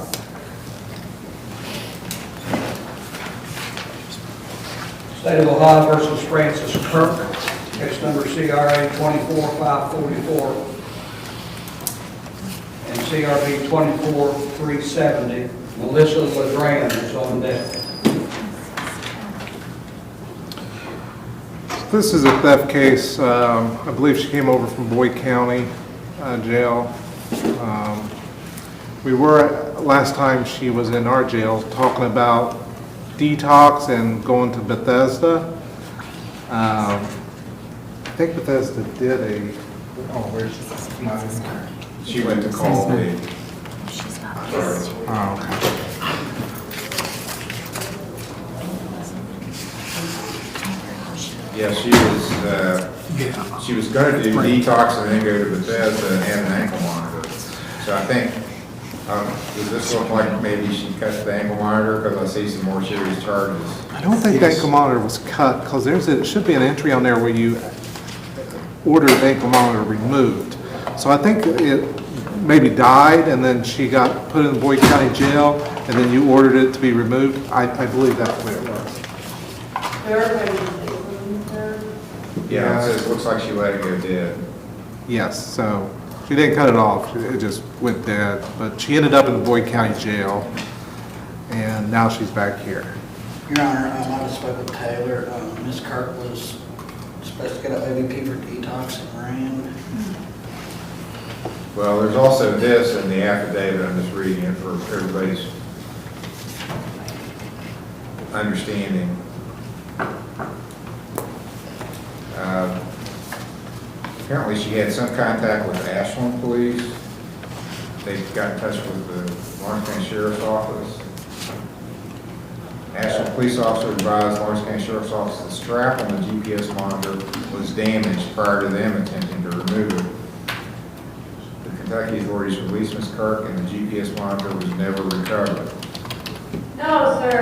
State of Ohio versus Francis Kirk, case number CRA 24544 and CRB 24370. Melissa Laran is on deck. This is a theft case. I believe she came over from Boyd County Jail. We were, last time she was in our jail, talking about detox and going to Bethesda. I think Bethesda did a, oh, where's she? She went to call me. Oh, okay. Yeah, she was going to do detox and then go to Bethesda and have an ankle monitor. So I think, does this look like maybe she cut the ankle monitor? Because I see some more serious charges. I don't think the ankle monitor was cut, because it should be an entry on there where you ordered the ankle monitor removed. So I think it maybe died, and then she got put in the Boyd County Jail, and then you ordered it to be removed. I believe that's what it was. Yeah, it looks like she let it go dead. Yes, so she didn't cut it off. It just went dead. But she ended up in the Boyd County Jail, and now she's back here. Your Honor, I just spoke with Taylor. Ms. Kirk was supposed to get an OVP for detox and ran. Well, there's also this in the affidavit. I'm just reading it for everybody's understanding. Apparently she had some contact with the Ashland police. They got in touch with the Lawrence County Sheriff's Office. Ashland police officer advised Lawrence County Sheriff's Office the strap on the GPS monitor was damaged prior to them attempting to remove it. The Kentucky authorities released Ms. Kirk and the GPS monitor was never recovered. No, sir,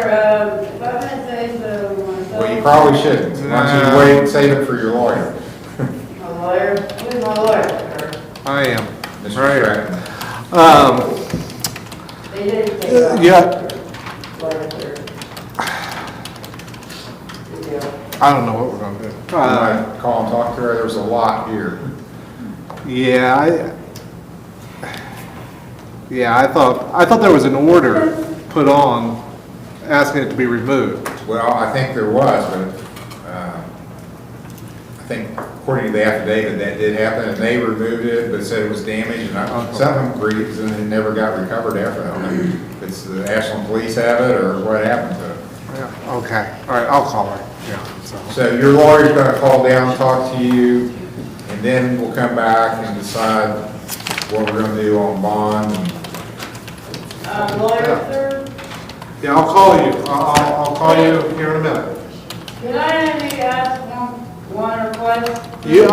if I'm gonna say so myself. Well, you probably shouldn't. Why don't you wait and save it for your lawyer? My lawyer? Who's my lawyer, sir? I am. Mr. Stratton. They didn't take it. Yeah. Lawyer, sir. Good deal. I don't know what we're going to do. You might call and talk to her. There's a lot here. Yeah, I thought there was an order put on asking it to be removed. Well, I think there was, but I think according to the affidavit, that did happen, and they removed it, but said it was damaged, and some of them agreed, and it never got recovered after that. I don't know if it's the Ashland police have it, or what happened to it. Yeah, okay, all right, I'll call her, yeah, So your lawyer's gonna call down, talk to you, and then we'll come back and decide what we're gonna do on bond. Lawyer, sir, Yeah, I'll call you, I'll call you here in a minute. can I maybe ask one request? Yeah,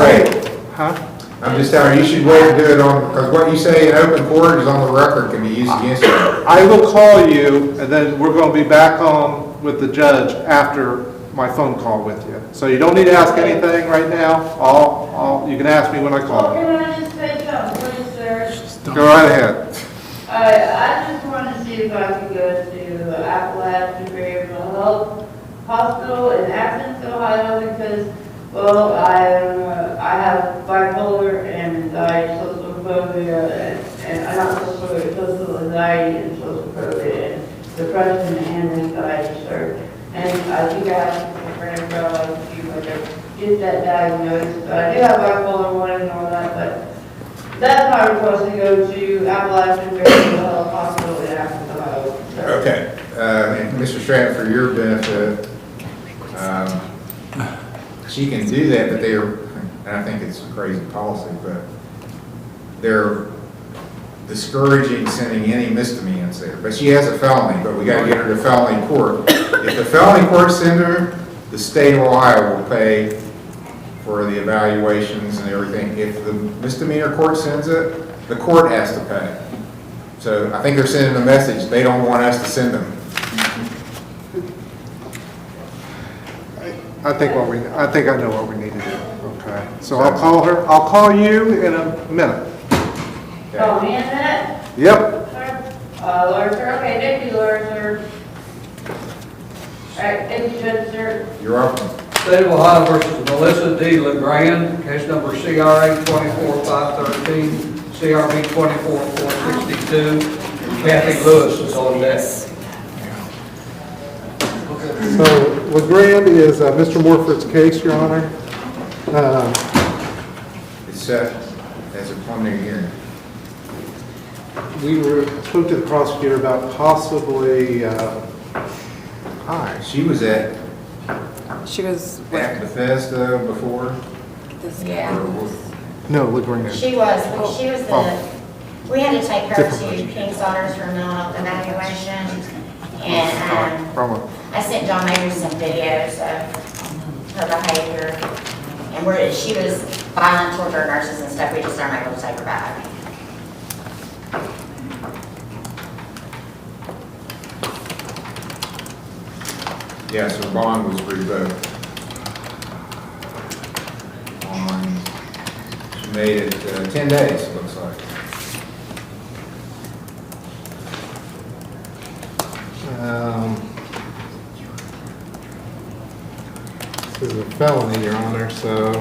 Wait. Huh? I'm just telling you, you should wait and do it on, because what you say in open court is on the record, can be used against you. I will call you, and then we're going to be back on with the judge after my phone call with you. So you don't need to ask anything right now. You can ask me when I Well, call. can I just say something, please, sir? Go right ahead. I just want to see if I can go to Appalachian Behavioral Health Hospital in Athens, Ohio, because, well, I have bipolar and anxiety, social phobia, and not social phobia, social anxiety and social phobia, and depression and anxiety, sir. And I think I have to get that diagnosed. But I do have bipolar 1 and all that, but that's my request to go to Appalachian Behavioral Health Hospital in Athens, Ohio. Okay, and Mr. Stratton, for your benefit, she can do that, but and I think it's a crazy policy, but they're discouraging sending any misdemeanors there. But she has a felony, but we gotta get her to felony court. If the felony court sends her, the state of Ohio will pay for the evaluations and everything. If the misdemeanor court sends it, the court has to pay. So I think they're sending a message, they don't want us to send them. I think I know what we need to do. Okay. So I'll call her. I'll call you in a minute. Oh, me and that? Yep. Sir? Lawyer, sir? Okay, thank you, lawyer, sir. All right, thank you, Judge, sir. You're welcome. State of Ohio versus Melissa D. LeGrand, case number CRA 24513, CRB 24462, and Kathy Lewis is on deck. So LeGrand is Mr. Morford's case, Your Honor. It's set as a preliminary hearing. We spoke to the prosecutor about possibly, She was at She was Bethesda before. Yeah. no, LeGrand. She was we had to take her Different to King's Daughters for mental evaluation. And Wrong one. I sent John Major some videos of her behavior. And she was violent toward her nurses and stuff. We just aren't able to take her back. Yes, her bond was revoked. She made it 10 days, it looks like. This is a felony, Your Honor, so.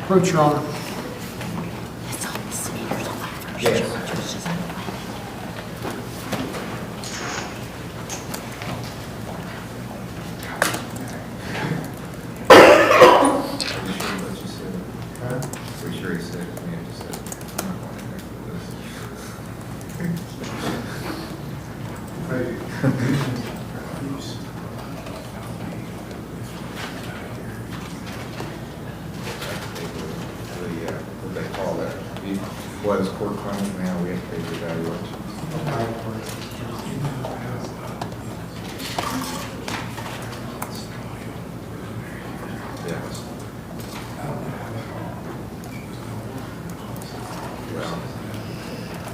Approach, Your Honor. Pretty sure he said it. What they call that? What is court claims now? We have to pay the evaluation. Well,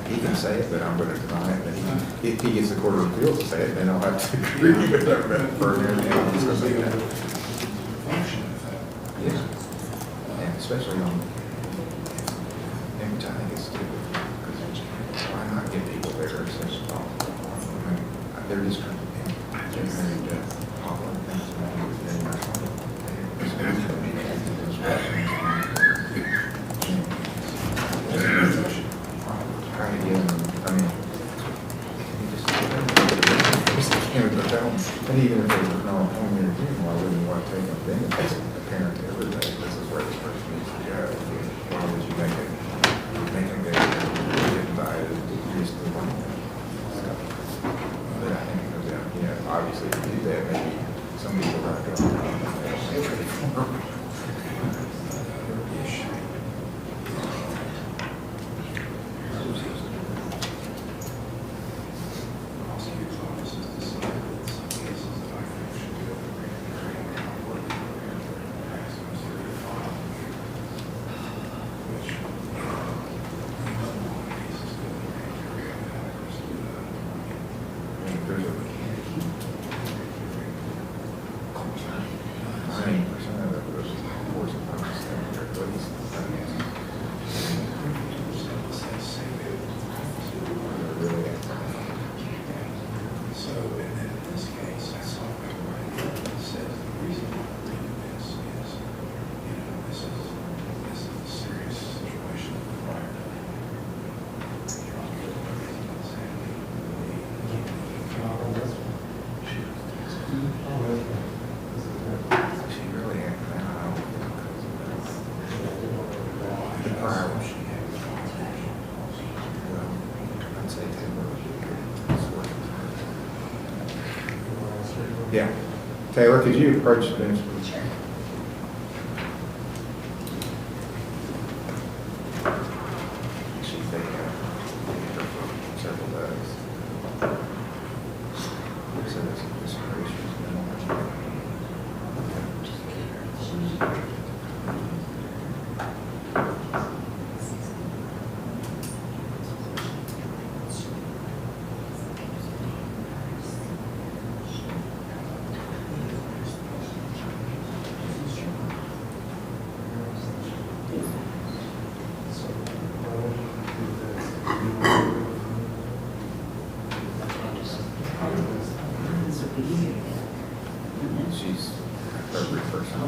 he can say it, but I'm going to deny it. But if he gets the Court of Appeals to say it, then I'll have to agree with that for everything. I'm just going to say that. Yeah. And it's especially on, and which I think is stupid, because why not get people there since they're just going to popular things trying to get them, I mean, and even if there's no home interview, why wouldn't you want to take them then? If it's apparent to everybody, this is where this person needs to go. Why would you make it go get invited just to one stuff? But I think, you know, obviously to do that, maybe some people are going to go. Yeah. Taylor, could you approach the bench, please? Sure. She's several days. So that's this She's every person.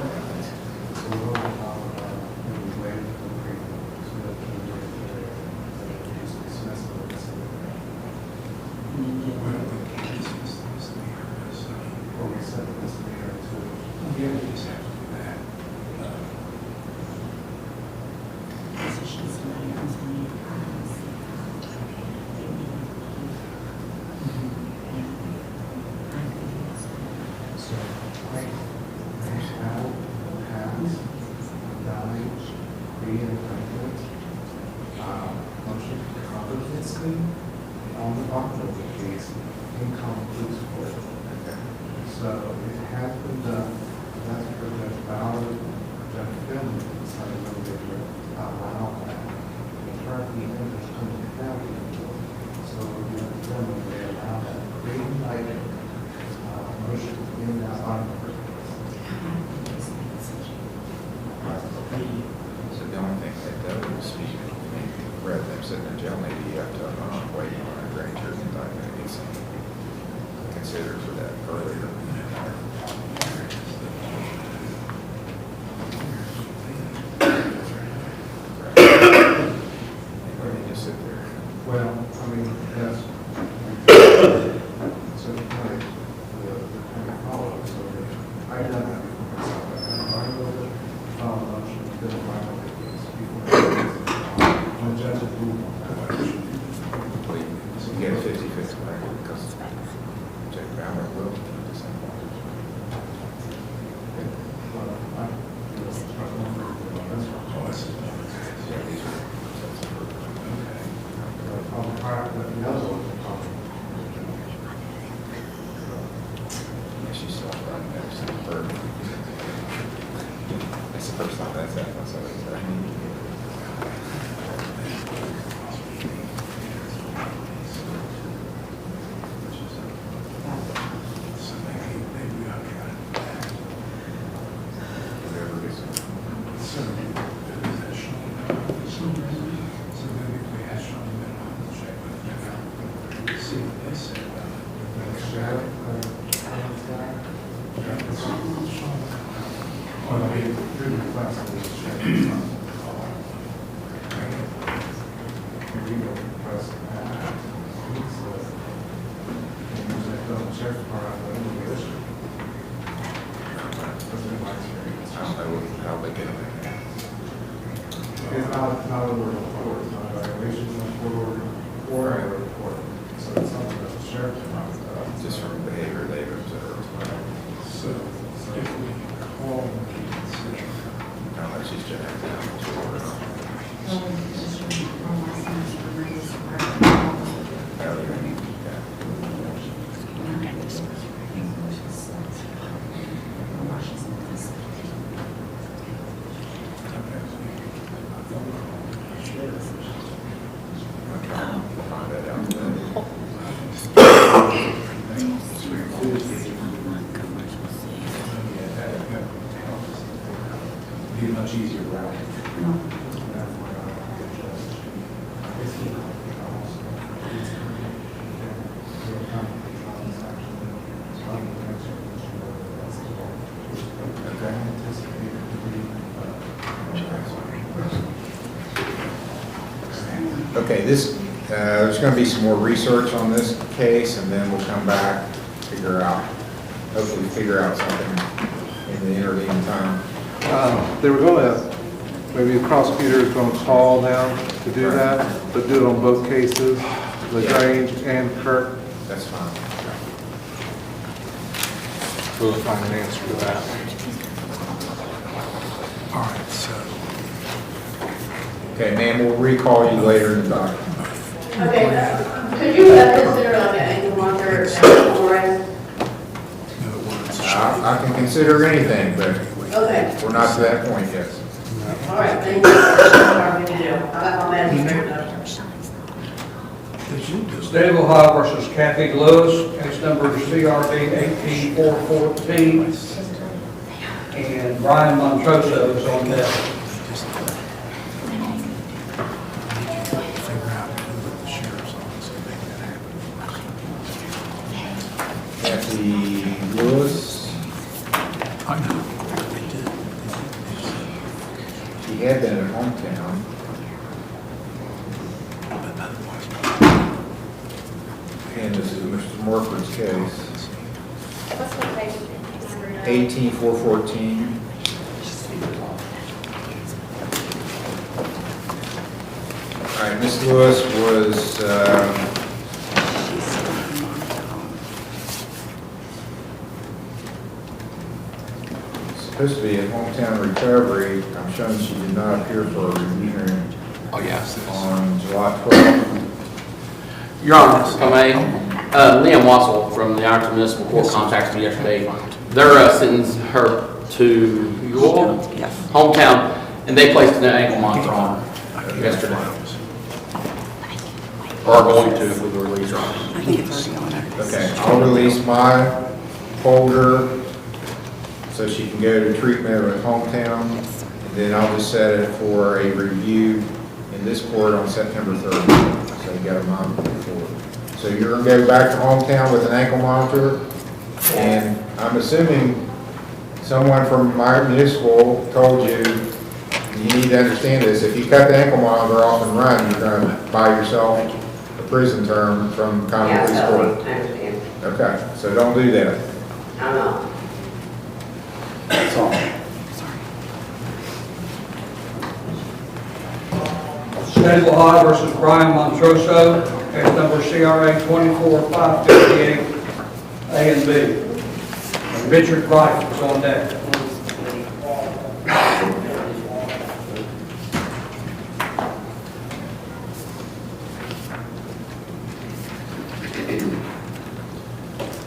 legal request. Sheriff's Department, I don't know issue. That's been my experience. I don't know how they get it. It's not a word report, it's not an evaluation, it's not a court order, or a report. So it's something that the sheriff's department does. Just from behavior they've observed. So if we call and consider. How much he's generating now. Be a much easier route. Okay, this, there's going to be some more research on this case, and then we'll come back, hopefully figure out something in the intervening time. They were going to, maybe the prosecutor is going to call now to do that, but do it on both cases, LaGrange and Kirk. That's fine. We'll find an answer to that. All right, so. Okay, ma'am, we'll recall you later in the document. Okay, could you consider like an ankle monitor or arrest? I can consider anything, but Okay. we're not to that point yet. All right, thank you. I got my magistrate note. State of Ohio versus Kathy Lewis, case number CRB 18414. And Brian Montroso is on that. Kathy Lewis. I know. She had been at hometown. And this is Mr. Morford's case. What's the page? 18414. All right, Ms. Lewis was supposed to be at hometown recovery. I'm showing she did not appear for a review hearing on July 12th. Your Honor, if I may, Liam Wassel from the Ironton Municipal Court contacted me yesterday. They're sending her to your hometown, and they placed an ankle monitor on her yesterday. Or are going to if we release her. I think it's already on there. Okay, I'll release my holder so she can go to treatment at hometown, and then I'll just set it for a review in this court on September 3rd. So you got a month before. So you're gonna go back to hometown with an ankle monitor, and I'm assuming someone from my municipal told you, you need to understand this, if you cut the ankle monitor off and run, you're gonna buy yourself a prison term from county police court. I understand. Okay, so don't do that. I know. That's all. State of Ohio versus Brian Montroso, case number CRA 24558, A and B. And Richard Wright is on deck.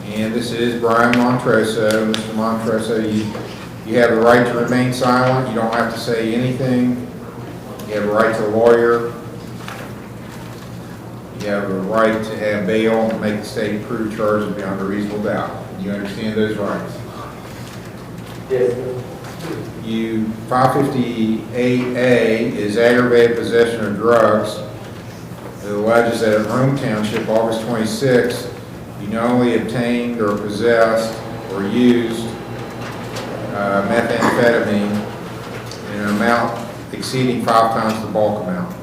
And this is Brian Montroso. Mr. Montroso, you have the right to remain silent. You don't have to say anything. You have a right to a lawyer. You have a right to have bail and make the state prove charges beyond a reasonable doubt. You understand those rights? Yes. You, 558A is aggravated possession of drugs. It alleges that in Rome Township, August 26th, you not only obtained or possessed or used methamphetamine in an amount exceeding 5 times the bulk amount.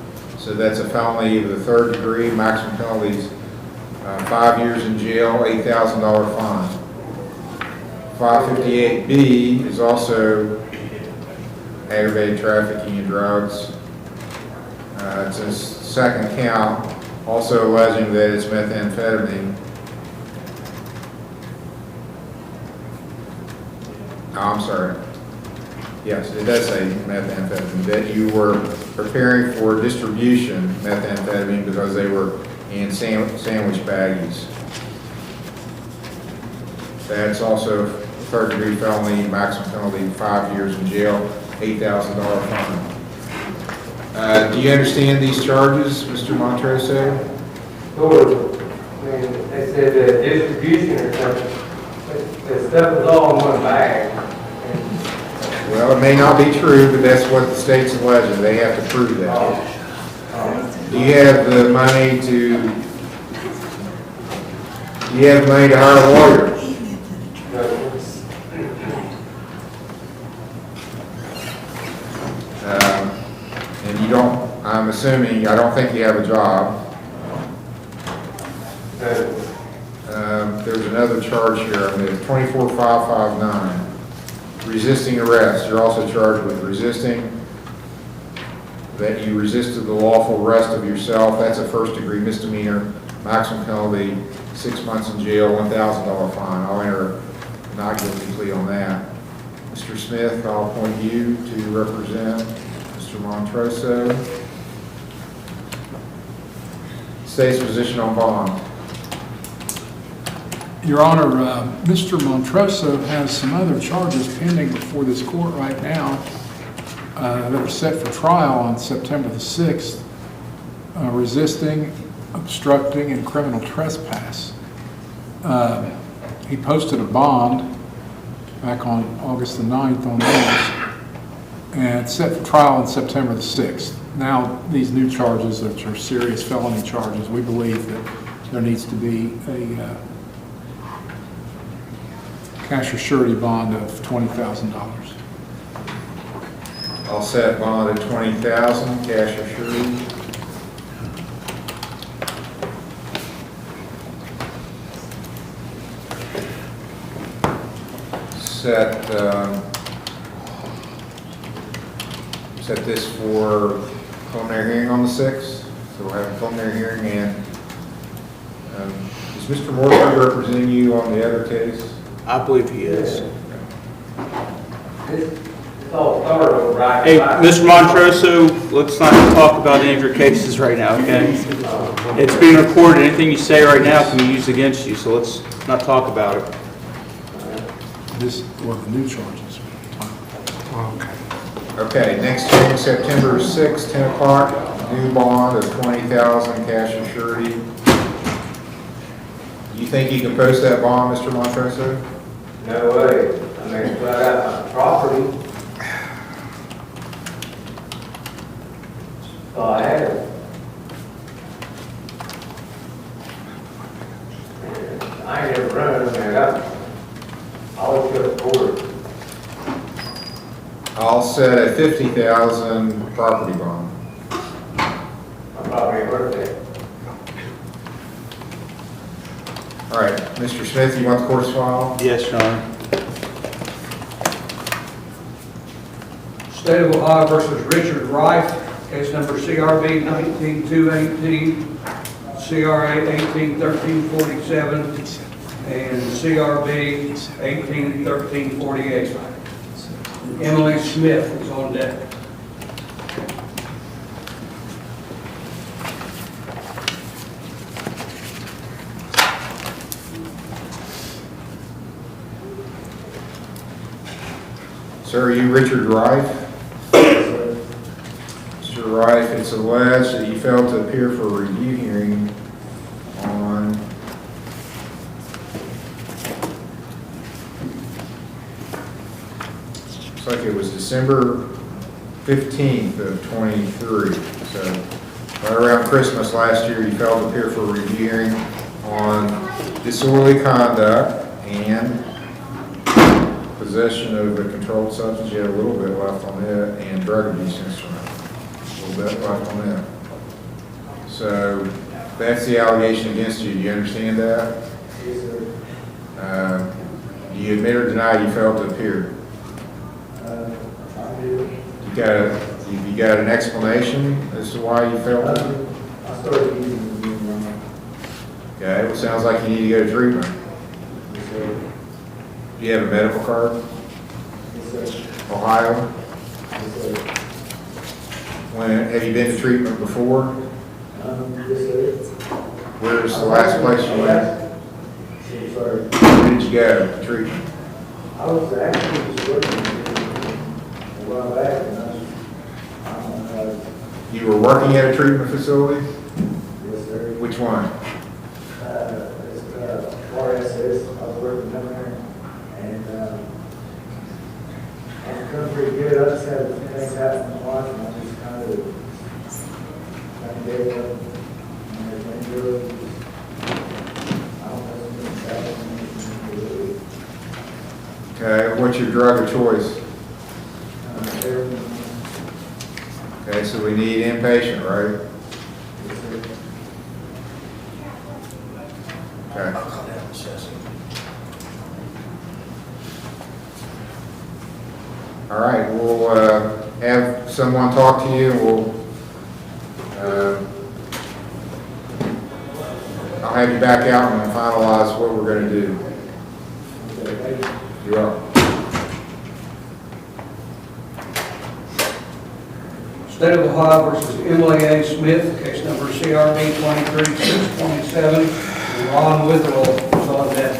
So that's a felony of the 3rd degree, maximum penalties, 5 years in jail, $8,000 fine. 558B is also aggravated trafficking in drugs. It's a second count, also alleging that it's methamphetamine. Oh, I'm sorry. Yes, it does say methamphetamine, that you were preparing for distribution methamphetamine because they were in sandwich baggies. That's also 3rd degree felony, maximum penalty 5 years in jail, $8,000 fine. Do you understand these charges, Mr. Montroso? Sort of. I mean, they said distribution or something. The stuff was all in one bag. Well, it may not be true, but that's what the state's alleging. They have to prove that. Do you have the money to hire a lawyer? And you don't, I'm assuming, I don't think you have a job. There's another charge here, I mean, 24559. Resisting arrest. You're also charged with resisting, that you resisted the lawful arrest of yourself. That's a 1st degree misdemeanor, maximum penalty 6 months in jail, $1,000 fine. I'll enter a not guilty plea on that. Mr. Smith, I'll appoint you to represent Mr. Montroso. State's position on bond. Your Honor, Mr. Montroso has some other charges pending before this court right now that are set for trial on September the 6th, resisting, obstructing, and criminal trespass. He posted a bond back on August the 9th on those, and it's set for trial on September the 6th. Now, these new charges, which are serious felony charges, we believe that there needs to be a cash or surety bond of $20,000. I'll set bond at $20,000, cash or surety. Set this for preliminary hearing on the 6th. So we'll have a preliminary hearing, and is Mr. Morgan representing you on the other case? I believe he is. It's all started over right. Hey, Mr. Montroso, let's not talk about any of your cases right now, okay? It's being recorded. Anything you say right now can be used against you, so let's not talk about it. This, well, the new charges. Okay. Okay, next hearing, September 6th, 10 o'clock, new bond of $20,000, cash and surety. You think you can post that bond, Mr. Montroso? No way. I mean, it's right out my property. So I have it. I ain't never run it, man. I always go to court. I'll set a $50,000 property bond. My property ain't worth it. All right, Mr. Smith, you want the court's file? Yes, Your Honor. State of Ohio versus Richard Wright, case number CRB 19218, CRA 181347, and CRB 181348. Emily Smith is on deck. Sir, are you Richard Rife? Mr. Rife, it's alleged that you failed to appear for a review hearing on looks like it was December 15th of 23. So right around Christmas last year, you failed to appear for a review hearing on disorderly conduct and possession of a controlled substance. You had a little bit left on it, and drug abuse instrument. A little bit left on it. So that's the allegation against you. Do you understand that? Yes, sir. Do you admit or deny you failed to appear? I do. You got an explanation as to why you failed to? I started using the new one. Okay, well, sounds like you need to go to treatment. Yes, sir. Do you have a medical card? Yes, sir. Ohio? Yes, sir. Have you been to treatment before? Yes, sir. Where's the last place you went? Yes, sir. Where did you go to treatment? I was actually just working a while back, and I don't know. You were working at a treatment facility? Yes, sir. Which one? It's RSS. I was working down there, and I was doing pretty good. I just had things happen in my life, and I just kind of gave up. And everything good. I don't know what's happening. Okay, what's your drug of choice? Heroin. Okay, so we need inpatient, right? Yes, sir. Okay. All right, we'll have someone talk to you. I'll have you back out and finalize what we're going to do. You're up. State of Ohio versus Emily A. Smith, case number CRB 23627, Ron Witherall is on deck.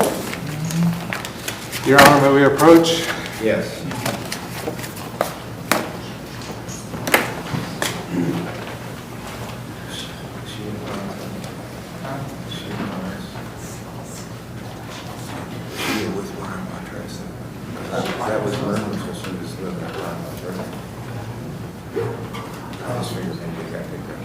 Your Honor, may we approach? Yes. That was murder, so she was living at Reginald, right? I just figured maybe they got picked up.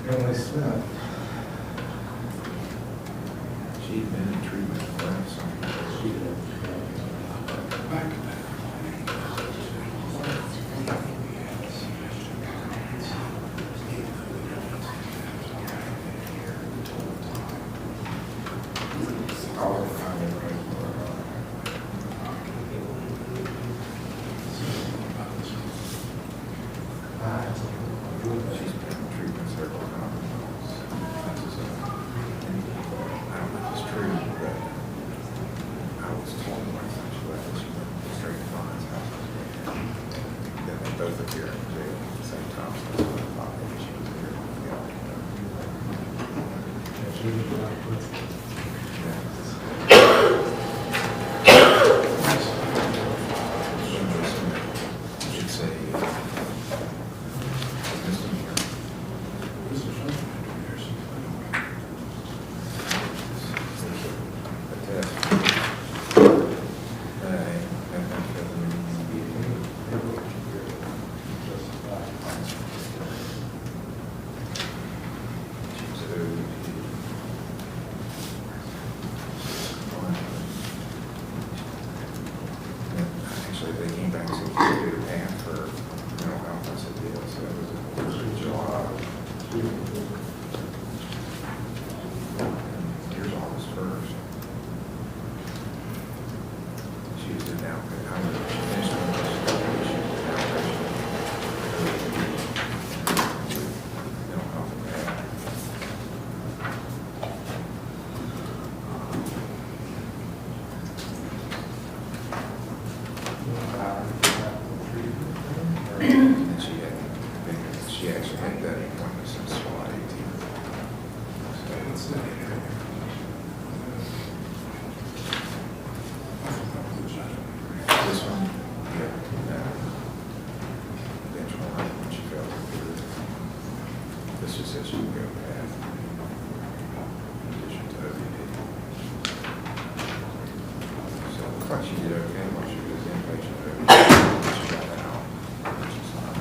Emily Smith. She'd been in treatment for that, she did. Both of you are in jail at the same time. So that's what I thought maybe she was here. Should say thought she did okay while she was inpatient. She got out. She's not.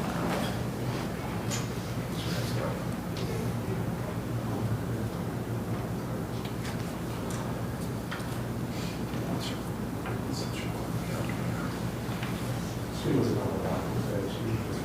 She was not a doctor, she was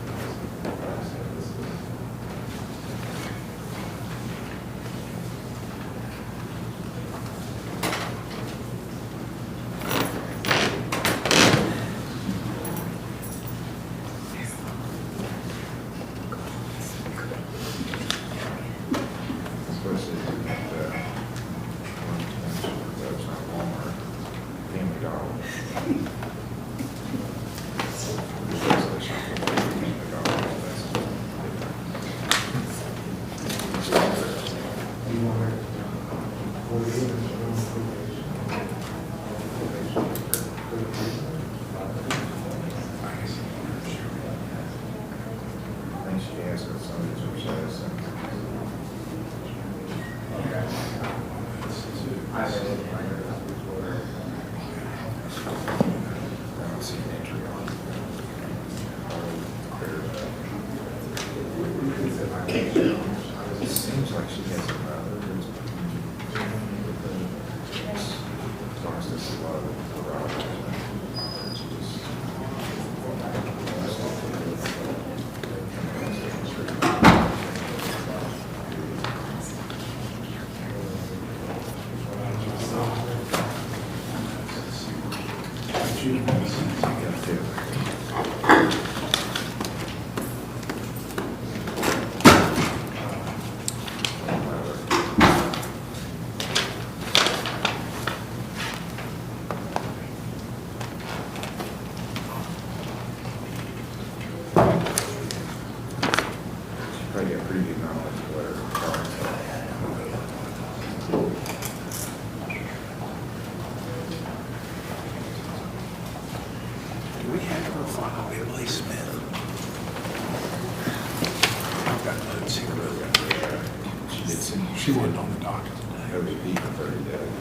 She wasn't on the docket today.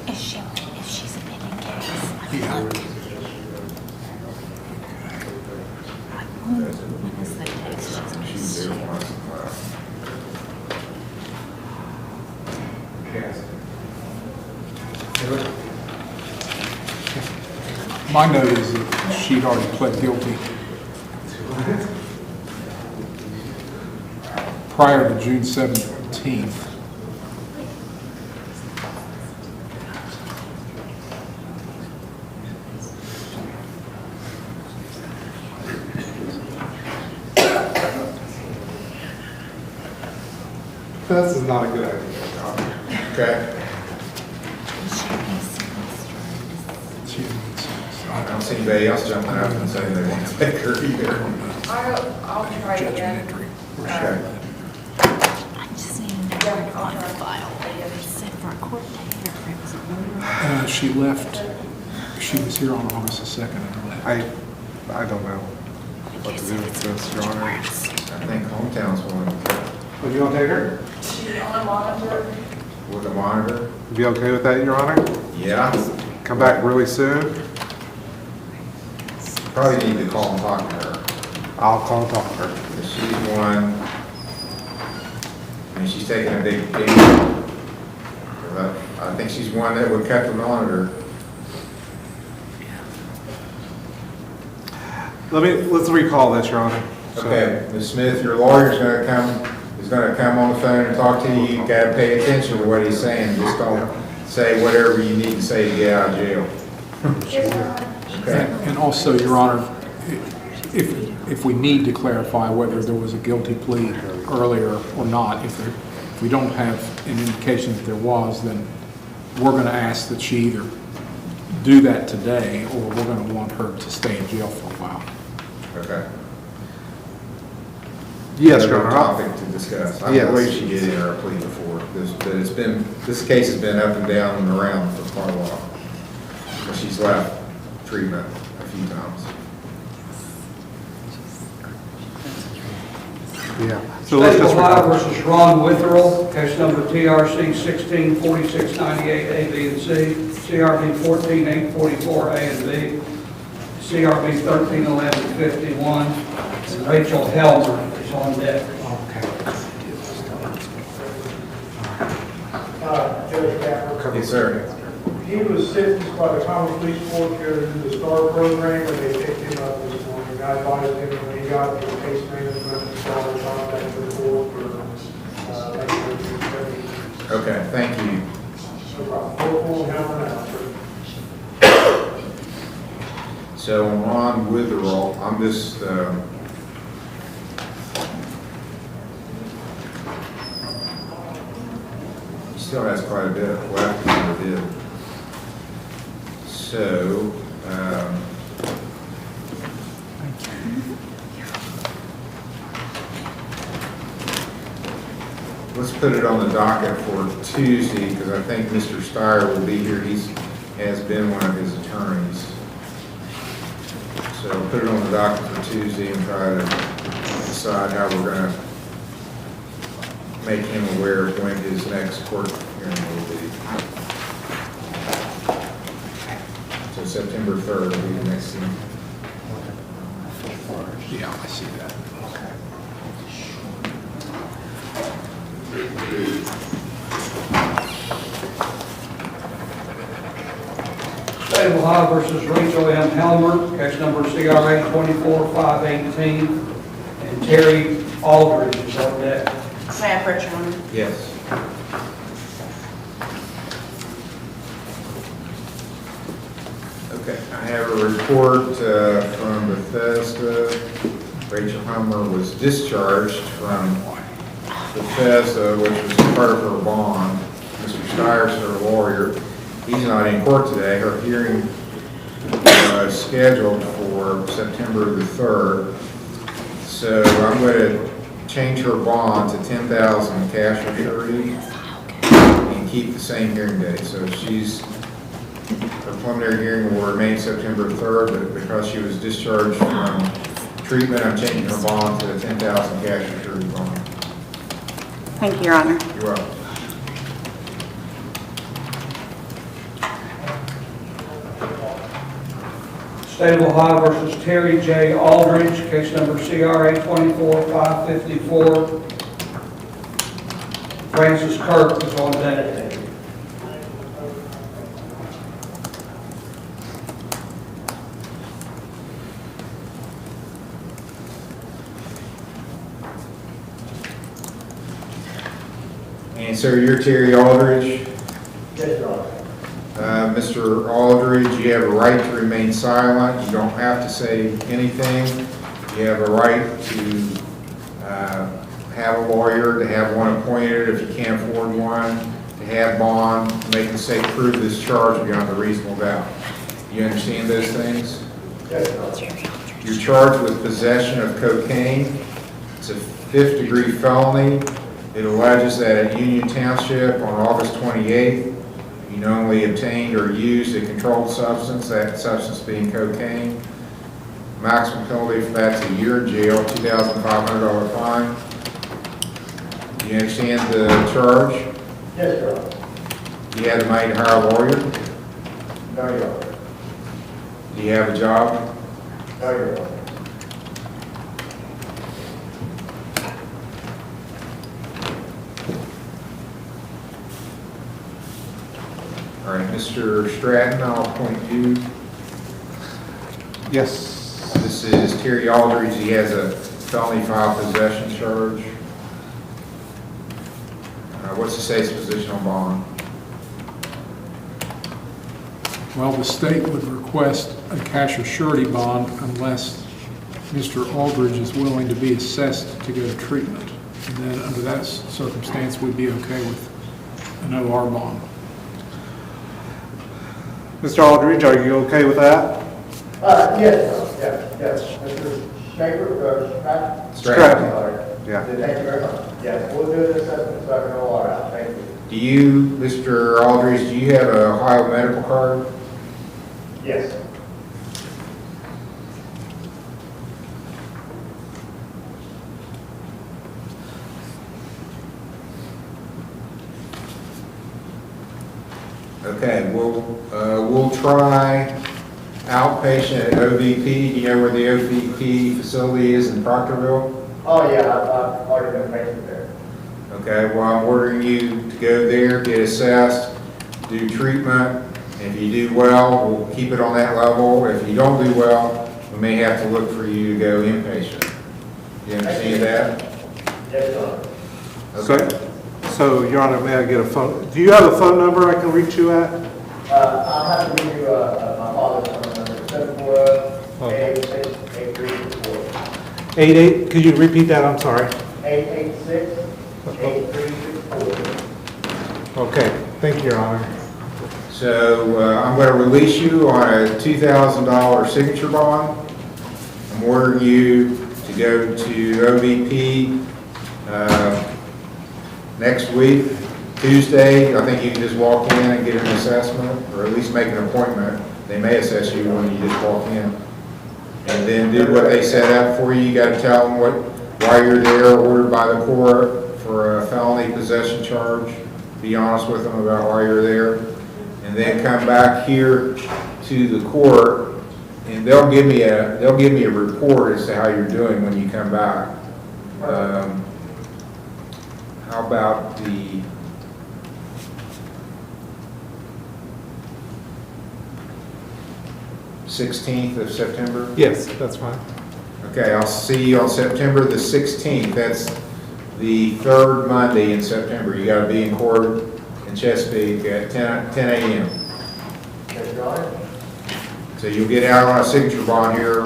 Is she's a pending case? Yeah. When is the text she's going to share? My note is that she'd already pled guilty prior to June 17th. This is not a good idea, John. Okay. I don't see anybody else jumping up and saying they want to take her either. I'll try again. Okay. I just need to know on the file. They said for a court date. She left, she was here on August the 2nd and left. I don't know what to do with this, Your Honor. I think hometown's one. Would you want to take her? She's on a monitor. With a monitor? Be okay with that, Your Honor? Yeah. Come back really soon? Probably need to call and talk to her. I'll call and talk to her. She's one, and she's taking a big hit. I think she's one that would cut the monitor. Let's recall this, Your Honor. Okay, Ms. Smith, your lawyer's gonna come on the phone and talk to you. You gotta pay attention to what he's saying. Just don't say whatever you need to say to get out of jail. Okay. And also, Your Honor, if we need to clarify whether there was a guilty plea earlier or not, if we don't have an indication that there was, then we're going to ask that she either do that today, or we're going to want her to stay in jail for a while. Okay. Yes, Your Honor. Topic to discuss. I believe she did enter a plea before. This case has been up and down and around for quite a while. But she's left treatment a few times. Yeah. So State let's of just. Ohio versus Ron Witherall, case number TRC 164698 A, B, and C, CRB 14844 A and B, CRB 131151, and Rachel Helmer is on deck. Judge Capper. Yes, sir. He was sentenced by the common police court here to the STAR program, and they picked him up this morning. I advised him when he got the case management and started contact with the court for, Okay, thank you. no problem. Full Helmer now, sir. So on Ron Witherall, I'm just, he still has quite a bit left in the bid. So, let's put it on the docket for Tuesday, because I think Mr. Schaer will be here. He has been one of his attorneys. So put it on the docket for Tuesday and try to decide how we're going to make him aware of when his next court hearing will be. So September 3rd will be the next hearing. Yeah, I see that. State of Ohio versus Rachel M. Helmer, case number CRA 24518, and Terry Aldridge is on deck. Sam Richmond. Yes. Okay, I have a report from Bethesda. Rachel Helmer was discharged from Bethesda, which was part of her bond. Mr. Schaer's her lawyer. He's not in court today. Her hearing is scheduled for September the 3rd. So I'm going to change her bond to $10,000 cash or surety and keep the same hearing date. So her preliminary hearing will remain September 3rd, but because she was discharged from treatment, I'm changing her bond to a $10,000 cash or surety bond. Thank you, Your Honor. You're welcome. State of Ohio versus Terry J. Aldridge, case number CRA 24554. Francis Kirk is on deck. And sir, you're Terry Aldridge. Yes, Your Honor. Mr. Aldridge, you have a right to remain silent. You don't have to say anything. You have a right to have a lawyer, to have one appointed if you can't afford one, to have bond, to make the state prove this charge beyond a reasonable doubt. You understand those things? Yes, Your Honor. You're charged with possession of cocaine. It's a 5th-degree felony. It alleges that at Union Township on August 28th, you knowingly obtained or used a controlled substance, that substance being cocaine. Maximum penalty for that's a year in jail, $2,500 fine. Do you understand the charge? Yes, Your Honor. Do you have the money to hire a lawyer? No, Your Honor. Do you have a job? No, Your Honor. All right, Mr. Stratton, I'll appoint you. Yes. This is Terry Aldridge. He has a felony file possession charge. What's the state's position on bond? Well, the state would request a cash or surety bond unless Mr. Aldridge is willing to be assessed to go to treatment. And then under that circumstance, we'd be okay with an OR bond. Mr. Aldridge, are you okay with that? Yes, yes. Mr. Stratton. Yeah. Thank you very much. Yes, we'll do an assessment so I can roll out. Thank you. Do you, Mr. Aldridge, do you have a Ohio medical card? Yes. Okay, we'll try outpatient at OVP. Do you know where the OVP facility is in Proctorville? Oh, yeah, I've already been patient there. Okay, well, I'm ordering you to go there, get assessed, do treatment. If you do well, we'll keep it on that level. If you don't do well, we may have to look for you to go inpatient. You understand that? Yes, sir. Okay. So, Your Honor, may I get a phone, do you have a phone number I can reach you at? I'll have to give you my father's phone number, 740-886-8364. Could you repeat that? I'm sorry. 886-8364. Okay, thank you, Your Honor. So I'm going to release you on a $2,000 signature bond. I'm ordering you to go to OVP next week, Tuesday. I think you can just walk in and get an assessment, or at least make an appointment. They may assess you when you just walk in. And then do what they set up for you. You got to tell them why you're there, ordered by the court for a felony possession charge. Be honest with them about why you're there. And then come back here to the court, and they'll give me a report as to how you're doing when you come back. How about the /16th of September? Yes, that's fine. Okay, I'll see you on September the 16th. That's the third Monday in September. You got to be in court in Chesapeake at 10 a.m. So you'll get out on a signature bond here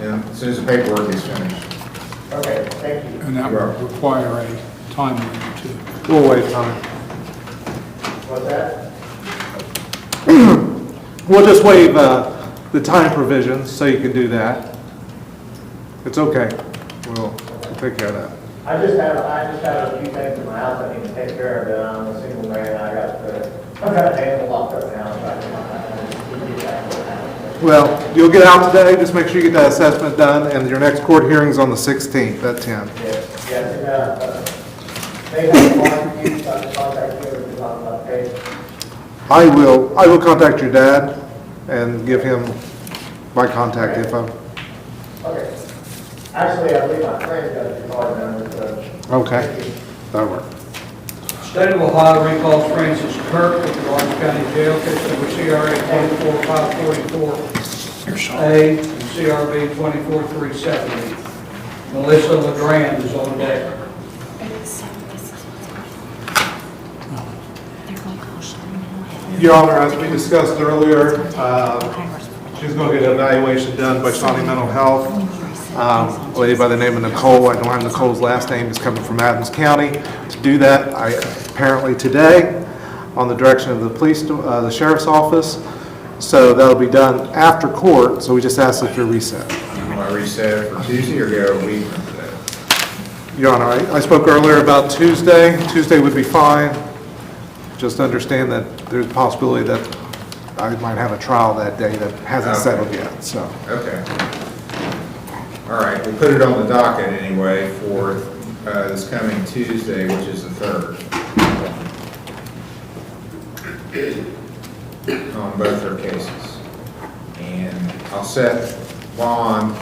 as soon as the paperwork is finished. Okay, thank you. And that would require a time limit too. We'll wait time. What's that? We'll just waive the time provisions so you can do that. It's okay. We'll take care of that. I just have a few things in my house I need to take care of. I'm a single man. I've got a handle locked up now. Well, you'll get out today. Just make sure you get that assessment done, and your next court hearing's on the 16th at 10. Yes, they have one you, so I can contact you to talk about the case. I will contact your dad and give him my contact info. Okay. Actually, I believe my friend got your card number, so. Okay, that'll work. State of Ohio recalls Francis Kirk with the Lawrence County Jail, case number CRA 24544A and CRB 24370. Melissa Laran is on deck. Your Honor, as we discussed earlier, she's going to get an evaluation done by Shawnee Mental Health. A lady by the name of Nicole, I don't have Nicole's last name, is coming from Adams County to do that. Apparently today, on the direction of the police, the sheriff's office. So that'll be done after court, so we just asked if you're reset. You want to reset it for Tuesday or go a week from today? Your Honor, I spoke earlier about Tuesday. Tuesday would be fine. Just understand that there's a possibility that I might have a trial that day that hasn't settled yet, so. Okay. All right, we put it on the docket anyway for this coming Tuesday, which is the 3rd. On both their cases. And I'll set bond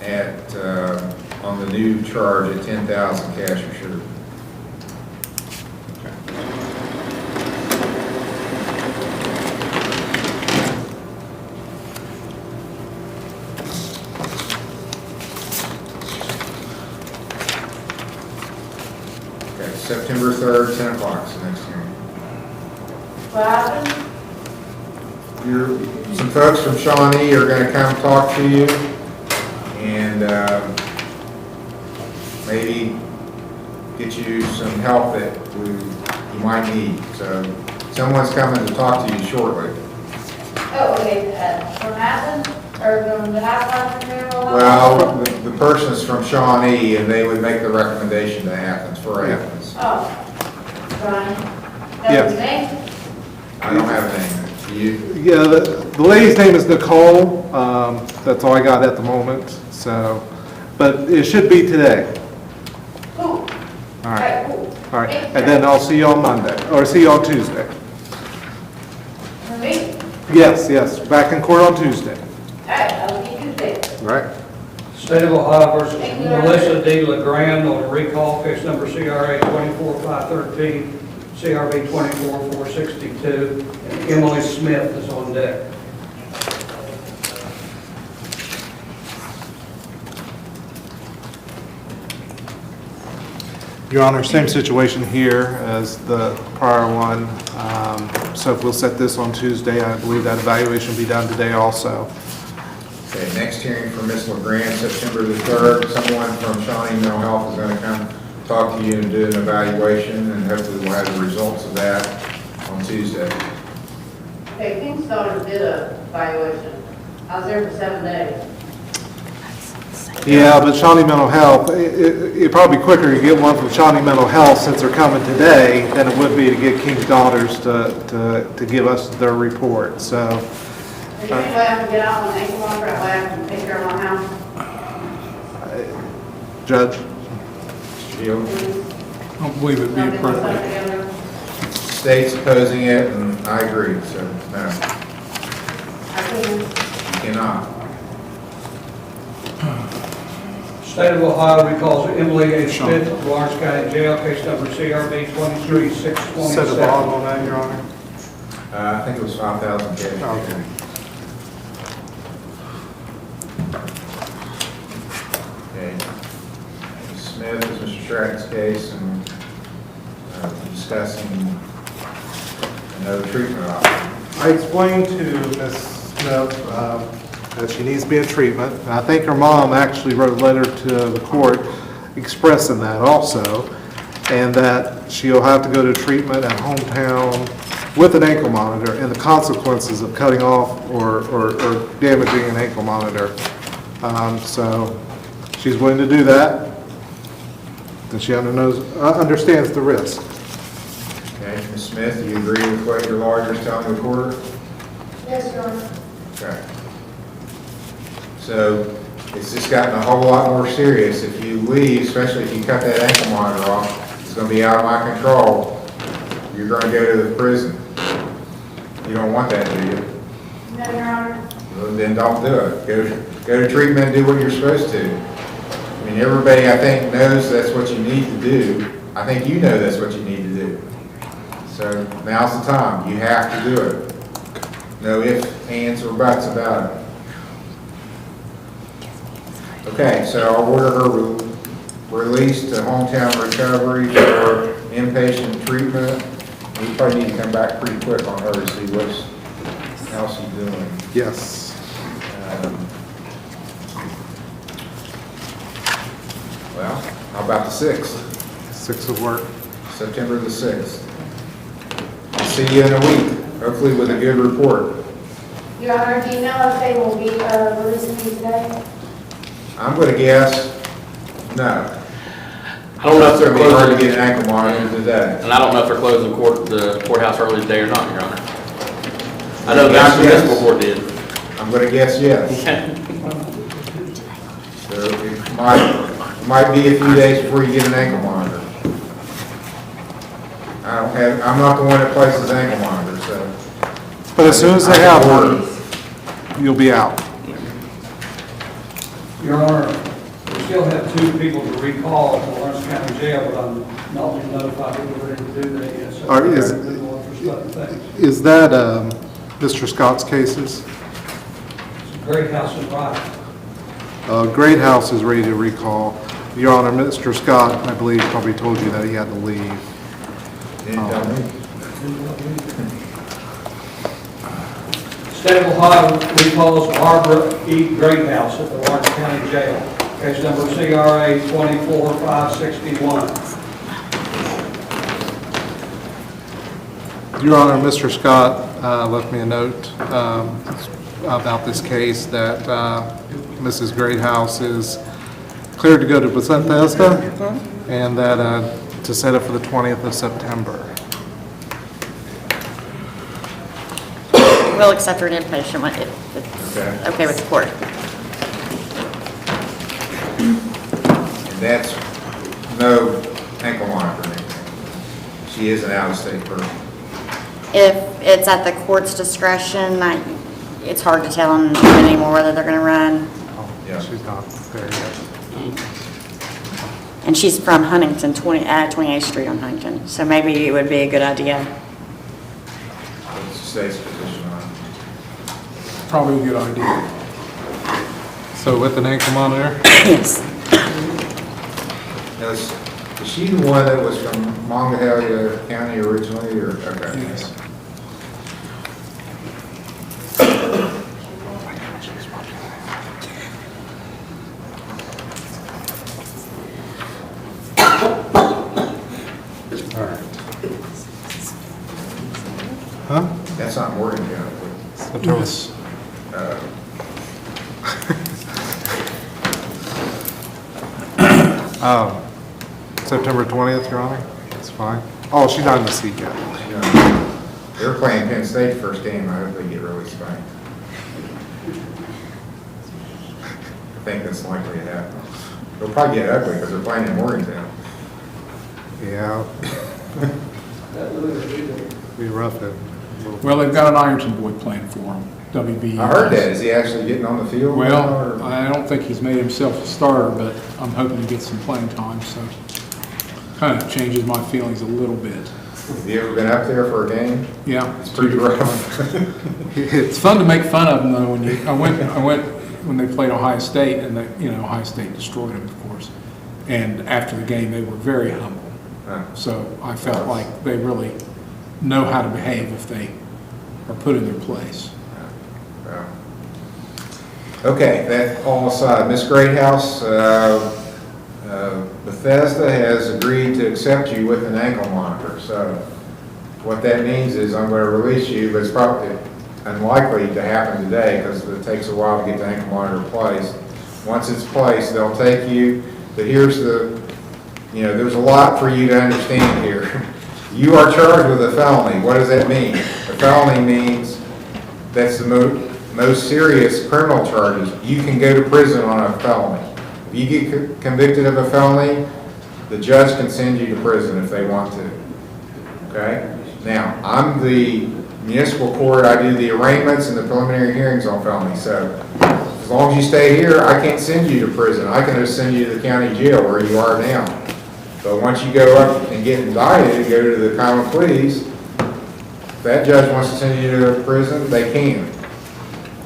at, on the new charge at $10,000 cash assured. September 3rd, 10 o'clock is the next hearing. What happened? Some folks from Shawnee are going to come talk to you and maybe get you some help that you might need. So someone's coming to talk to you shortly. Oh, okay, from Athens, or from the Half-Life Renewal? Well, the person is from Shawnee and they would make the recommendation to Athens, for Athens. Oh, Brian, Yes. that's his name? I don't have a name. You? Yeah, the lady's name is Nicole. That's all I got at the moment, so, but it should be today. Cool. All right. Cool. All right, and then I'll see you on Monday, or see you on Tuesday. Yes, back in court on Tuesday. Alright, I'll see you Tuesday. Right. State of Ohio versus Melissa D. LeGrand on a recall, case number CRA 24513, CRB 24462, and Emily Smith is on deck. Your Honor, same situation here as the prior one. So if we'll set this on Tuesday, I believe that evaluation will be done today also. Okay, next hearing for Ms. LeGrand, September the 3rd. Someone from Shawnee Mental Health is going to come talk to you and do an evaluation, and hopefully we'll have the results of that on Tuesday. Okay, King's daughter did a evaluation. I was there for 7 days. Yeah, but Shawnee Mental Health, it'd probably be quicker to get one from Shawnee Mental Health since they're coming today than it would be to get King's Daughters to give us their report, so. Is there any way I can get out on an ankle monitor, that way I can take care of my house? Judge? Shield? I don't believe it'd be appropriate. State's opposing it, and I agree, so no. I couldn't. You cannot. State of Ohio recalls Emily A. Smith of Lawrence County Jail, case number CRB 23627. Set a bond on that, Your Honor? I think it was 5,000 cash. Okay. Okay. Smith is Mr. Stratton's case, and discussing another treatment option. I explained to Ms. Smith that she needs to be in treatment. And I think her mom actually wrote a letter to the court expressing that also, and that she'll have to go to treatment at hometown with an ankle monitor and the consequences of cutting off or damaging an ankle monitor. So she's willing to do that, and she understands the risk. Okay, Ms. Smith, do you agree with what your lawyer is telling the court? Yes, Your Honor. Okay. So it's just gotten a whole lot more serious. If you leave, especially if you cut that ankle monitor off, it's going to be out of my control. You're going to go to the prison. You don't want that, do you? No, Your Honor. Well, then don't do it. Go to treatment and do what you're supposed to. I mean, everybody, I think, knows that's what you need to do. I think you know that's what you need to do. So now's the time. You have to do it. No ifs, ands, or buts about it. Okay, so I'll order her released to hometown recovery for inpatient treatment. We probably need to come back pretty quick on her to see what else she's doing. Yes. Well, how about the 6th? 6th of work. September the 6th. See you in a week, hopefully with a good report. Your Honor, do you know if they will be releasing me today? I'm going to guess no. I don't know if It's they're going to be hard to closing, get an ankle monitor today. and I don't know if they're closing the courthouse early today or not, Your Honor. I know the Yes, yes. municipal court did. I'm going to guess yes. So it might be a few days before you get an ankle monitor. I'm not the one that places ankle monitors, so. But as soon as they have one, you'll be out. Your Honor, we still have 2 people to recall at Lawrence County Jail, but I'm not been notified that we're ready to do that yet. So we're moving on for certain things. Is that Mr. Scott's cases? It's a Greathouse and Ryan. Greathouse is ready to recall. Your Honor, Mr. Scott, I believe, probably told you that he had to leave. Didn't tell me. State of Ohio recalls Barbara E. Greathouse at the Lawrence County Jail. Case number CRA 24561. Your Honor, Mr. Scott left me a note about this case that Mrs. Greathouse is cleared to go to Bethesda and that to set it for the 20th of September. We'll accept her in inpatient if it's okay with the court. And that's no ankle monitor or anything. She is an out-of-state person. if it's at the court's discretion, it's hard to tell them anymore whether they're gonna run. Yeah, she's not there yet. And she's from Huntington, 28th Street on Huntington, so maybe it would be a good idea. What's the state's position on it? Probably a good idea. So with an ankle monitor? Yes. Now, is she the one that was from Monongalia County originally, or, okay? Yes. Huh? That's not Morgan County. Yes. September 20th, Your Honor? That's fine. Oh, she's not in the seat yet. They're playing Penn State first game. I hope they get really spanked. I think that's likely to happen. They'll probably get ugly because they're playing in Morgantown. Yeah. Be rough it. Well, they've got an Ironton boy playing for them, WB. I heard that. Is he actually getting on the field? Well, I don't think he's made himself a starter, but I'm hoping to get some playing time, so kind of changes my feelings a little bit. Have you ever been up there for a game? Yeah. It's pretty rough. It's fun to make fun of them, though. I went when they played Ohio State, and Ohio State destroyed them, of course. And after the game, they were very humble. So I felt like they really know how to behave if they are put in their place. Yeah. Okay, that all aside, Miss Greathouse, Bethesda has agreed to accept you with an ankle monitor. So what that means is I'm going to release you, but it's probably unlikely to happen today because it takes a while to get the ankle monitor placed. Once it's placed, they'll take you, but here's there's a lot for you to understand here. You are charged with a felony. What does that mean? A felony means that's the most serious criminal charges. You can go to prison on a felony. If you get convicted of a felony, the judge can send you to prison if they want to. Okay? Now, I'm the municipal court. I do the arraignments and the preliminary hearings on felonies. So as long as you stay here, I can't send you to prison. I can just send you to the county jail where you are now. But once you go up and get indicted, go to the common pleas, if that judge wants to send you to prison, they can.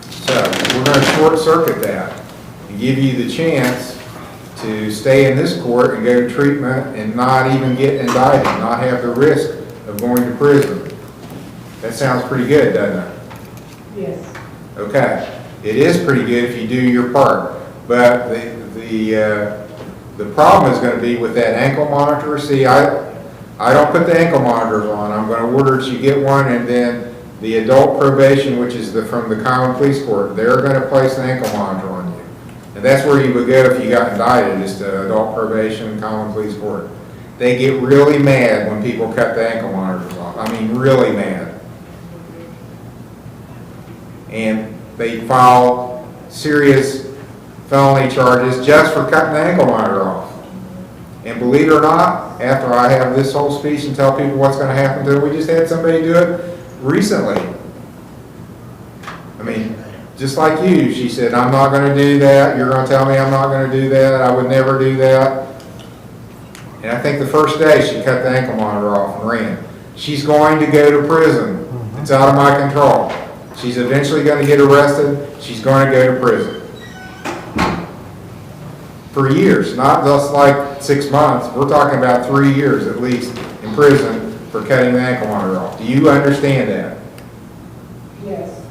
So we're going to short circuit that and give you the chance to stay in this court and go to treatment and not even get indicted, not have the risk of going to prison. That sounds pretty good, doesn't it? Yes. Okay. It is pretty good if you do your part. But the problem is going to be with that ankle monitor. See, I don't put the ankle monitors on. I'm going to order that you get one, and then the adult probation, which is from the common police court, they're going to place an ankle monitor on you. And that's where you would go if you got indicted, is to adult probation, common police court. They get really mad when people cut the ankle monitors off. I mean, really mad. And they file serious felony charges just for cutting the ankle monitor off. And believe it or not, after I have this whole speech and tell people what's going to happen to them, we just had somebody do it recently. I mean, just like you, she said, I'm not going to do that. You're going to tell me I'm not going to do that. I would never do that. And I think the first day she cut the ankle monitor off and ran. She's going to go to prison. It's out of my control. She's eventually going to get arrested. She's going to go to prison. For years, not just like 6 months. We're talking about 3 years at least in prison for cutting the ankle monitor off. Do you understand that? Yes.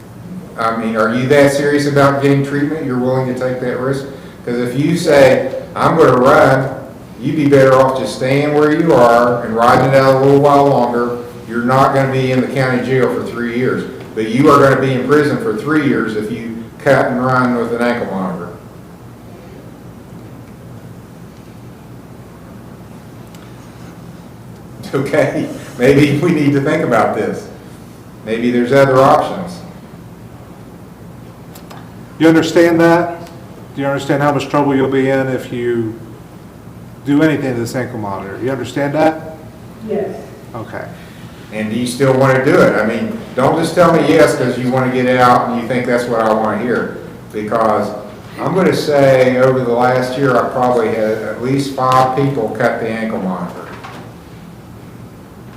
I mean, are you that serious about getting treatment? You're willing to take that risk? Because if you say, I'm going to run, you'd be better off just staying where you are and riding it out a little while longer. You're not going to be in the county jail for 3 years. But you are going to be in prison for 3 years if you cut and run with an ankle monitor. Okay, maybe we need to think about this. Maybe there's other options. You understand that? Do you understand how much trouble you'll be in if you do anything to this ankle monitor? You understand that? Yes. Okay. And do you still want to do it? I mean, don't just tell me yes because you want to get out and you think that's what I want to hear. Because I'm going to say over the last year, I probably had at least 5 people cut the ankle monitor.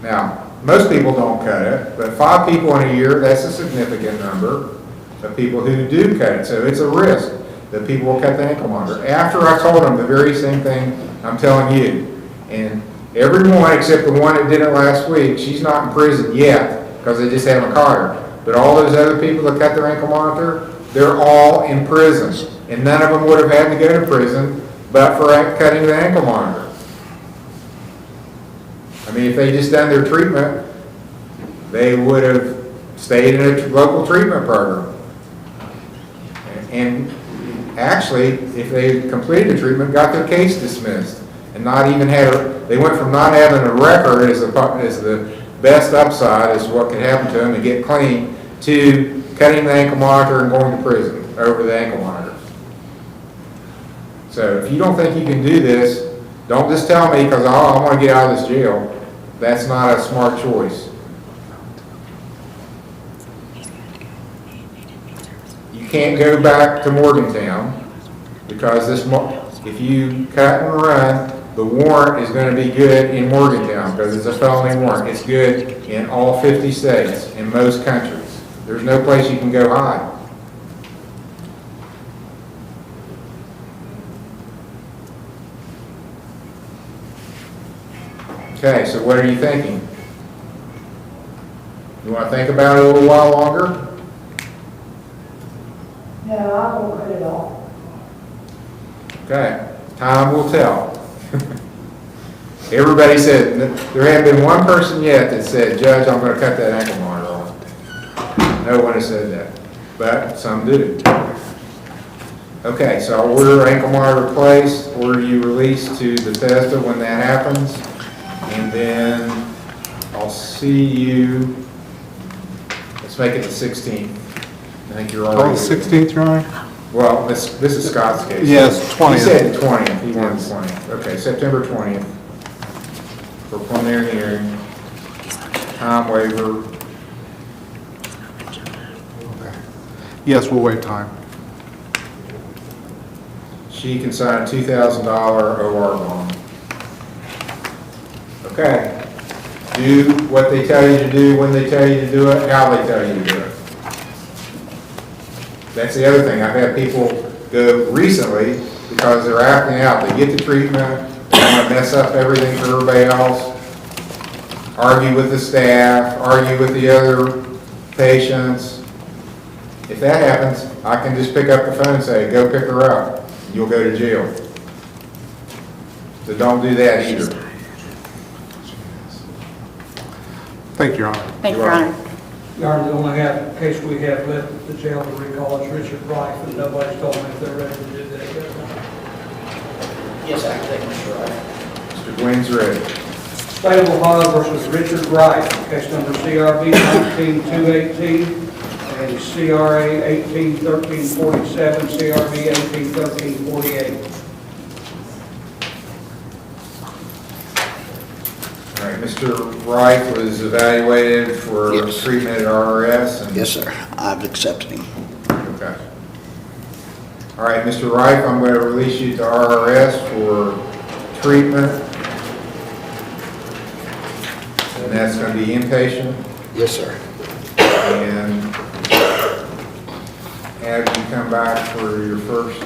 Now, most people don't cut it, but 5 people in a year, that's a significant number of people who do cut it. So it's a risk that people will cut the ankle monitor. After I told them the very same thing I'm telling you, and everyone except the one that did it last week, she's not in prison yet because they just haven't caught her. But all those other people that cut their ankle monitor, they're all in prison. And none of them would have had to go to prison but for cutting the ankle monitor. I mean, if they just done their treatment, they would have stayed in a local treatment program. And actually, if they completed the treatment, got their case dismissed, and not even had, they went from not having a record as the best upside is what could happen to them and get clean, to cutting the ankle monitor and going to prison over the ankle monitor. So if you don't think you can do this, don't just tell me because I want to get out of this jail. That's not a smart choice. You can't go back to Morgantown because if you cut and run, the warrant is going to be good in Morgantown because it's a felony warrant. It's good in all 50 states, in most countries. There's no place you can go hide. Okay, so what are you thinking? You want to think about it a little while longer? No, I won't cut it off. Okay, time will tell. Everybody said, there hasn't been one person yet that said, Judge, I'm going to cut that ankle monitor off. No one has said that, but some do. Okay, so I'll order ankle monitor replaced, order you released to Bethesda when that happens, and then I'll see you, let's make it the 16th. I think you're already. Oh, the 16th, Your Honor? Well, this is Scott's case. Yes, 20th. He said the 20th, he wanted the 20th. Okay, September 20th for preliminary hearing, time waiver. Yes, we'll waive time. She can sign a $2,000 OR bond. Okay. Do what they tell you to do, when they tell you to do it, how they tell you to do it. That's the other thing. I've had people go recently because they're acting out. They get the treatment, they want to mess up everything for everybody else, argue with the staff, argue with the other patients. If that happens, I can just pick up the phone and say, go pick her up. You'll go to jail. So don't do that either. Thank you, Your Honor. Thank you, Your Honor. Your Honor, the only case we have left at the jail to recall is Richard Wright, and nobody's told me if they're ready to do that yet. Yes, I can take Mr. Wright. Mr. Gwynn's ready. State of Ohio versus Richard Wright, case number CRB 19218 and CRA 181347, CRB 181348. All right, Mr. Wright was evaluated for treatment at RRS. And Yes, sir. I've accepted him. Okay. All right, Mr. Wright, I'm going to release you to RRS for treatment. And that's going to be inpatient. Yes, sir. And have you come back for your first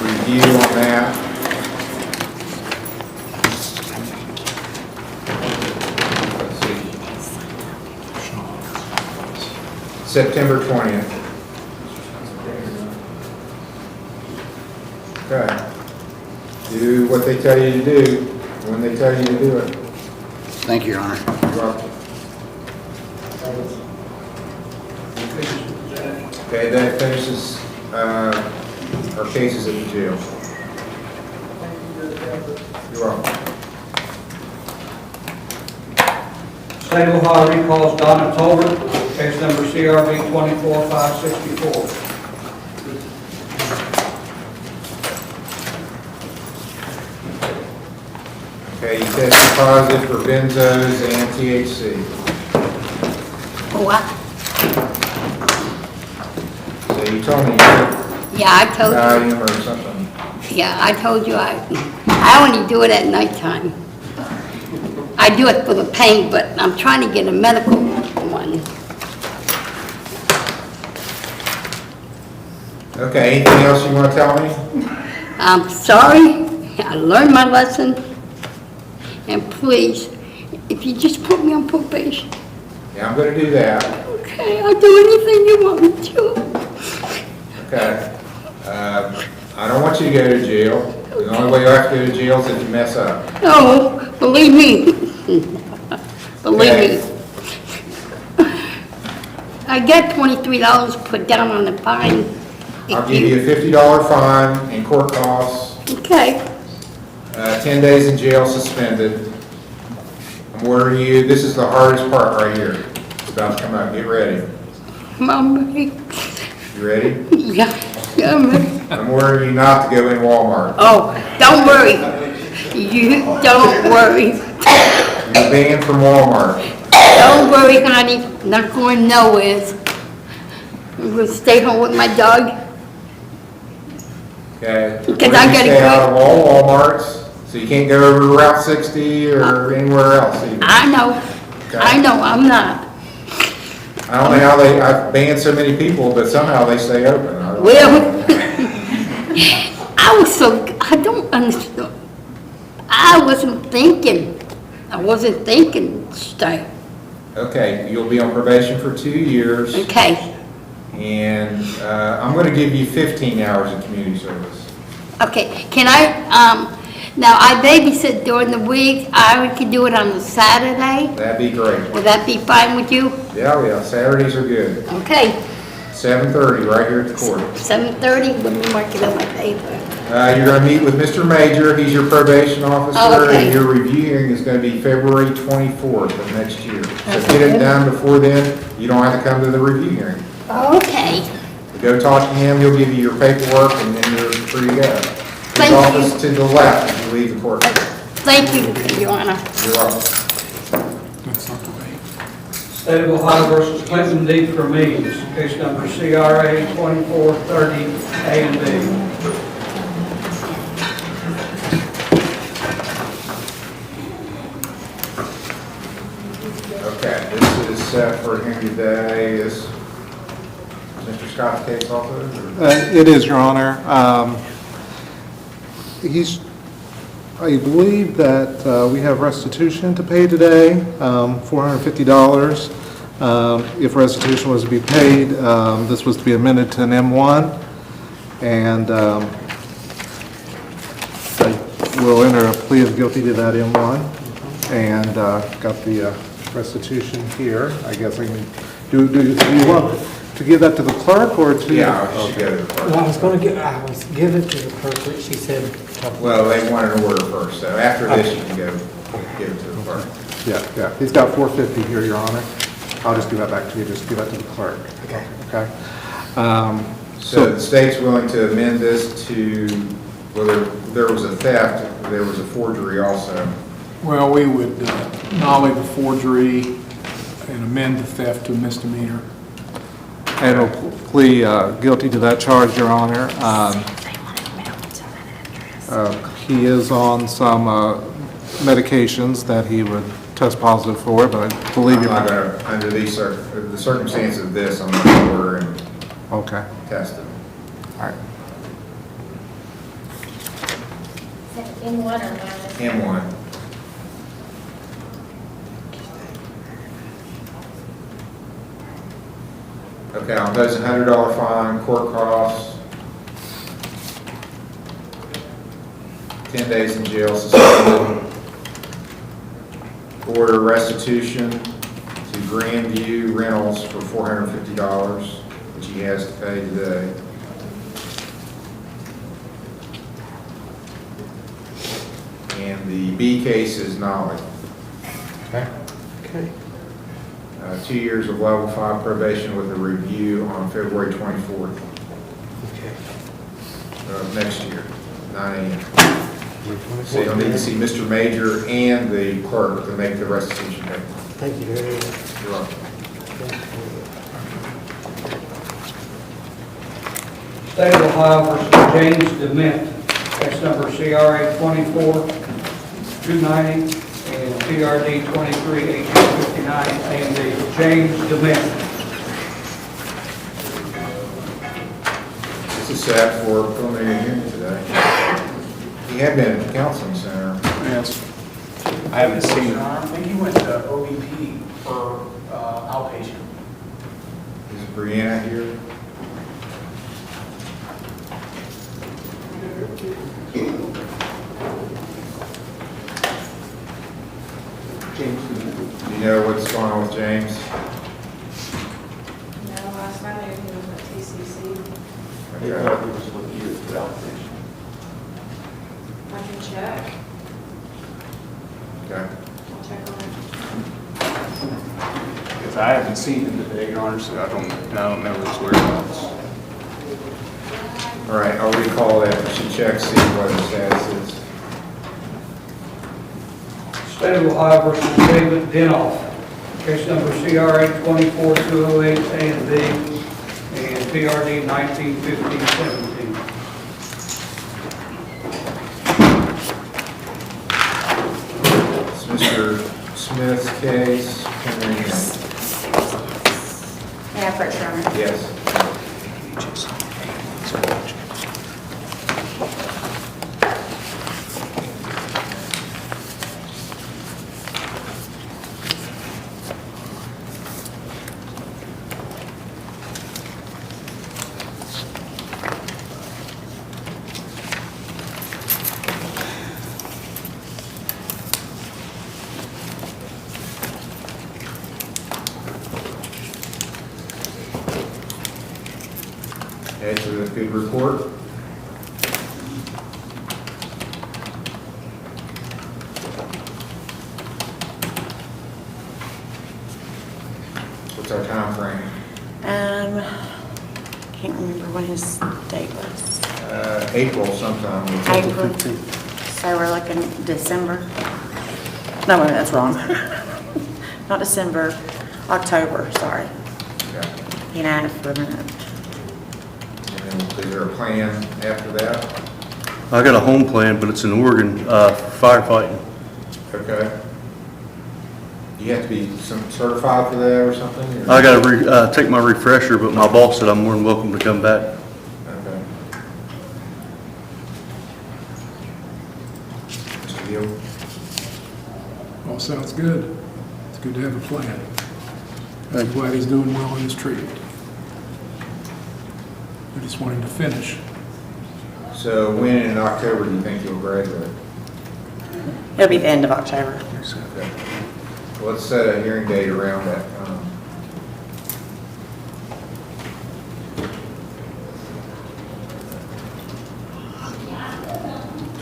review on that. Let's see. September 20th. Okay. Do what they tell you to do when they tell you to do it. Thank you, Your Honor. You're welcome. Okay, that finishes our cases at the jail. You're welcome. State of Ohio recalls Donna Tolbert, case number CRB 24564. Okay, Okay, you tested positive for benzos and THC. What? So you told me you took Yeah, I told you. Valium or something. Yeah, I told you I only do it at nighttime. I do it for the pain, but I'm trying to get a medical one. Okay, anything else you want to tell me? I'm sorry, I learned my lesson. And please, if you just put me on probation. Yeah, I'm going to do that. Okay, I'll do anything you want me to. Okay. I don't want you to go to jail. The only way you have to go to jail is if you mess up. No, believe me. Believe me. I get $23 put down on the fine. I'll give you a $50 fine and court costs. Okay. 10 days in jail suspended. I'm ordering you, this is the hardest part right here. It's about to come out, get ready. Mom, You ready? yeah, I'm ready. I'm ordering you not to go in Walmart. Oh, don't worry. You don't worry. You're banned from Walmart. Don't worry, honey. Not going nowhere. I'm going to stay home with my dog. Okay? Because We're I gonna gotta stay go- out of all Walmarts, so you can't go over Route 60 or anywhere else either. I know. Okay. I know, I'm not. I don't know how I've banned so many people, but somehow they stay open. I don't know. Well, I don't understand. I wasn't thinking straight. Okay, you'll be on probation for 2 years. Okay, And I'm going to give you 15 hours of community service. okay. Can I, now I babysit during the week. I can do it on a Saturday. That'd be great. Would that be fine with you? Yeah, Saturdays are good. Okay, 7:30 right here at the court. 7:30, let me mark it on my paper. You're going to meet with Mr. Major. He's your probation officer. Oh, okay. And your review hearing is going to be February 24th of next year. So if you get it done before then, you don't have to come to the review hearing. Okay, Go talk to him. He'll give you your paperwork, and then you're free to go. Thank His you. office to the left as you leave the court. thank you, Your Honor. You're welcome. That's not the way. State of Ohio versus Clinton D. for Means, case number CRA 2430 A and B. Okay, this is set for hearing today. Is Mr. Scott's case also? or- It is, Your Honor. I believe that we have restitution to pay today, $450. If restitution was to be paid, this was to be amended to an M1, and we'll enter a plea of guilty to that M1, and got the restitution here. I guess I can, do you want to give that to the clerk or to? Yeah, I should go to the clerk. Well, I was give it to the clerk, but she said. Well, they want an order first, so after this, you can go give it to the clerk. Yeah, he's got $450 here, Your Honor. I'll just give that back to you, just give that to the clerk. Okay. Okay? So the state's willing to amend this to, well, there was a theft, there was a forgery also. Well, we would nolly the forgery and amend the theft to a misdemeanor. And will plead guilty to that charge, Your Honor. He is on some medications that he would test positive for, but I believe I'm you're... not going to, under the circumstances of this, I'm not going to order him Okay, tested. all right. In what or M1. Okay, I'll impose a $100 fine, court costs, 10 days in jail, suspended. Order restitution to Grandview Rentals for $450, which he has to pay today. And the B case is nolly. Okay. 2 years of level 5 probation with a review on February 24th of next year, 9 a.m. So you'll need to see Mr. Major and the clerk to make the restitution payment. Thank you very much. You're welcome. State of Ohio versus James DeMent, case number CRA 24-290 and PRD 23-1859, and the James DeMent. This is set for preliminary hearing today. He had been at the counseling center. Yes. I haven't seen him. I think he went to OBP for outpatient. Is Brianna here? James. Do you know what's going on with James? No, last night he was at TCC. Okay. I can check. Okay. I'll check on it. Because I haven't seen him today, Your Honor, so I don't know his whereabouts. All right, I'll recall that. We should check, see what his status is. State of Ohio versus David Denoff, case number CRA 24-208 A and B, and PRD 19-15-17. It's Mr. Smith's case. Can we, May I approach, Your Honor? yes. Okay, so that's a good report. What's our time frame? Can't remember when his date was. April sometime. April. So we're looking December. No, wait, that's wrong. Not December, October, sorry. Okay. You know, for a minute. And is there a plan after that? I got a home plan, but it's in Oregon, firefighting. Okay. Do you have to be certified for that or something? Or? I got to take my refresher, but my boss said I'm more than welcome to come back. Okay. Mr. Gill? All sounds good. It's good to have a plan. I'm glad he's doing well in his treatment. I just want him to finish. So when in October do you think you'll graduate? It'll be the end of October. Okay. Well, let's set a hearing date around that time. –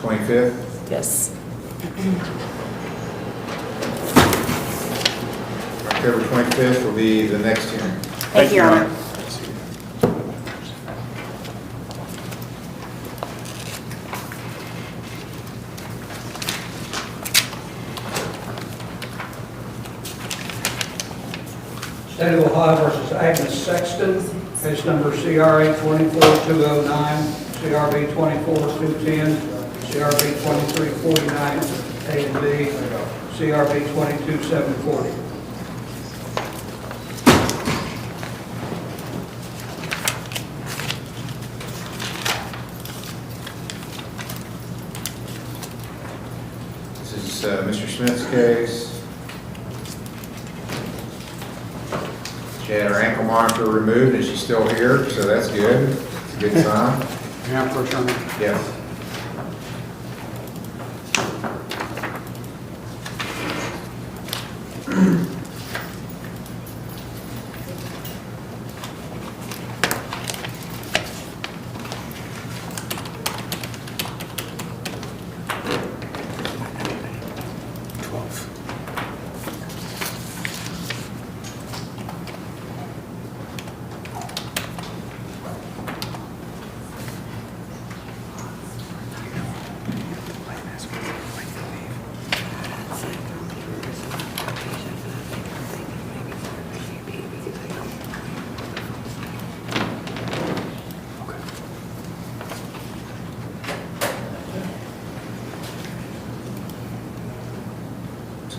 25th? Yes. October 25th will be the next hearing. Thank you, Your Honor. State of Ohio versus Agnes Sexton, case number CRA 24-209, CRB 24-210, CRB 23-49, A and B, CRB 22-740. This is Mr. Smith's case. She had her ankle monitor removed and she's still here, so that's good. It's a good sign. May I approach, Your Honor? Yes.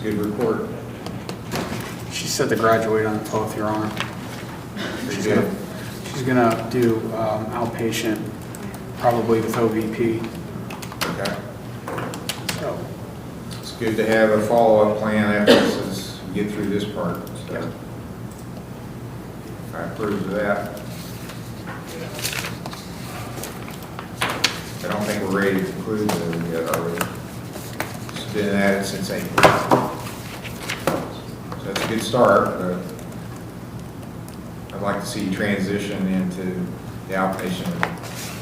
a good report. She's set to graduate on the 12th, Your Honor. Pretty She's gonna do outpatient, probably with OVP. Okay. So, It's good to have a follow-up plan after we get through this part. So I approve of that. I don't think we're ready to conclude those yet, are we? It's been at it since April. So that's a good start, but I'd like to see you transition into the outpatient and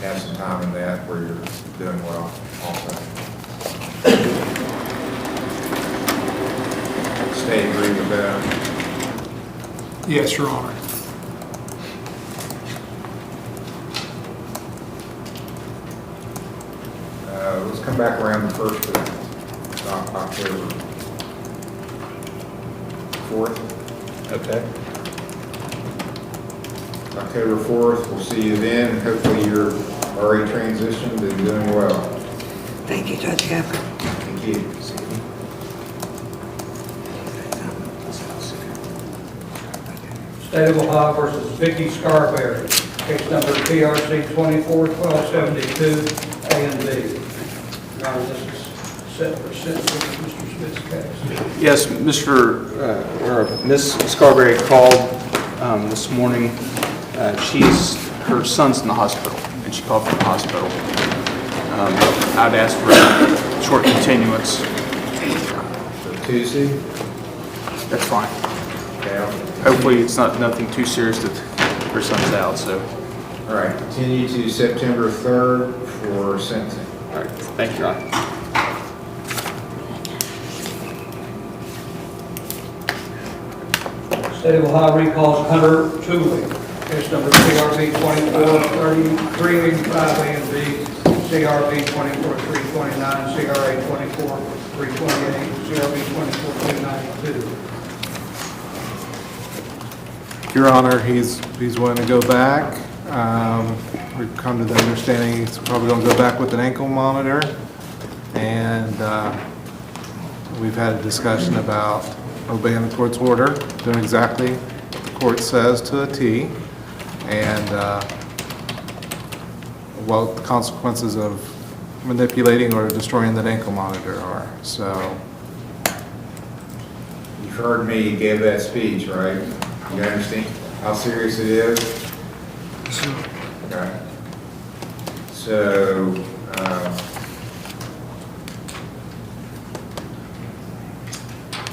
have some time in that where you're doing well also. Stay agree with that. Yes, Your Honor. Let's come back around the first of October. 4th. Okay. October 4th, we'll see you then. Hopefully you're already transitioned and doing well. Thank you, Judge Capper. Thank you. State of Ohio versus Vicky Scarberry, case number PRC 24-1272, A and B. Your Honor, this is set for sentencing of Mr. Smith's case. Yes, Miss Scarberry called this morning. Her son's in the hospital, and she called from the hospital. I'd ask for a short continuance. So Tuesday? That's fine. Okay. Hopefully, it's nothing too serious that her son's out, so. All right, continue to September 3rd for sentencing. All right, thank you, Your Honor. State of Ohio recalls Hunter Tully, case number CRB 24-3385 A and B, CRB 24-329, CRA 24-328, CRB 24-292. Your Honor, he's willing to go back. We've come to the understanding he's probably going to go back with an ankle monitor. And we've had a discussion about obeying the court's order, doing exactly what the court says to a T, and what the consequences of manipulating or destroying that ankle monitor are. So, You've heard me give that speech, right? You understand how serious it is? Okay. So,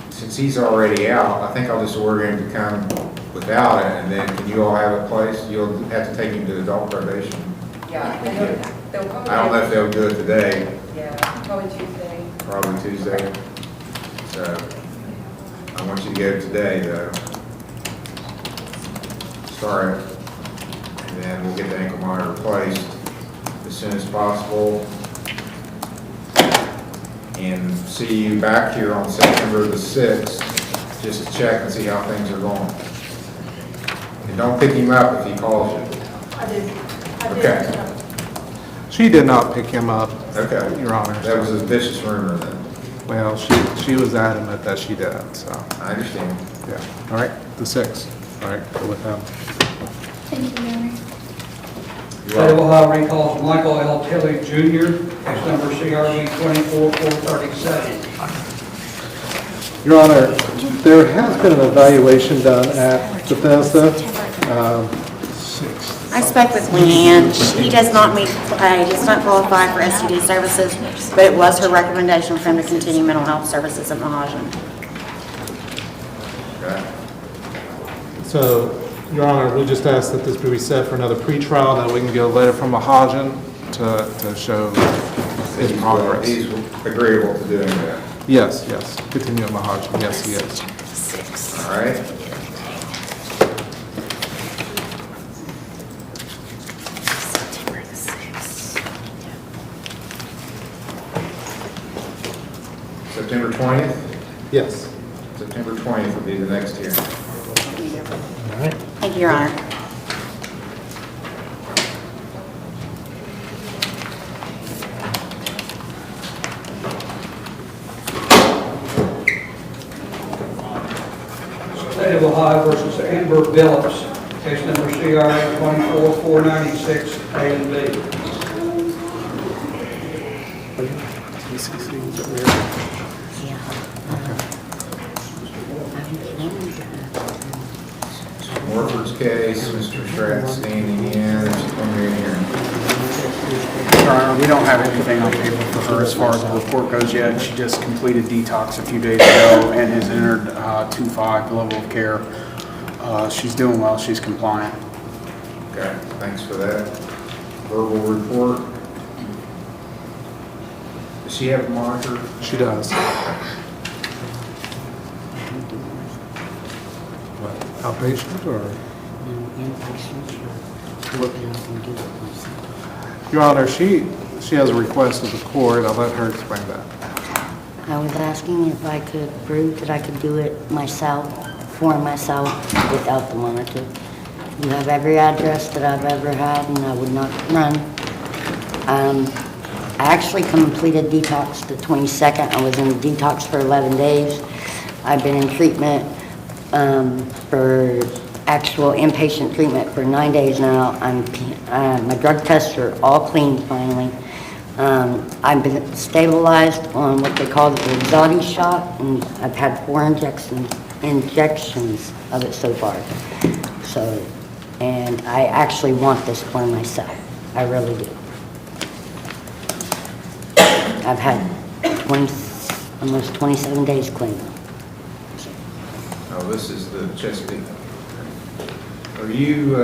since he's already out, I think I'll just order him to come without it, and then can you all have a place? You'll have to take him to adult probation. Yeah, they'll probably. I don't know if they'll do it today, Yeah, probably Tuesday. probably Tuesday. So, I want you to go today, though. Start it, and then we'll get the ankle monitor replaced as soon as possible. And see you back here on September the 6th, just to check and see how things are going. And don't pick him up if he calls you. I did. Okay. she did not pick him up, Okay. Your Honor. That was a vicious rumor then. Well, she was adamant that she did, so. I understand. Yeah, all right, the 6th. All right, go with them. Thank you, Your Honor. State of Ohio recalls Michael L. Tilley Jr., case number CRB 24-437. Your Honor, there has been an evaluation done at Bethesda. I spoke with Leanne. He does not meet, he does not qualify for STD services, but it was her recommendation for him to continue mental health services at Mahajan. Okay. So, Your Honor, we just ask that this be reset for another pretrial, that we can get a letter from Mahajan to show his progress. He's agreeable to doing that. Yes, continue at Mahajan, yes, he is. All right. September 20th? Yes. September 20th will be the next hearing. All right. Thank you, Your Honor. Amber Billups, case number CRA 24496, A and B. Morford's case, Mr. Stratton standing in, preliminary hearing. Your Honor, we don't have anything on paper for her as far as the report goes yet. She just completed detox a few days ago and has entered 2-5 level of care. She's doing well, she's compliant. Okay, thanks for that. Verbal report. Does she have a monitor? She does. Outpatient or? Your Honor, she has a request of the court. I'll let her explain that. I was asking if I could prove that I could do it myself, for myself, without the monitor. You have every address that I've ever had, and I would not run. I actually completed detox the 22nd. I was in detox for 11 days. I've been in treatment for actual inpatient treatment for 9 days now. My drug tests are all clean finally. I've been stabilized on what they call the Exotic shot, and I've had 4 injections of it so far. So, and I actually want this for myself. I really do. I've had almost 27 days clean. Oh, this is the Chesapeake. Are you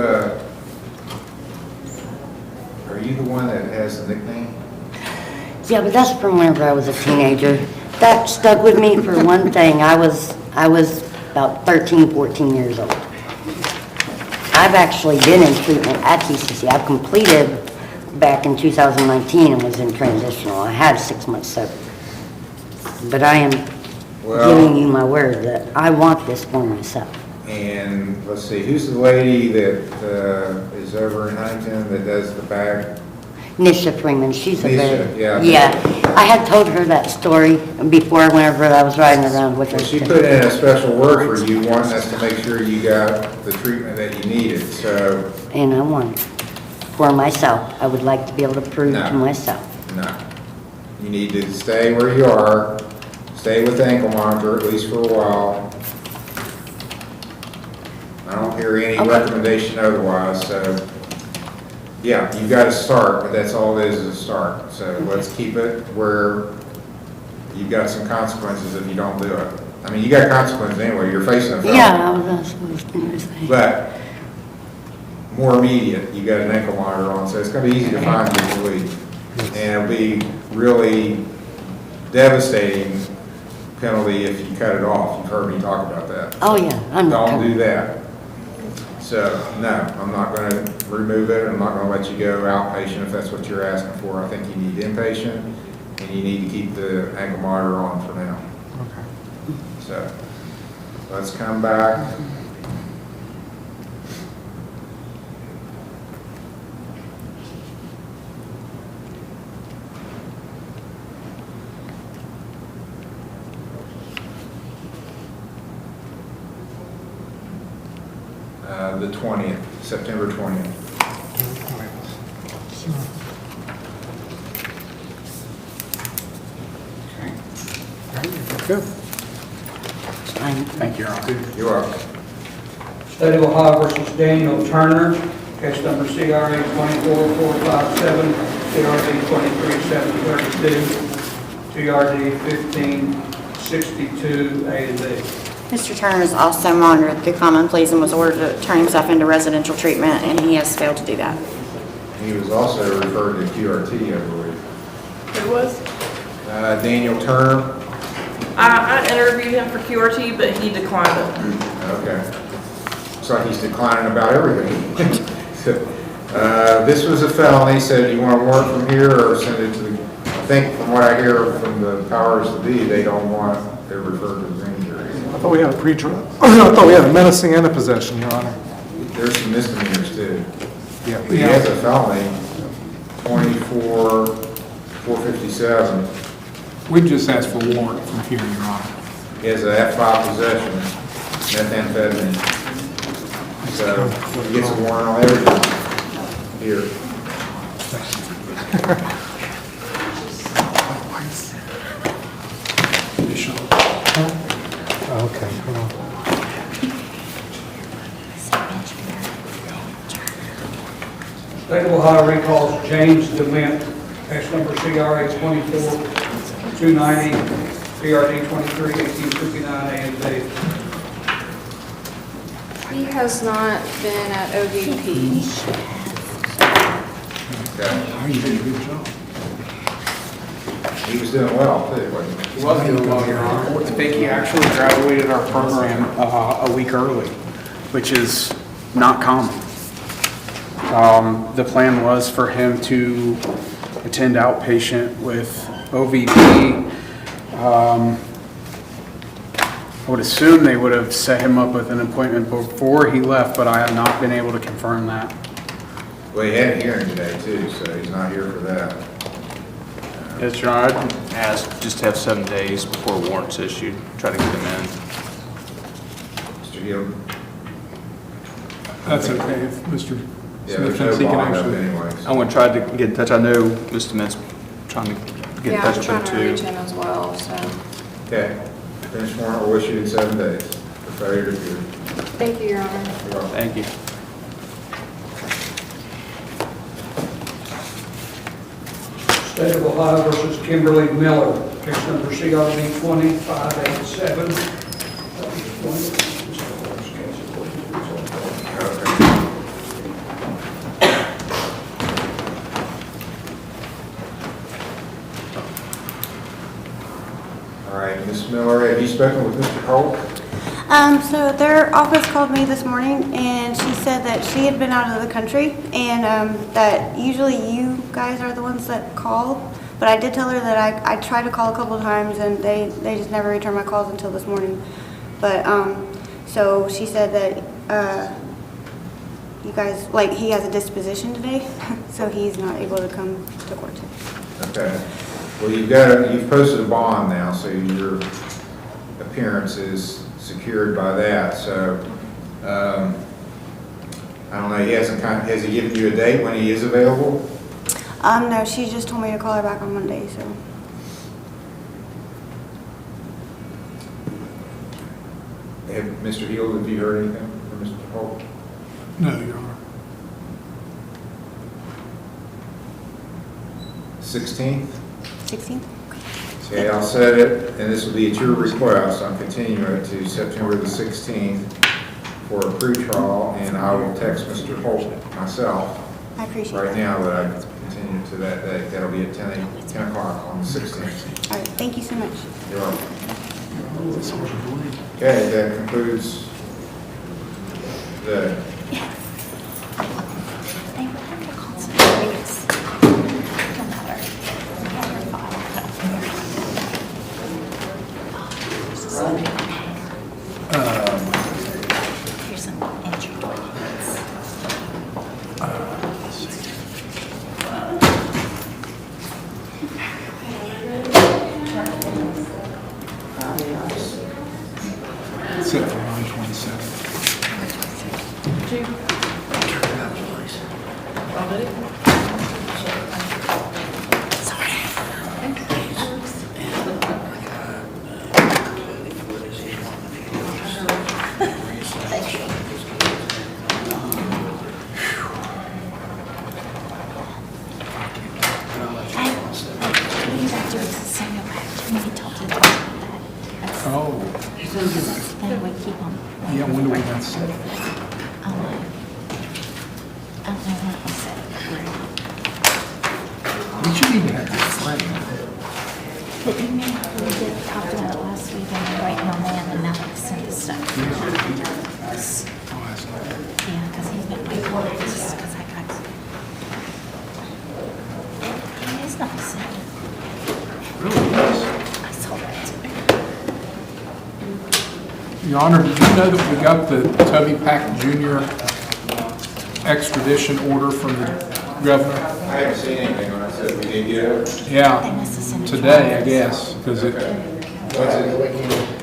the one that has the nickname? Yeah, but that's from whenever I was a teenager. That stuck with me for one thing. I was about 13, 14 years old. I've actually been in treatment at TCC. I've completed back in 2019 and was in transitional. I had 6 months sober. But I am giving you my word that I want this for myself. And let's see, who's the lady that is over in Huntington that does the back? Nisha Freeman, she's a Nisha, very, yeah. I had told her that story before whenever I was riding around with her. Well, she put in a special word for you, wanting us to make sure you got the treatment that you needed, so. And I want it for myself. I would like to be able to prove to myself. No. You need to stay where you are, stay with the ankle monitor at least for a while. I don't hear any recommendation otherwise, so. Yeah, you got to start, but that's all it is a start. So let's keep it where you've got some consequences if you don't do it. I mean, you got consequences anyway. You're facing a felony. Yeah, I was going to say. But more immediate, you got an ankle monitor on, so it's going to be easy to find you for a week. And it'll be really devastating penalty if you cut it off. You've heard me talk about that. Oh, yeah. Don't do that. So, no, I'm not going to remove it. I'm not going to let you go outpatient if that's what you're asking for. I think you need inpatient, and you need to keep the ankle monitor on for now. Okay. So, let's come back. The 20th, September 20th. Good. Thank you, Your Honor. You're welcome. State of Ohio versus Daniel Turner, case number CRA 24457, CRD 23732, TRD 1562, A and B. Mr. Turner is also monitored through common pleas and was ordered to turn himself into residential treatment, and he has failed to do that. He was also referred to QRT, I believe. Who was? Daniel Turner. I interviewed him for QRT, but he declined it. Okay. Looks like he's declining about everything. This was a felony, so do you want a warrant from here or send it to the, I think from what I hear from the powers that be, they don't want it referred to as injury. I thought we had a pre-trial. I thought we had a menacing and a possession, Your Honor. There's some misdemeanors too. Yeah. He has a felony, 24,457. We just asked for a warrant from here, Your Honor. He has an F5 possession, methamphetamine. so he gets a warrant on everything here. Okay, hold on. State of Ohio recalls James DeMent, case number CRA 24-290, PRD 23-1859, A and B. He has not been at OVP. Okay. Oh, you did a good job. He was doing well, too, wasn't he? He was doing well, Your Honor. Vicky actually graduated our program a week early, which is not common. The plan was for him to attend outpatient with OVP. I would assume they would have set him up with an appointment before he left, but I have not been able to confirm that. Well, he had a hearing today, too, so he's not here for that. Yes, Your Honor, I'd ask just to have 7 days before warrants issued, try to get them in. Mr. Hill? That's okay, if Mr. Yeah, Smith there's no thinks he can bond up actually. anyways. I'm going to try to get in touch. I know Mr. Dement's trying to get in Yeah, touch I'm with trying him to too. reach him as well, so. Okay. Finish warrant will issue in 7 days for failure to appear. Thank you, Your Honor. You're welcome. Thank you. State of Ohio versus Kimberly Miller, case number CRD 2587. All right, Ms. Miller, have you spoken with Mr. Holt? So their office called me this morning, and she said that she had been out of the country, and that usually you guys are the ones that call. But I did tell her that I tried to call a couple of times, and they just never returned my calls until this morning. But so she said that you guys, like, he has a disposition today, so he's not able to come to court today. Okay. Well, you've posted a bond now, so your appearance is secured by that. So, I don't know, has he given you a date when he is available? No, she just told me to call her back on Monday, so. Mr. Hill, have you heard anything from Mr. Holt? No, Your Honor. 16th? 16th? Okay, I'll set it, and this will be at your request. I'm continuing it to September the 16th for a pre-trial, and I will text Mr. Holt myself I appreciate right that. now that I continue to that date. That'll be at 10 o'clock on the 16th. All right, thank you so much. You're welcome. Okay, that concludes the Here's some entry documents. Set for 9/27. Oh. Yeah, when do we not set it? I don't know what was said. We should even have that flag. The email, we did talk about it last week, and we're waiting on that, and now they sent the stuff. Yeah, because he's been waiting on it, just because I got to. It is not sent. Really is. I saw that too. Your Honor, did you know that we got the Toby Pack Jr. extradition order from the governor? I haven't seen anything when I said we did get it. Yeah, today, I guess, because it, What's it?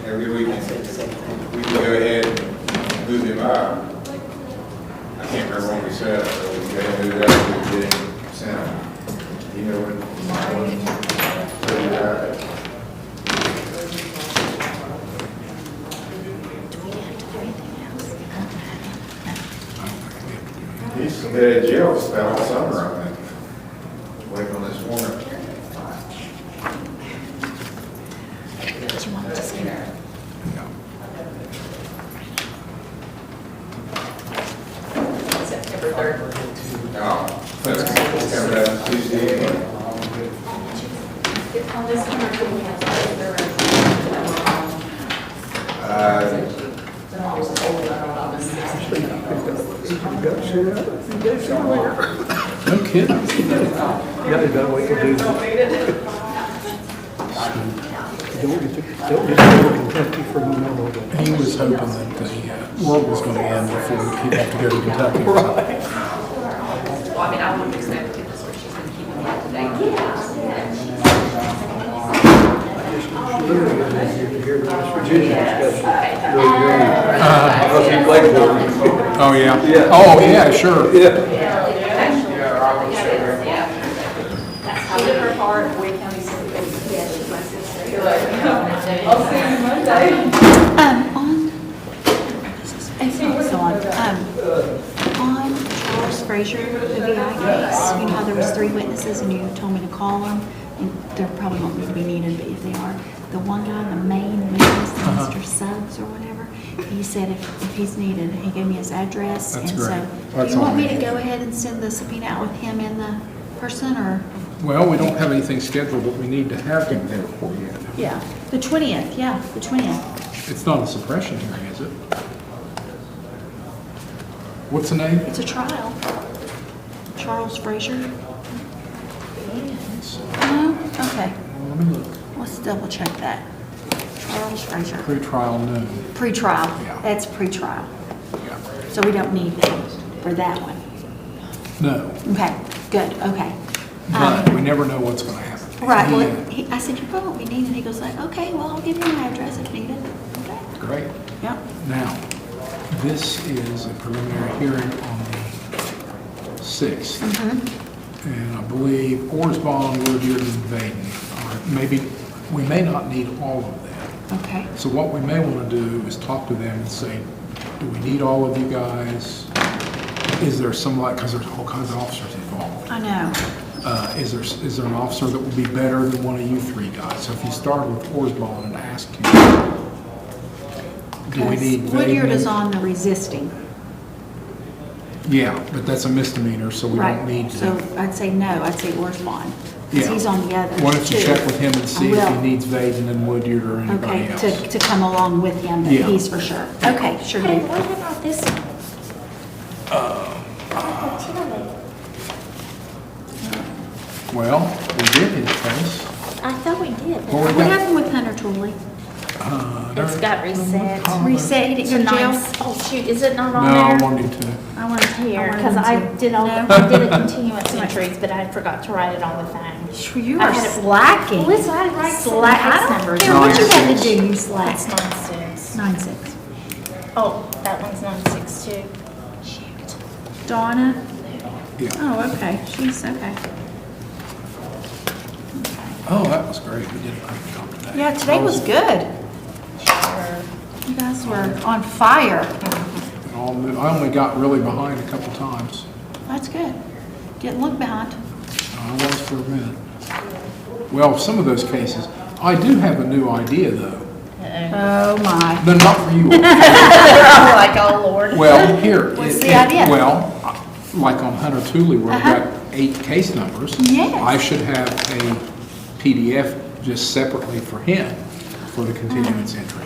Every weekend. We can go ahead and move him out. everyone we said, so we gotta move that to getting sent. You know what? So you have it. He's been in jail about all summer, I think. Waiting on this warrant. Do you want to just get it? September 3rd. Oh, that's coming out Tuesday. On this one, or do we have No kidding. Yeah, you gotta wait to do that. Don't get Kentucky for Memorial Day. He was hoping that the world was going to end before he'd have to go to Kentucky. Well, I mean, I wouldn't expect it, that's what she's been keeping me up to date. Hear the West Virginia discussion. Oh, yeah? Yeah. Oh, yeah, sure. Yeah. Either her part, Wake County City, yeah, she's my sister. I'll see you Monday. On Charles Frazier, the VI case, you know how there was 3 witnesses and you told me to call them? And they probably won't need to be needed, but if they are, the one guy, the main witness, Mr. Suggs or whatever, he said if he's needed, he gave me his address. That's and great. so, That's do you want all me I to need. go ahead and send the subpoena out with him and the person, or? Well, we don't have anything scheduled, but we need to have him there for you. Yeah, the 20th, yeah, the 20th. It's not a suppression hearing, is it? What's the name? It's a trial. Charles Frazier. No? Okay. Let me look. Let's double check that. Charles Frazier. Pre-trial noon. Pre-trial. Yeah. That's pre-trial. Yeah. So we don't need that for that one. No, Okay, good, okay. but we never know what's going to happen. Right, Yeah. well, I said, you probably won't be needed. He goes like, okay, well, I'll give you my address if needed. Okay. Great. Yep. Now, this is a preliminary hearing on the 6th. Mm-hmm. And I believe Orsbon, Woodyard, and Vaden, or maybe, we may not need all of them. Okay. So what we may want to do is talk to them and say, do we need all of you guys? Is there some, like, because there's all kinds of officers involved. I know. Is there an officer that would be better than one of you 3 guys? So if you start with Orsbon and ask him, do we need Vaden? Woodyard is on the resisting. Yeah, but that's a misdemeanor, so we don't need to. So I'd say no, I'd say Orsbon. Because Yeah. he's on the others too. Why don't you check with him and see I if he will. needs Vaden and Woodyard or anybody else? Okay, to come along with him, but Yeah. he's for sure. Okay, sure Hey, do. what about this one? Well, we did his case. I thought we did. Well, we What got- happened with Hunter Tully? It's got reset. Reset, he didn't go to jail? Oh, shoot, is it not on No, I there? wanted to. I wanted to Here, because I did all, No. I did a continuance entries, but I forgot to write it on the thing. You I are had it- slacking. Well, listen, I write Slack. I case don't numbers. care what you had to do, you slack. That's 9-6. 9-6. Oh, that one's 9-6 too. Donna? Yeah. Oh, okay, she's, okay. Oh, that was great. We did a great job today. Yeah, today was good. You guys were on fire. I only got really behind a couple times. That's good. Didn't look behind. I was for a minute. Well, some of those cases, I do have a new idea though. Oh, my. No, not for you. I'm like, oh, Lord. Well, here. What's the idea? Well, like on Hunter Tully, where I've got 8 case numbers. Yes. I should have a PDF just separately for him for the continuance entry.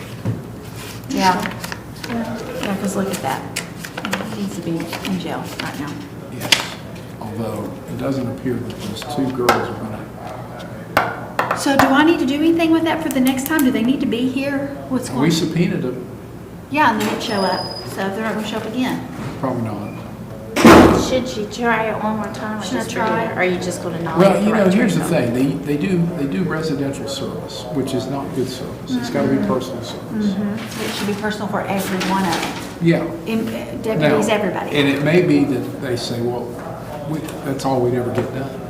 Yeah. Yeah, because look at that. He needs to be in jail right now. Yes. Although it doesn't appear that those 2 girls are gonna. So do I need to do anything with that for the next time? Do they need to be here? What's going on? We subpoenaed them. Yeah, and they didn't show up. So they're not gonna show up again. Probably not. Should you try it one more time? Should I just try? forget it? Or are you just going to not? Well, you know, here's the thing. They do residential service, which is not good service. It's got to be personal service. So it should be personal for every one of them. Yeah. Deputies, Now, everybody. And it may be that they say, well, that's all we'd ever get done.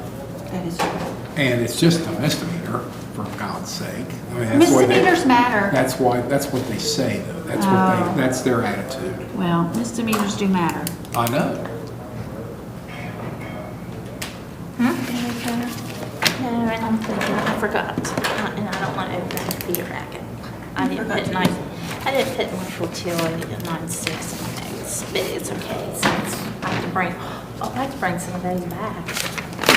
That is true. And it's just a misdemeanor, for God's sake. I mean, that's why Misdemeanors matter. That's what they say, though. That's their attitude. Well, misdemeanors do matter. I know. No, and I'm thinking, I forgot, and I don't want to open the racket. I didn't put Municipal Tully at 9.6 in my notes, but it's okay, since I have to bring, I'd like to bring some of those back.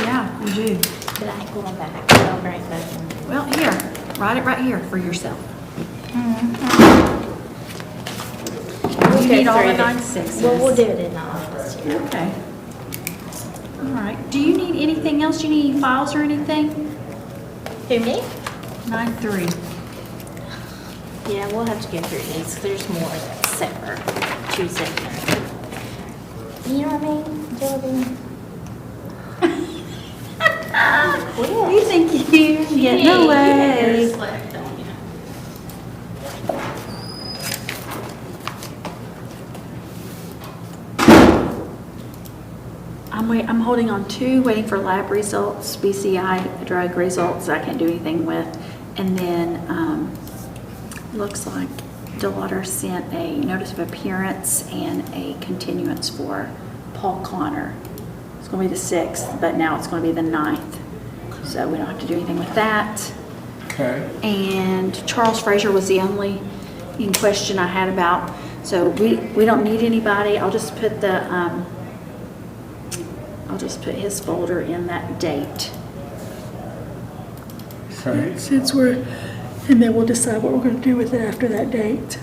Yeah, you do. But I ain't going back, I'll bring it back in. Well, here, write it right here for yourself. We'll You go need all through the it. 9.6s. Well, we'll do it in the office. Okay. All right. Do you need anything else? Do you need any files or anything? Who, me? 9.3. Yeah, we'll have to go through these, there's more that's separate, Tuesday. You know what I mean, Jillian? You think you can get no way. I'm holding on 2, waiting for lab results, BCI drug results I can't do anything with. And then, looks like DeWater sent a notice of appearance and a continuance for Paul Connor. It's going to be the 6th, but now it's going to be the 9th. So we don't have to do anything with that. Okay. And Charles Frazier was the only in question I had about. So we don't need anybody. I'll just put his folder in that date. Okay. Since and then we'll decide what we're going to do with it after that date.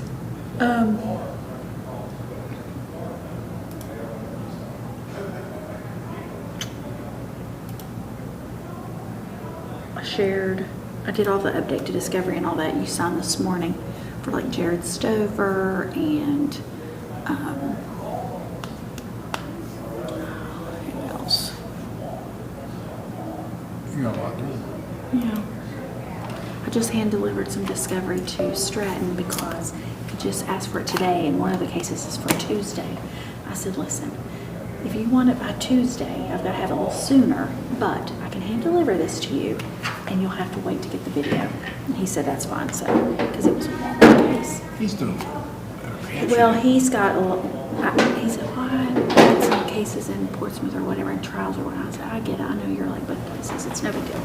I did all the update to Discovery and all that you signed this morning for like Jared Stover and who else? You got a lot to do. Yeah. I just hand delivered some Discovery to Stratton because he just asked for it today and one of the cases is for Tuesday. I said, listen, if you want it by Tuesday, I've got to have it a little sooner, but I can hand deliver this to you and you'll have to wait to get the video. And he said that's fine, so, because it was a long case. He's doing Well, he's got a little, he said, well, I had some cases in Portsmouth or whatever, in trials or whatever. I said, I get it, I know you're like both places, it's no big deal.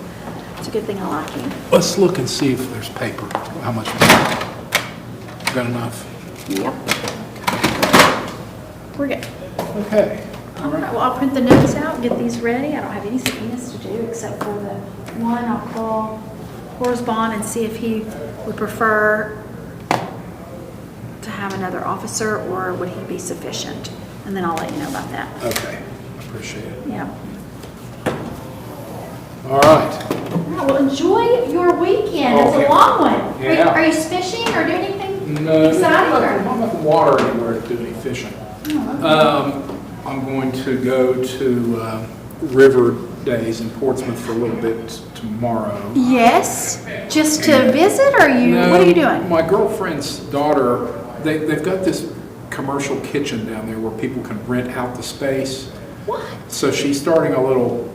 It's a good thing I like you. Let's look and see if there's paper. How much? Got enough? Yep. We're good. Okay. All right, well, I'll print the notes out, get these ready. I don't have any subpoenas to do except for the one. I'll call Horace Bond and see if he would prefer to have another officer or would he be sufficient? And then I'll let you know about that. Okay. Appreciate it. Yeah. All right. All right, well, enjoy your weekend. It's Okay. a long one. Yeah. Are you fishing or doing anything No, exciting? I'm not in the water anywhere to do any fishing. I'm going to go to River Days in Portsmouth for a little bit tomorrow. Yes, just to visit or what are you doing? My girlfriend's daughter, they've got this commercial kitchen down there where people can rent out the space. What? So she's starting a little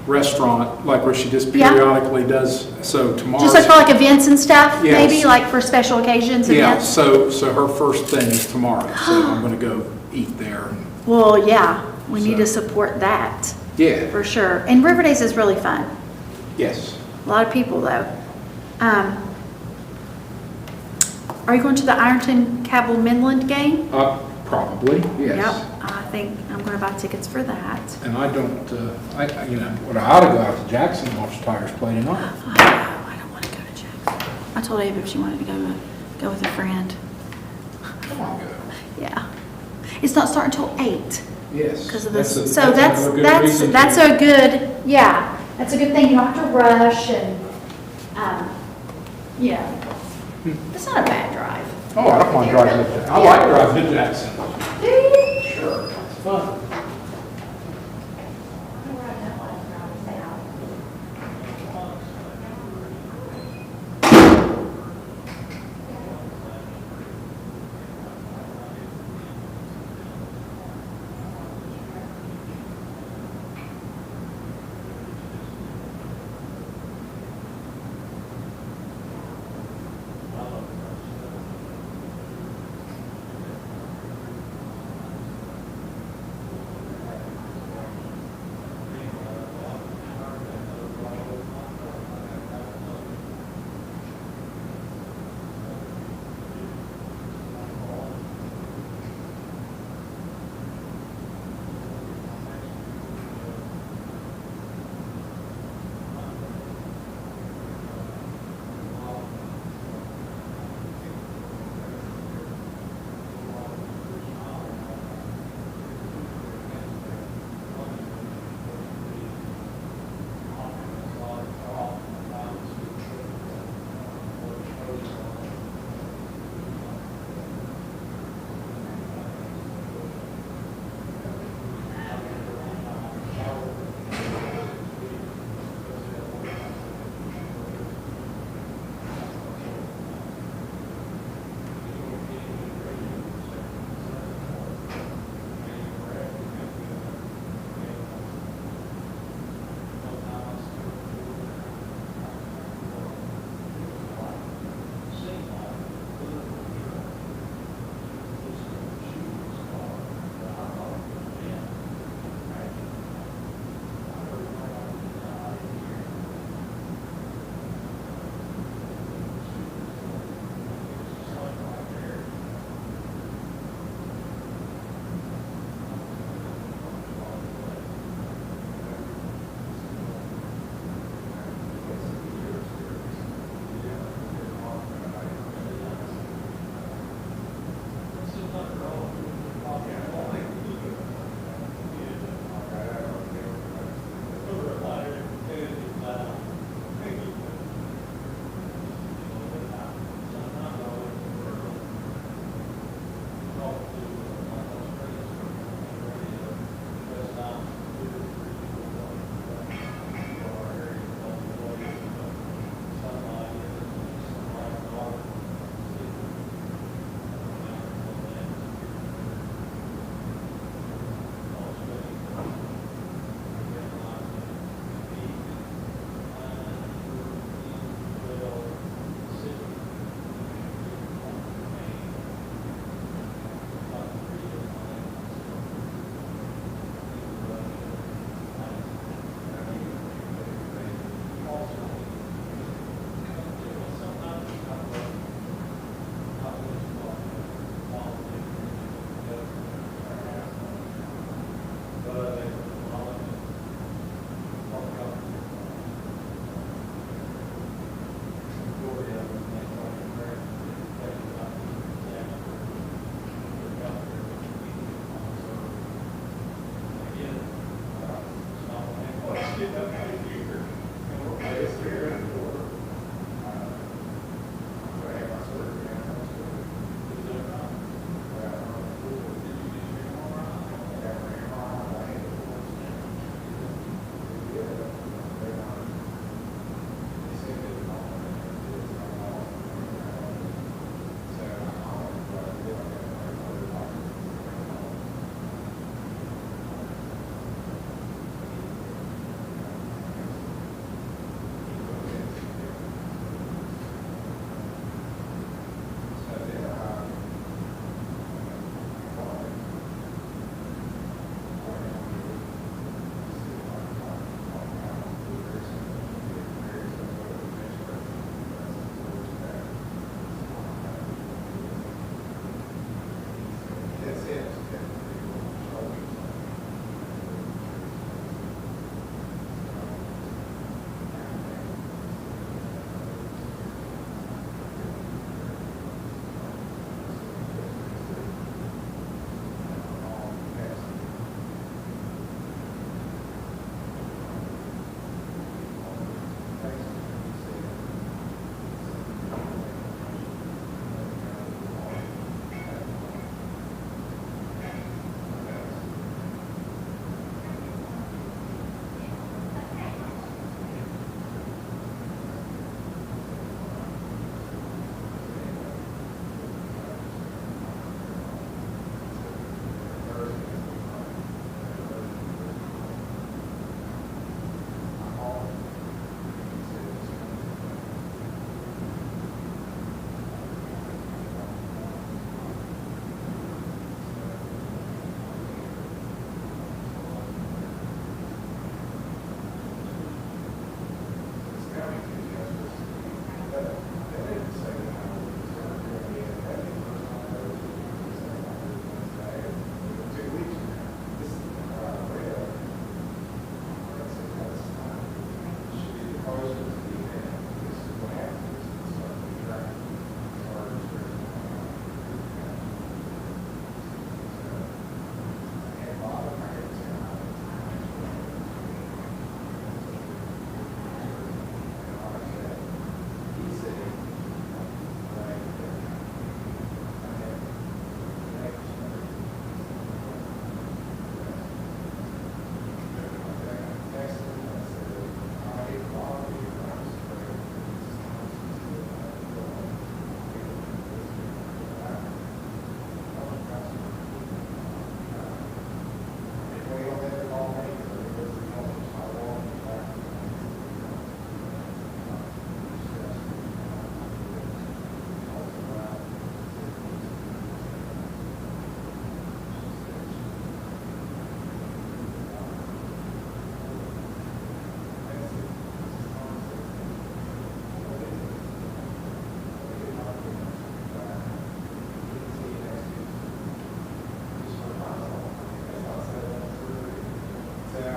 restaurant, like where she just Yeah. periodically does, so tomorrow. Just like for like events and stuff, Yes. maybe like for special occasions, Yeah, events? so her first thing is tomorrow, so I'm gonna go eat there. Well, yeah, we need to support that. Yeah. For sure. And River Days is really fun. Yes. A lot of people though. Are you going to the Ironton Cabell Midland game? Probably, yes. Yep, I think I'm going to buy tickets for that. And I don't, what I ought to go out to Jackson and watch the Tigers play tonight. I don't want to go to Jackson. I told Ava if she wanted to go with a friend. Come on, go. Yeah. It's not starting until 8. Yes. Because of That's this. a- So that's a good reason that's to- a good, yeah, that's a good thing. You don't have to rush and, yeah. It's not a bad drive. Oh, I don't mind driving to Jackson. I like driving to Jackson. Do you? Sure, it's fun.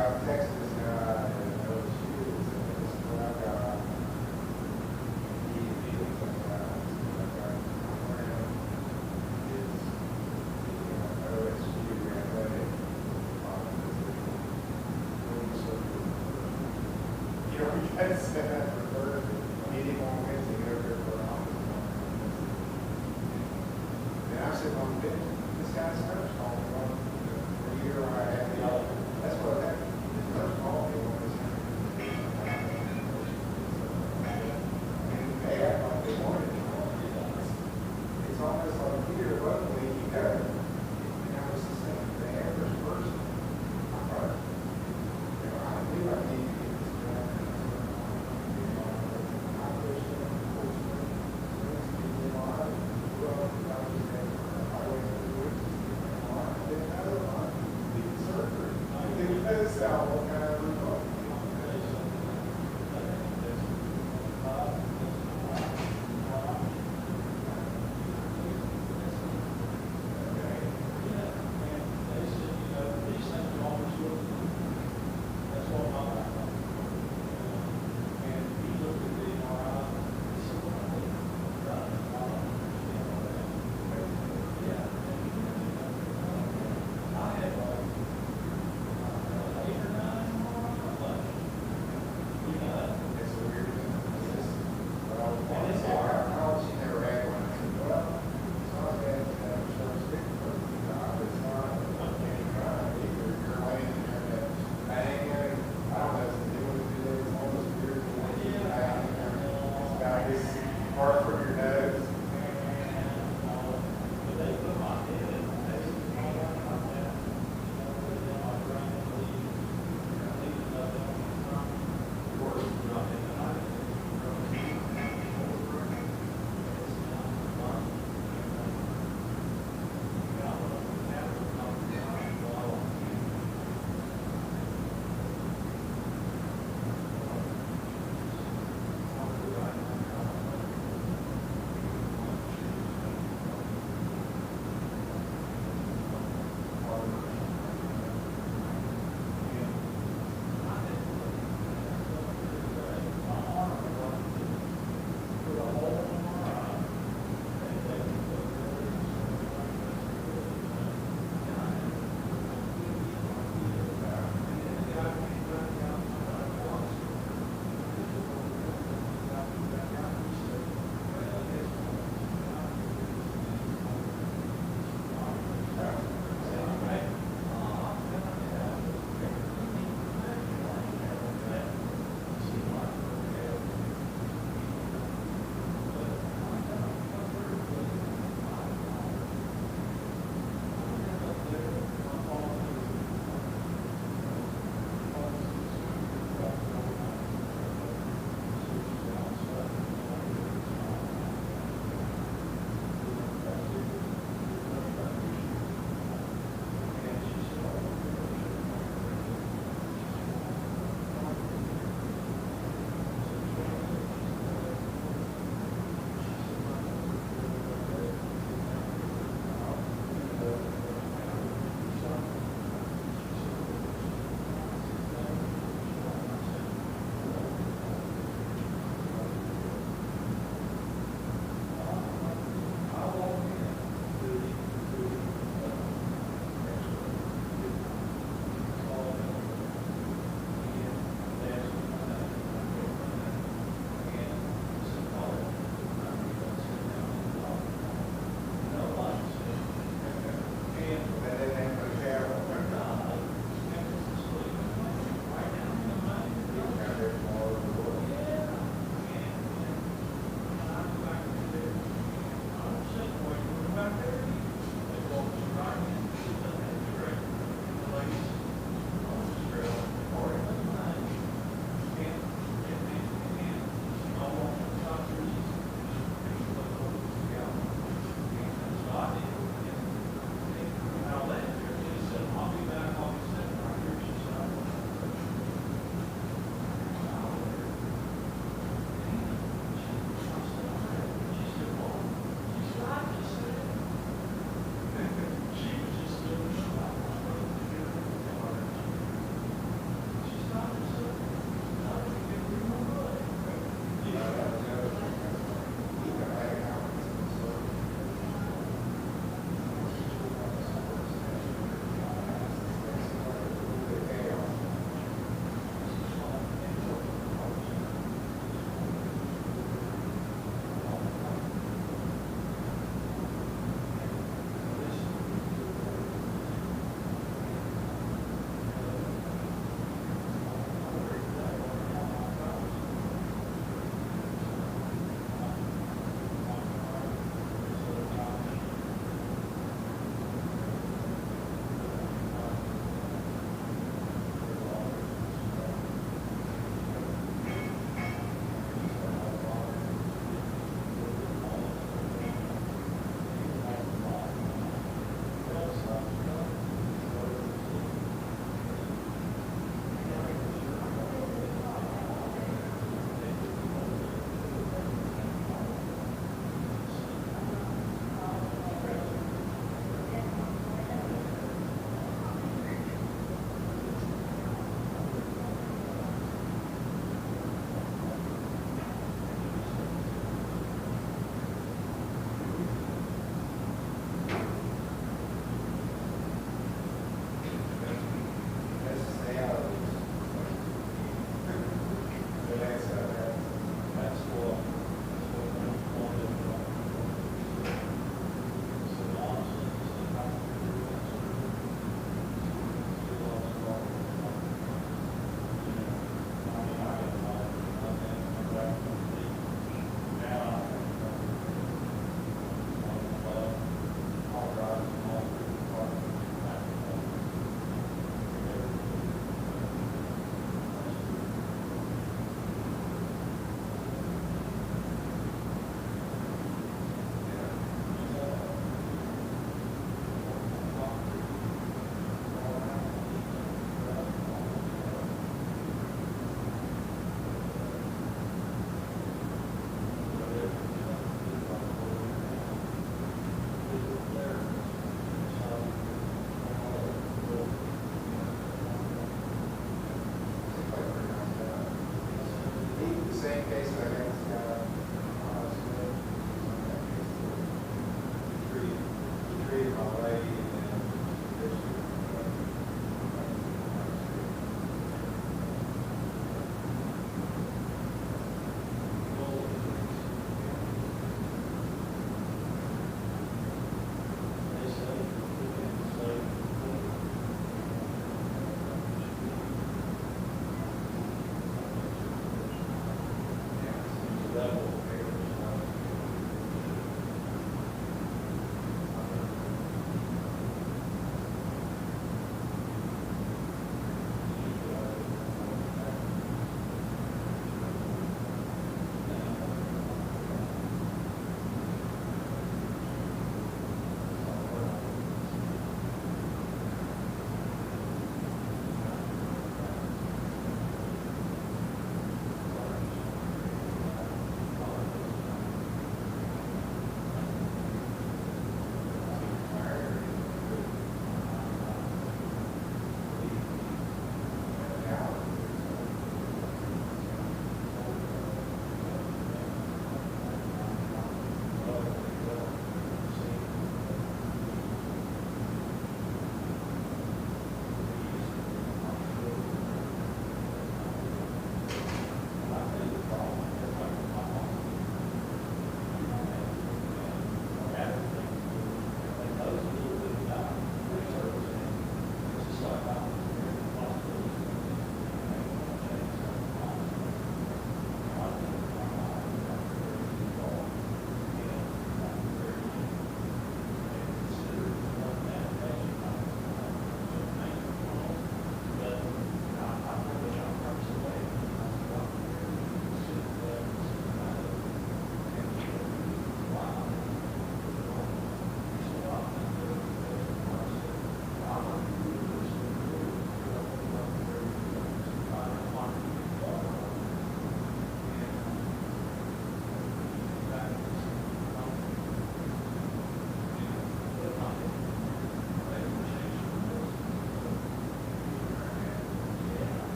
got Texas guy and OSU, so I got That's that for third meeting on Wednesday over there for office. And I said, well, this guy's first call, the year I had, that's what happened. His first call, he was, and they act like they wanted to call. It's almost like here, luckily, you got it. And I was the same, the average person, I thought, I believe I need to get this done. That's how